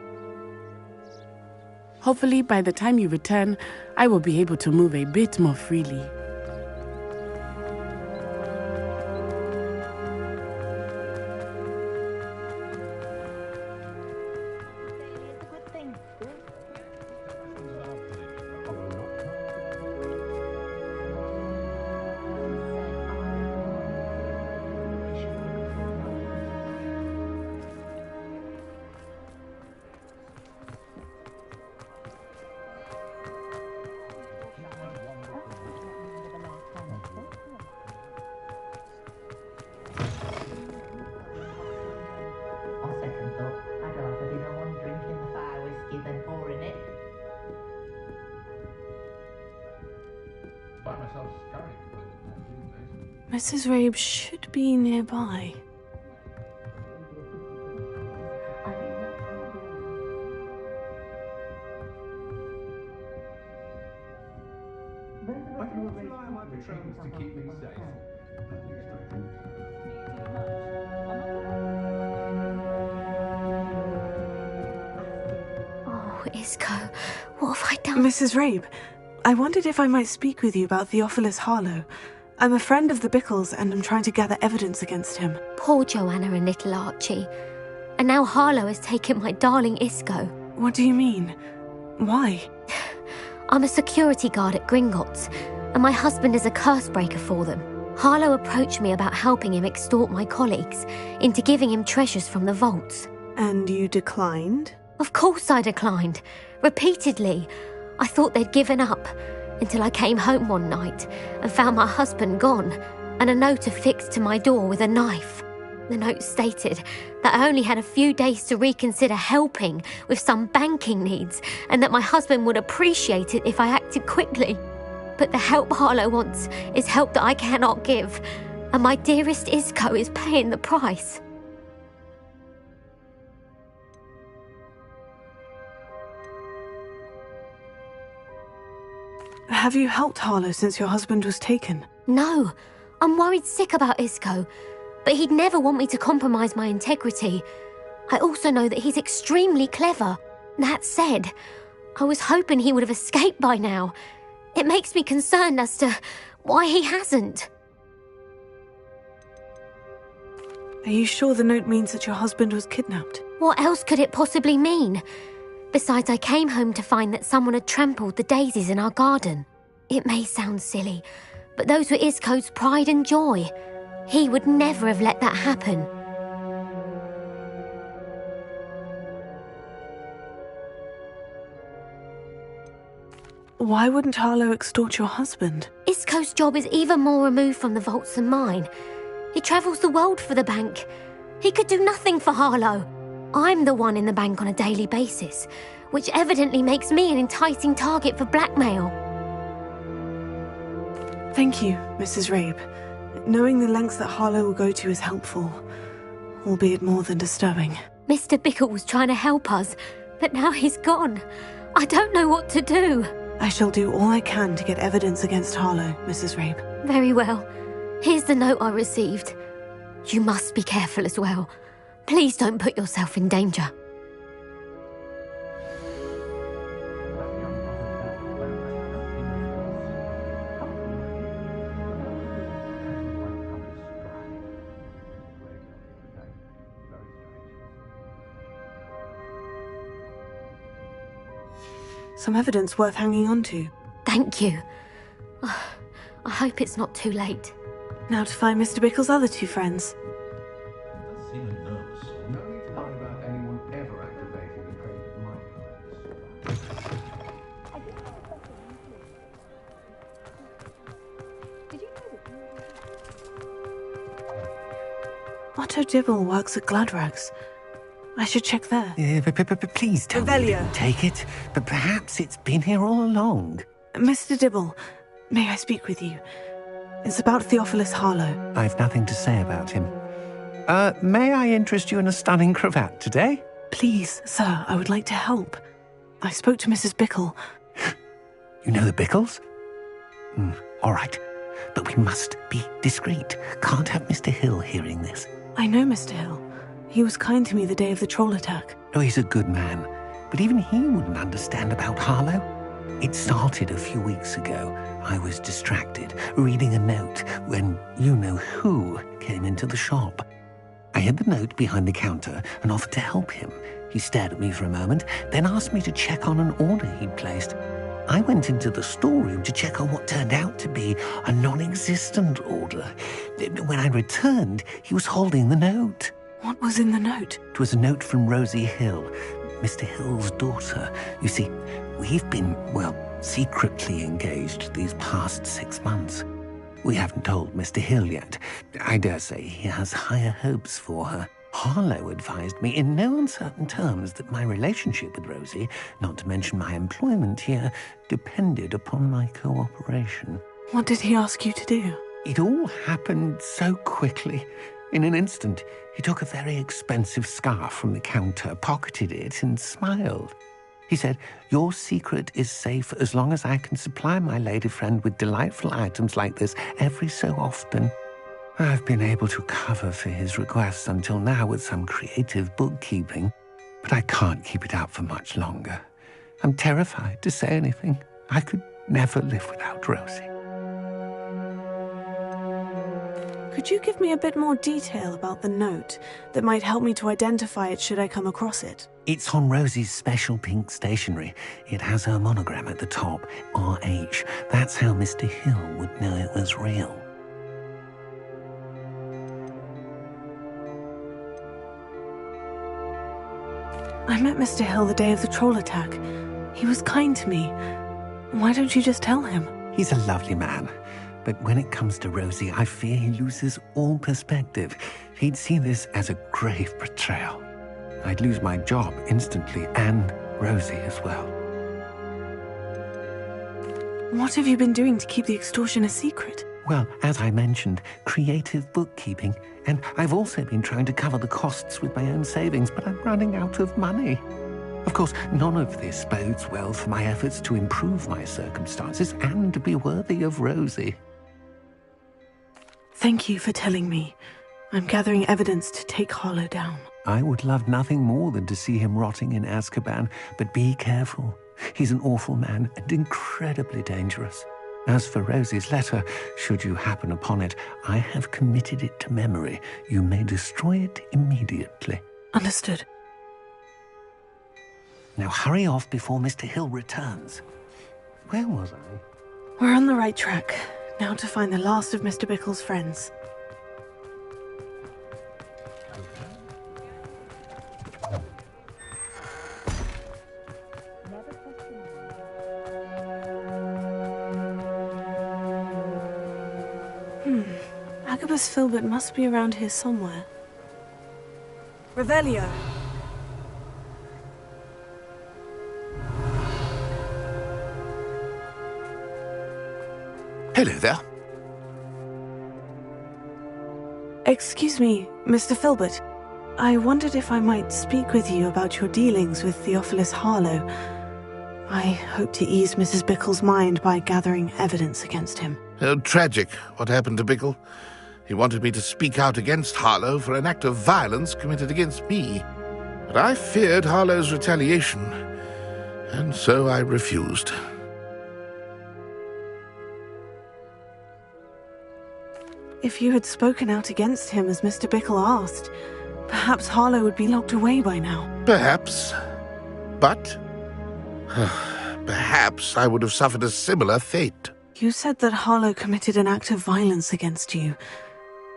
Hopefully, by the time you return, I will be able to move a bit more freely. Mrs. Rabe should be nearby. I can rely on my patrons to keep me safe. Oh, Isco, what have I done? Mrs. Rabe, I wondered if I might speak with you about Theophilus Harlow. I'm a friend of the Bickles and I'm trying to gather evidence against him. Poor Joanna and little Archie. And now Harlow has taken my darling Isco. What do you mean? Why? I'm a security guard at Gringotts, and my husband is a curse breaker for them. Harlow approached me about helping him extort my colleagues into giving him treasures from the vaults. And you declined? Of course I declined. Repeatedly. I thought they'd given up, until I came home one night and found my husband gone, and a note affixed to my door with a knife. The note stated that I only had a few days to reconsider helping with some banking needs, and that my husband would appreciate it if I acted quickly. But the help Harlow wants is help that I cannot give, and my dearest Isco is paying the price. Have you helped Harlow since your husband was taken? No, I'm worried sick about Isco, but he'd never want me to compromise my integrity. I also know that he's extremely clever. That said, I was hoping he would have escaped by now. It makes me concerned as to why he hasn't. Are you sure the note means that your husband was kidnapped? What else could it possibly mean? Besides, I came home to find that someone had trampled the daisies in our garden. It may sound silly, but those were Isco's pride and joy. He would never have let that happen. Why wouldn't Harlow extort your husband? Isco's job is even more removed from the vaults than mine. He travels the world for the bank. He could do nothing for Harlow. I'm the one in the bank on a daily basis, which evidently makes me an enticing target for blackmail. Thank you, Mrs. Rabe. Knowing the lengths that Harlow will go to is helpful, albeit more than disturbing. Mr. Bickle was trying to help us, but now he's gone. I don't know what to do. I shall do all I can to get evidence against Harlow, Mrs. Rabe. Very well. Here's the note I received. You must be careful as well. Please don't put yourself in danger. Some evidence worth hanging on to. Thank you. I hope it's not too late. Now to find Mr. Bickle's other two friends. Otto Dibble works at Gladrags. I should check there. But please tell me you didn't take it. But perhaps it's been here all along. Mr. Dibble, may I speak with you? It's about Theophilus Harlow. I've nothing to say about him. May I interest you in a stunning cravat today? Please, sir, I would like to help. I spoke to Mrs. Bickle. You know the Bickles? All right. But we must be discreet. Can't have Mr. Hill hearing this. I know Mr. Hill. He was kind to me the day of the troll attack. Oh, he's a good man. But even he wouldn't understand about Harlow. It started a few weeks ago. I was distracted, reading a note, when you-know-who came into the shop. I hid the note behind the counter and offered to help him. He stared at me for a moment, then asked me to check on an order he'd placed. I went into the storeroom to check on what turned out to be a non-existent order. When I returned, he was holding the note. What was in the note? It was a note from Rosie Hill, Mr. Hill's daughter. You see, we've been, secretly engaged these past 6 months. We haven't told Mr. Hill yet. I dare say he has higher hopes for her. Harlow advised me in no uncertain terms that my relationship with Rosie, not to mention my employment here, depended upon my cooperation. What did he ask you to do? It all happened so quickly. In an instant, he took a very expensive scarf from the counter, pocketed it, and smiled. He said, "Your secret is safe as long as I can supply my lady friend with delightful items like this every so often." I've been able to cover for his requests until now with some creative bookkeeping, but I can't keep it up for much longer. I'm terrified to say anything. I could never live without Rosie. Could you give me a bit more detail about the note that might help me to identify it should I come across it? It's on Rosie's special pink stationery. It has her monogram at the top, RH. That's how Mr. Hill would know it was real. I met Mr. Hill the day of the troll attack. He was kind to me. Why don't you just tell him? He's a lovely man. But when it comes to Rosie, I fear he loses all perspective. He'd see this as a grave betrayal. I'd lose my job instantly, and Rosie as well. What have you been doing to keep the extortion a secret? Well, as I mentioned, creative bookkeeping. And I've also been trying to cover the costs with my own savings, but I'm running out of money. Of course, none of this bodes well for my efforts to improve my circumstances and to be worthy of Rosie. Thank you for telling me. I'm gathering evidence to take Harlow down. I would love nothing more than to see him rotting in Azkaban, but be careful. He's an awful man and incredibly dangerous. As for Rosie's letter, should you happen upon it, I have committed it to memory. You may destroy it immediately. Understood. Now hurry off before Mr. Hill returns. Where was I? We're on the right track. Now to find the last of Mr. Bickle's friends. Agabus Filbert must be around here somewhere. Revelio. Hello there. Excuse me, Mr. Filbert. I wondered if I might speak with you about your dealings with Theophilus Harlow. I hope to ease Mrs. Bickle's mind by gathering evidence against him. Oh, tragic what happened to Bickle. He wanted me to speak out against Harlow for an act of violence committed against me. But I feared Harlow's retaliation, and so I refused. If you had spoken out against him as Mr. Bickle asked, perhaps Harlow would be locked away by now. Perhaps. But perhaps I would have suffered a similar fate. You said that Harlow committed an act of violence against you.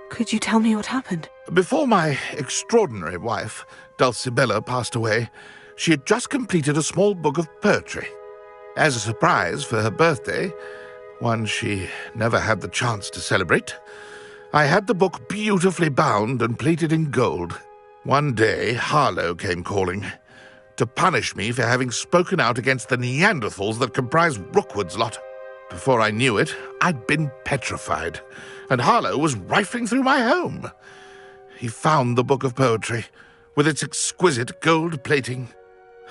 Could you tell me what happened? Before my extraordinary wife, Dulcibella, passed away, she had just completed a small book of poetry. As a surprise for her birthday, one she never had the chance to celebrate, I had the book beautifully bound and plated in gold. One day, Harlow came calling to punish me for having spoken out against the Neanderthals that comprise Rookwood's lot. Before I knew it, I'd been petrified, and Harlow was rifling through my home. He found the book of poetry, with its exquisite gold plating.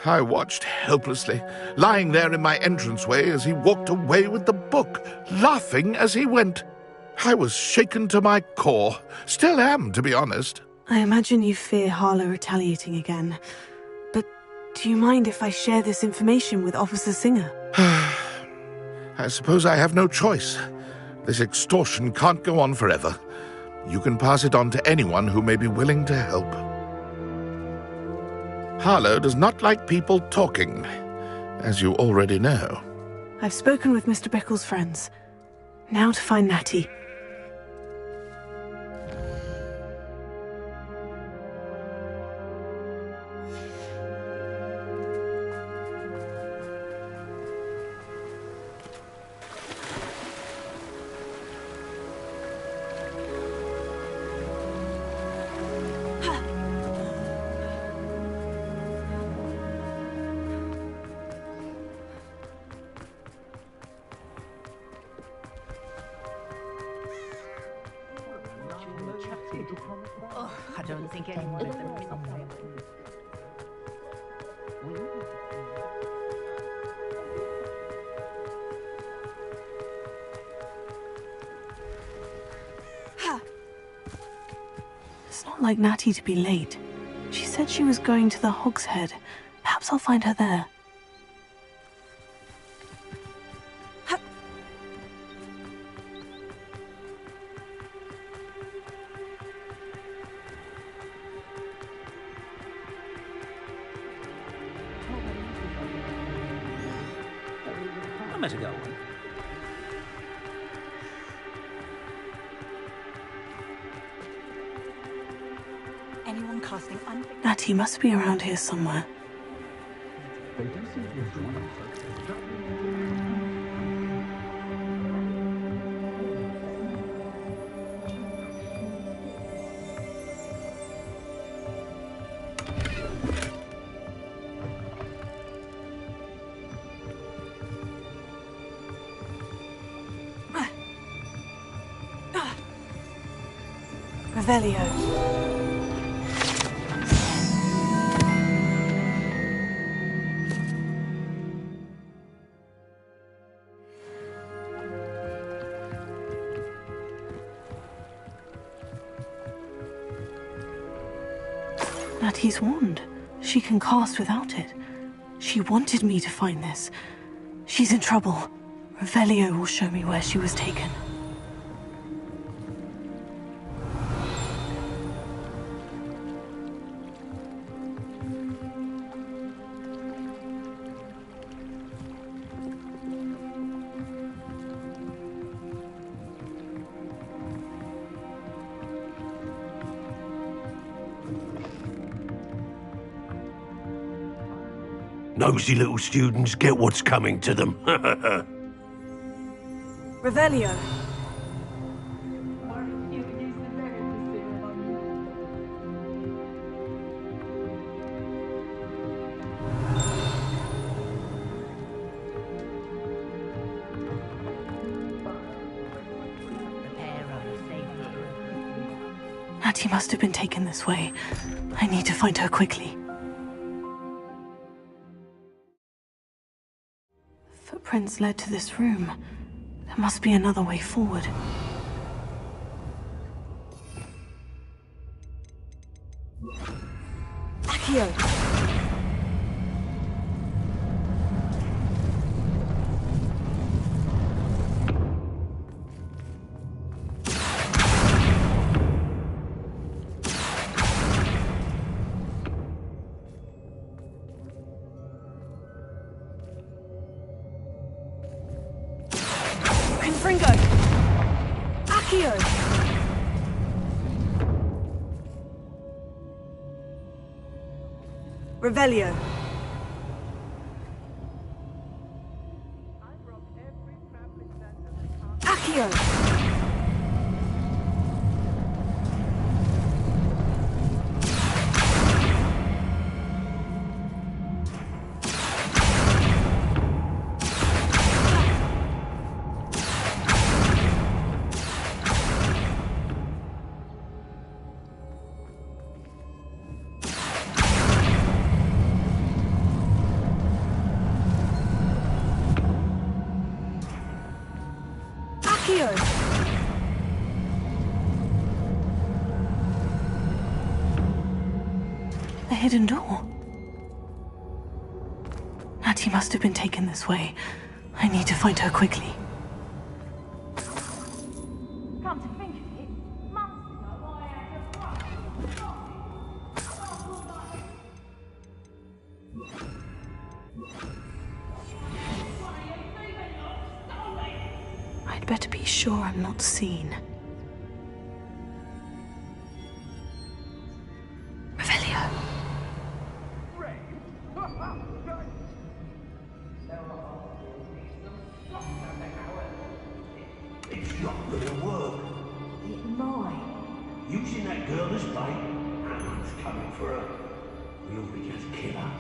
I watched helplessly, lying there in my entranceway as he walked away with the book, laughing as he went. I was shaken to my core. Still am, to be honest. I imagine you fear Harlow retaliating again. But do you mind if I share this information with Officer Singer? I suppose I have no choice. This extortion can't go on forever. You can pass it on to anyone who may be willing to help. Harlow does not like people talking, as you already know. I've spoken with Mr. Bickle's friends. Now to find Natty. Oh, I don't think anyone of them is not like Natty to be late. She said she was going to the Hogshead. Perhaps I'll find her there. I better go. Anyone casting Natty must be around here somewhere. Revelio. Natty's wand. She can cast without it. She wanted me to find this. She's in trouble. Revelio will show me where she was taken. Nosy little students get what's coming to them. Revelio. Natty must have been taken this way. I need to find her quickly. Footprints led to this room. There must be another way forward. Accio. Confringo. Accio. Revelio. Accio. The hidden door. Natty must have been taken this way. I need to find her quickly. Come to think of it, months ago I had a I'd better be sure I'm not seen. Revelio. It's not gonna work. It might. Using that girl as bait, Alan's coming for her. We ought to just kill her.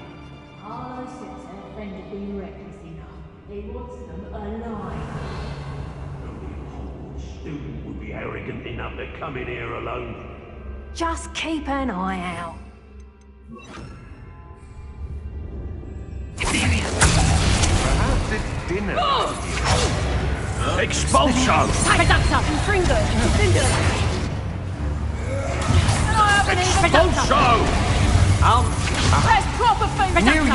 Harlow says her friend had been reckless enough. He wants them alive. Only a Hogwarts student would be arrogant enough to come in here alone. Just keep an eye out. Perhaps it's dinner. Expulso! Reduxo! Confringo. Confringo.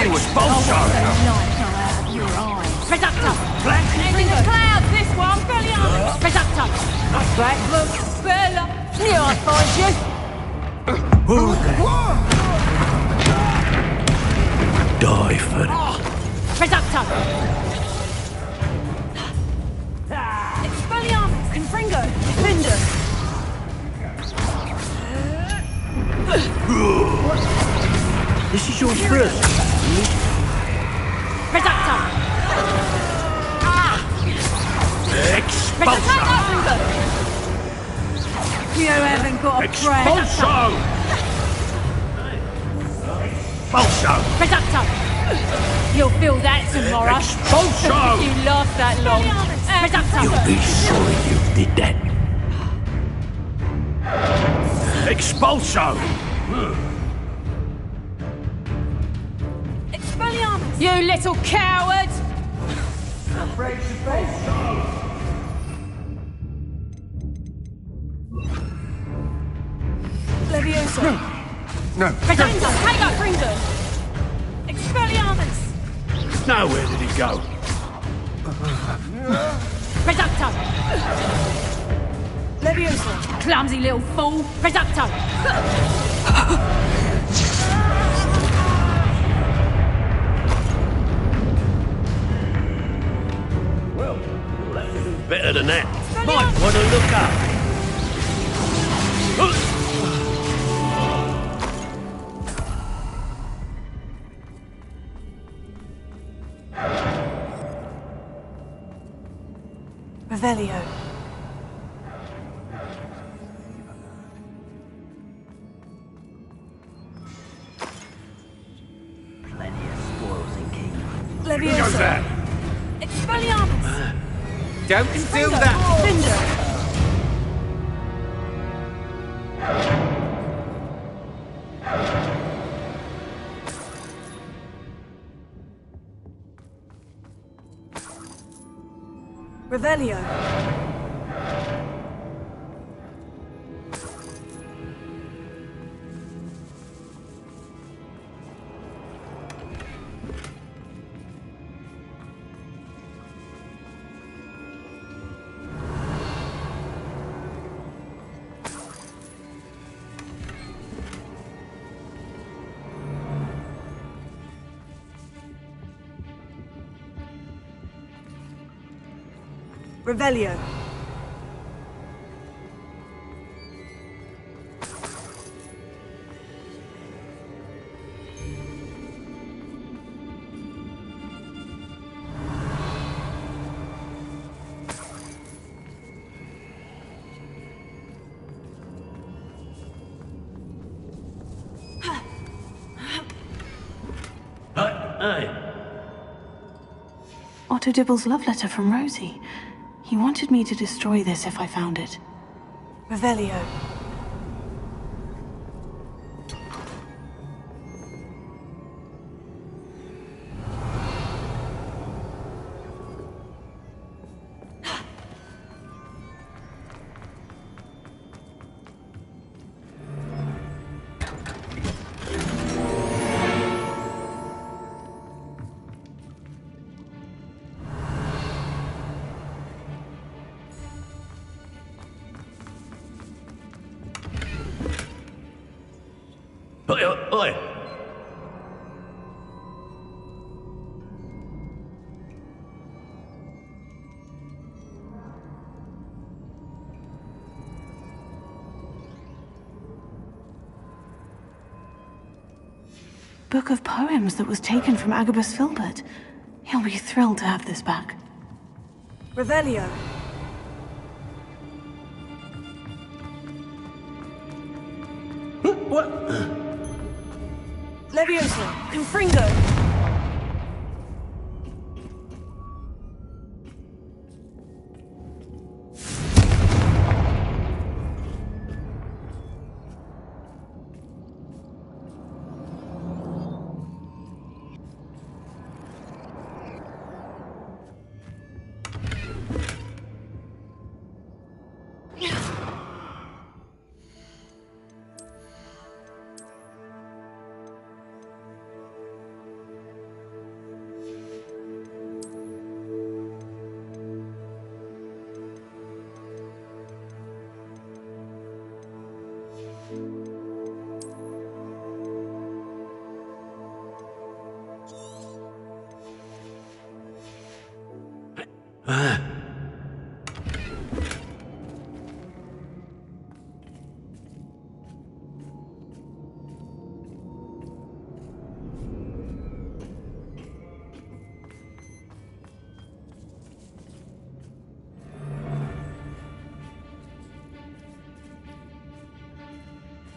you expulso! Reducto! Ending the clouds, this one! Brilliant! Reducto! Back, look! Bella! Knew I'd find you! Die for it. Reducto! Expelliarmus! Confringo! Defender! This is your first. Reducto! Expulso! You haven't got a friend! Expulso! Expulso! Reducto! You'll feel that tomorrow. Expulso! You last that long. Reducto! You'll be sorry you did that. Expulso! Expelliarmus! You little coward! Leviosa! No. Reducto! Take up Fringo! Expelliarmus! Now where did he go? Reducto! Leviosa! Clumsy little fool! Reducto! Well, you'll have to do better than that. Might want to look up. Revelio. Plenty of spoils in Kingdom. Leviosa! Expelliarmus! Don't do that! Cinder! Revelio. Revelio. Hey. Otto Dibble's love letter from Rosie. He wanted me to destroy this if I found it. Revelio. Oi. Book of poems that was taken from Agabus Filbert. He'll be thrilled to have this back. Revelio. What? Leviosa. Confringo.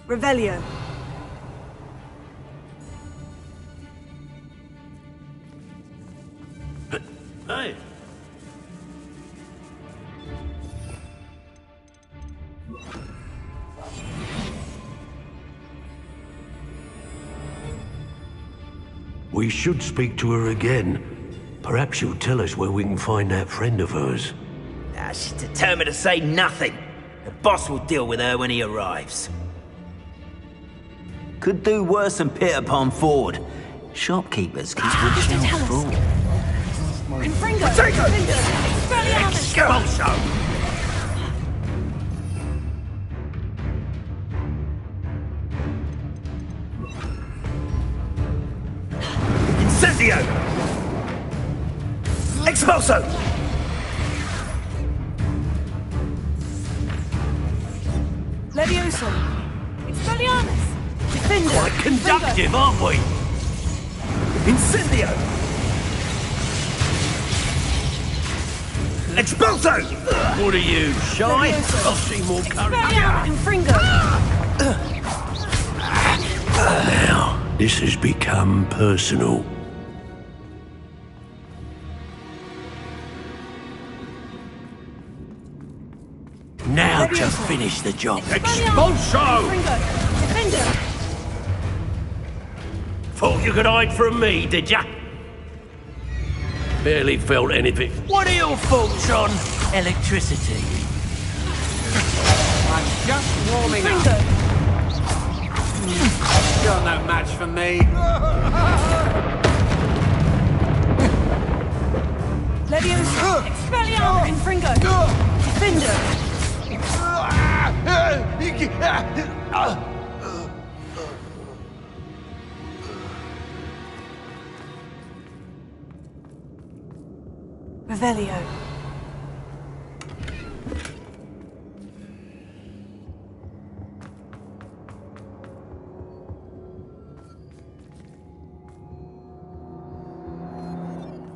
Revelio. Hey! We should speak to her again. Perhaps she'll tell us where we can find that friend of hers. She's determined to say nothing. The boss will deal with her when he arrives. Could do worse than Peter Pan Ford. Shopkeepers keep wishing on full. Confringo! Potato! Expelliarmus! Expulso! Incendio! Expulso! Levioso. Expelliarmus! Defender. Quite conductive, aren't we? Incendio! Expulso! What are you, shy? I'll see more courage. Confringo. Now, this has become personal. Now to finish the job. Expulso! Defender. Thought you could hide from me, did ya? Barely felt anything. What are your thoughts on electricity? I'm just warming up. You're no match for me. Levioso. Expelliarmus. Confringo. Defender. Revelio.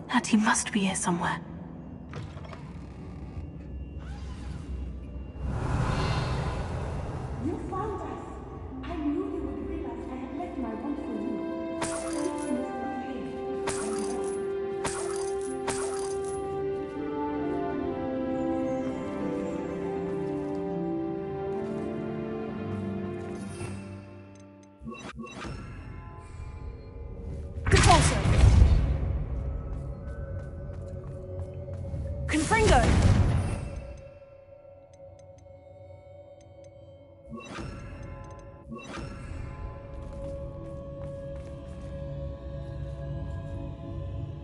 Natty must be here somewhere. You found us. I knew you would realize I had left my wand for you. Compulso. Confringo.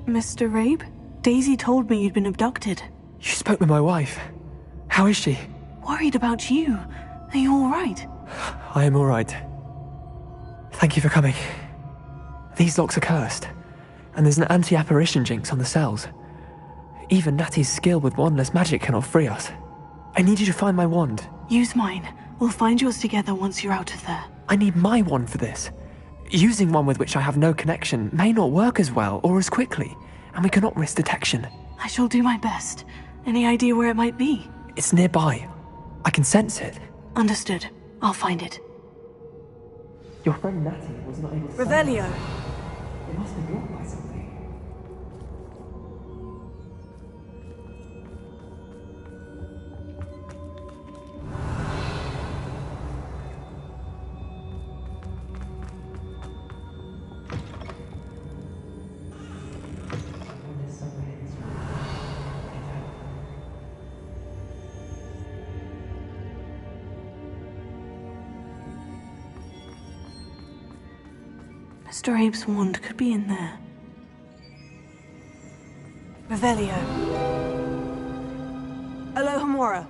Mr. Rabe? Daisy told me you'd been abducted. You spoke with my wife. How is she? Worried about you. Are you all right? I am all right. Thank you for coming. These locks are cursed, and there's an anti-apparition jinx on the cells. Even Natty's skill with wandless magic cannot free us. I need you to find my wand. Use mine. We'll find yours together once you're out of there. I need my wand for this. Using one with which I have no connection may not work as well or as quickly, and we cannot risk detection. I shall do my best. Any idea where it might be? It's nearby. I can sense it. Understood. I'll find it. Your friend Natty was not able to Revelio. It must be blocked by something. Mr. Abe's wand could be in there. Revelio. Alohomora.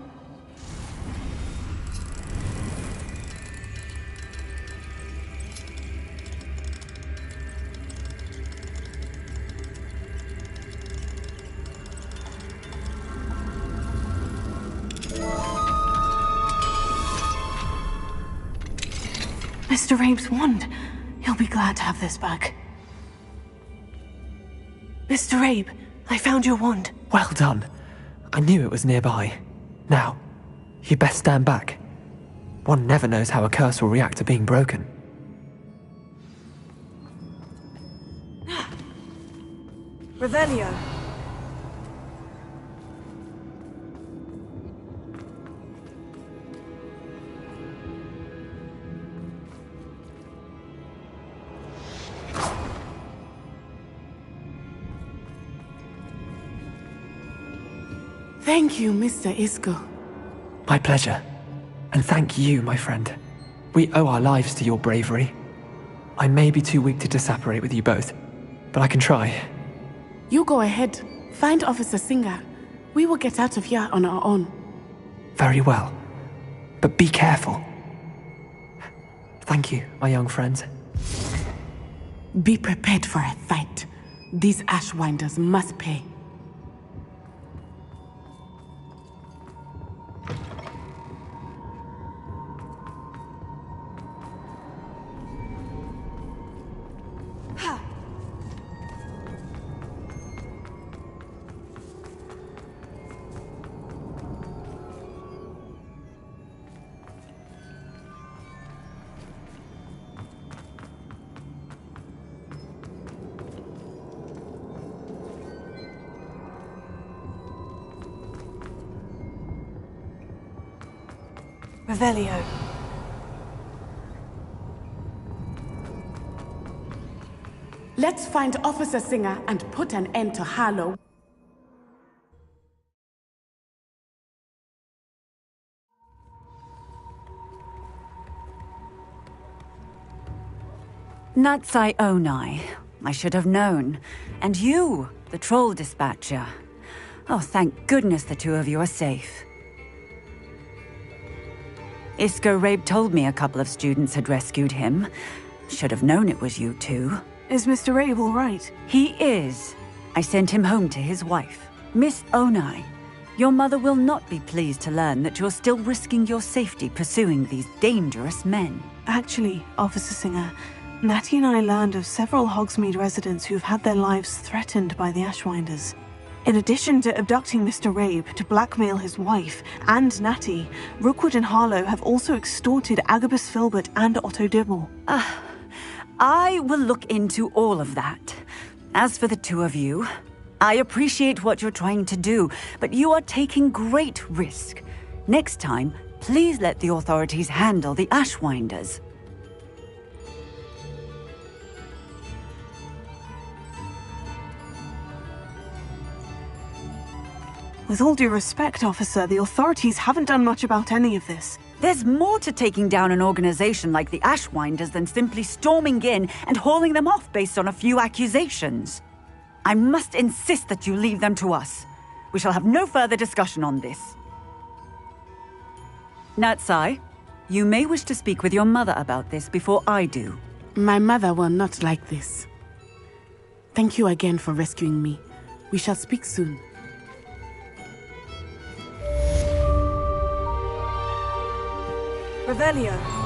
Mr. Rabe's wand. He'll be glad to have this back. Mr. Rabe, I found your wand. Well done. I knew it was nearby. Now, you best stand back. One never knows how a curse will react to being broken. Revelio. Thank you, Mr. Isco. My pleasure. And thank you, my friend. We owe our lives to your bravery. I may be too weak to disapparate with you both, but I can try. You go ahead. Find Officer Singer. We will get out of here on our own. Very well. But be careful. Thank you, my young friends. Be prepared for a fight. These Ashwinders must pay. Revelio. Let's find Officer Singer and put an end to Harlow. Natsai Onai. I should have known. And you, the troll dispatcher. Oh, thank goodness the two of you are safe. Isco Rabe told me a couple of students had rescued him. Should have known it was you two. Is Mr. Rabe all right? He is. I sent him home to his wife. Miss Onai, your mother will not be pleased to learn that you're still risking your safety pursuing these dangerous men. Actually, Officer Singer, Natty and I learned of several Hogsmeade residents who've had their lives threatened by the Ashwinders. In addition to abducting Mr. Rabe to blackmail his wife and Natty, Rookwood and Harlow have also extorted Agabus Filbert and Otto Dibble. I will look into all of that. As for the two of you, I appreciate what you're trying to do, but you are taking great risk. Next time, please let the authorities handle the Ashwinders. With all due respect, officer, the authorities haven't done much about any of this. There's more to taking down an organization like the Ashwinders than simply storming in and hauling them off based on a few accusations. I must insist that you leave them to us. We shall have no further discussion on this. Natsai, you may wish to speak with your mother about this before I do. My mother will not like this. Thank you again for rescuing me. We shall speak soon. Revelio.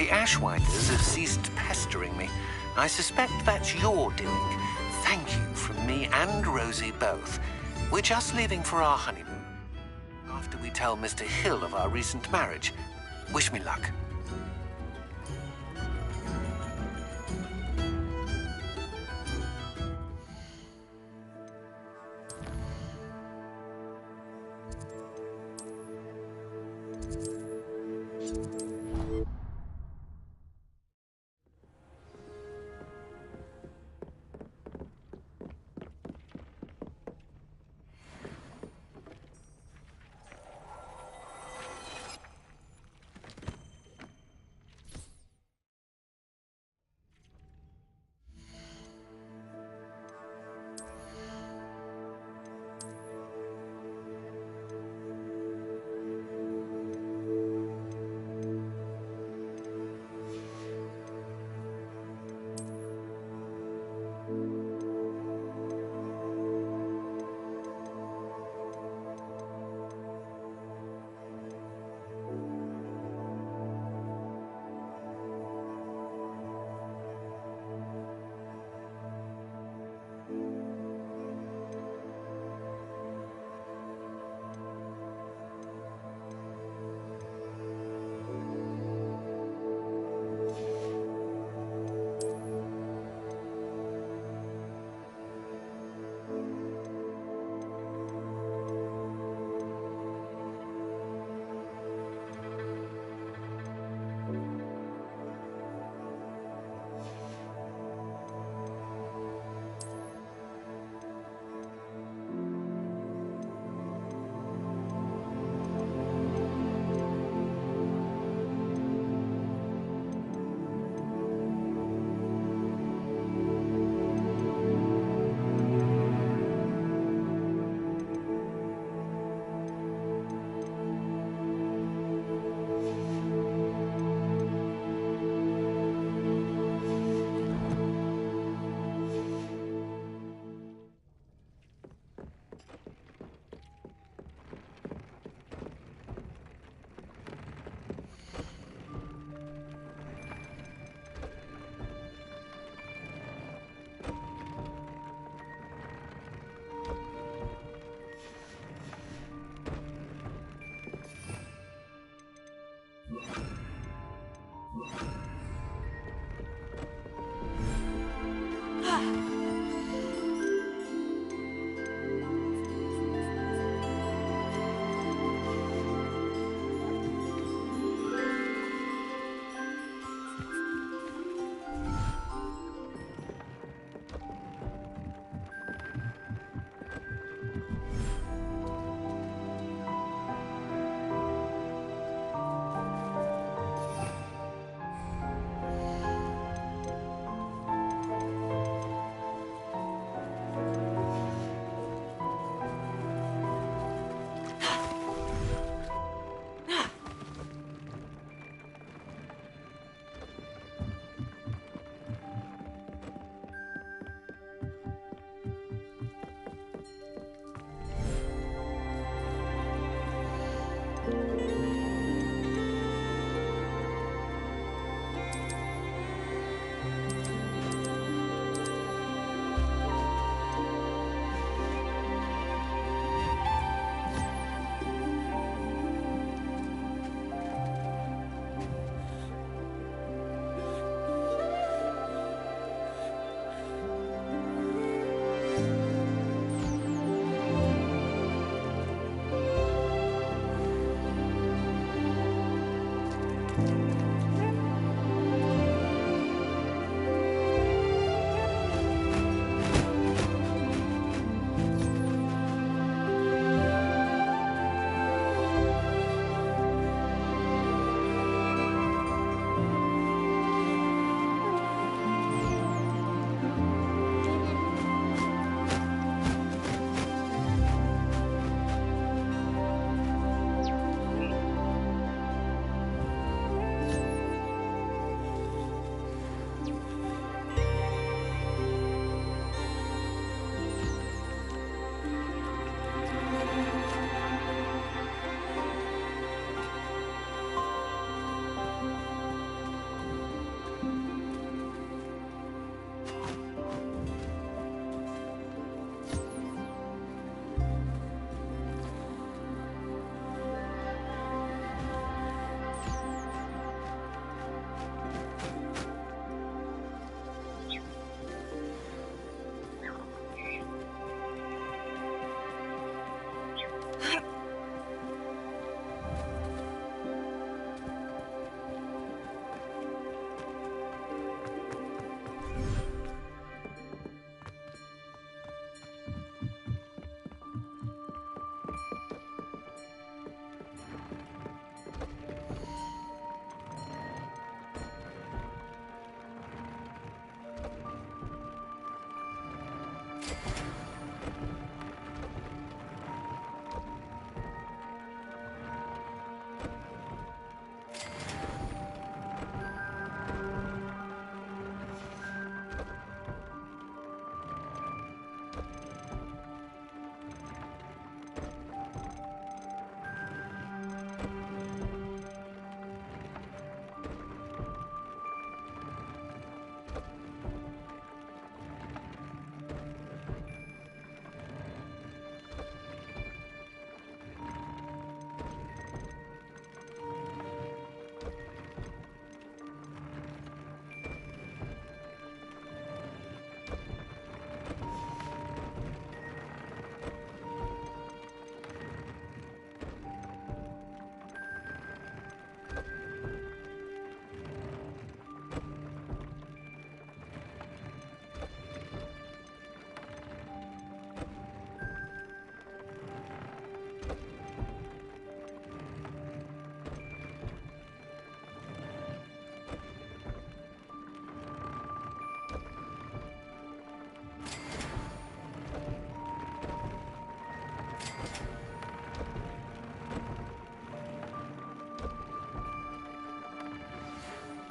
The Ashwinders have ceased pestering me. I suspect that's your doing. Thank you from me and Rosie both. We're just leaving for our honeymoon. After we tell Mr. Hill of our recent marriage. Wish me luck.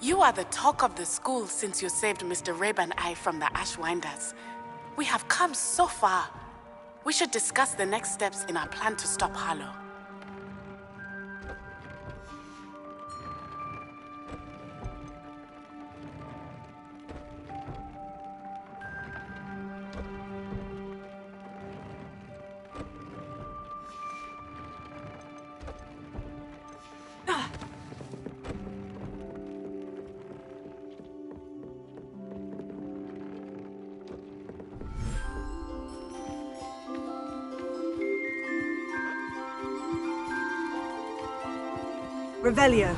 You are the talk of the school since you saved Mr. Rabe and I from the Ashwinders. We have come so far. We should discuss the next steps in our plan to stop Harlow. Revelio.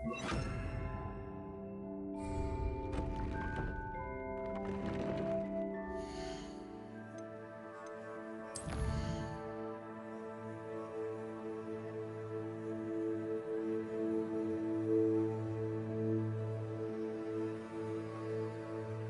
you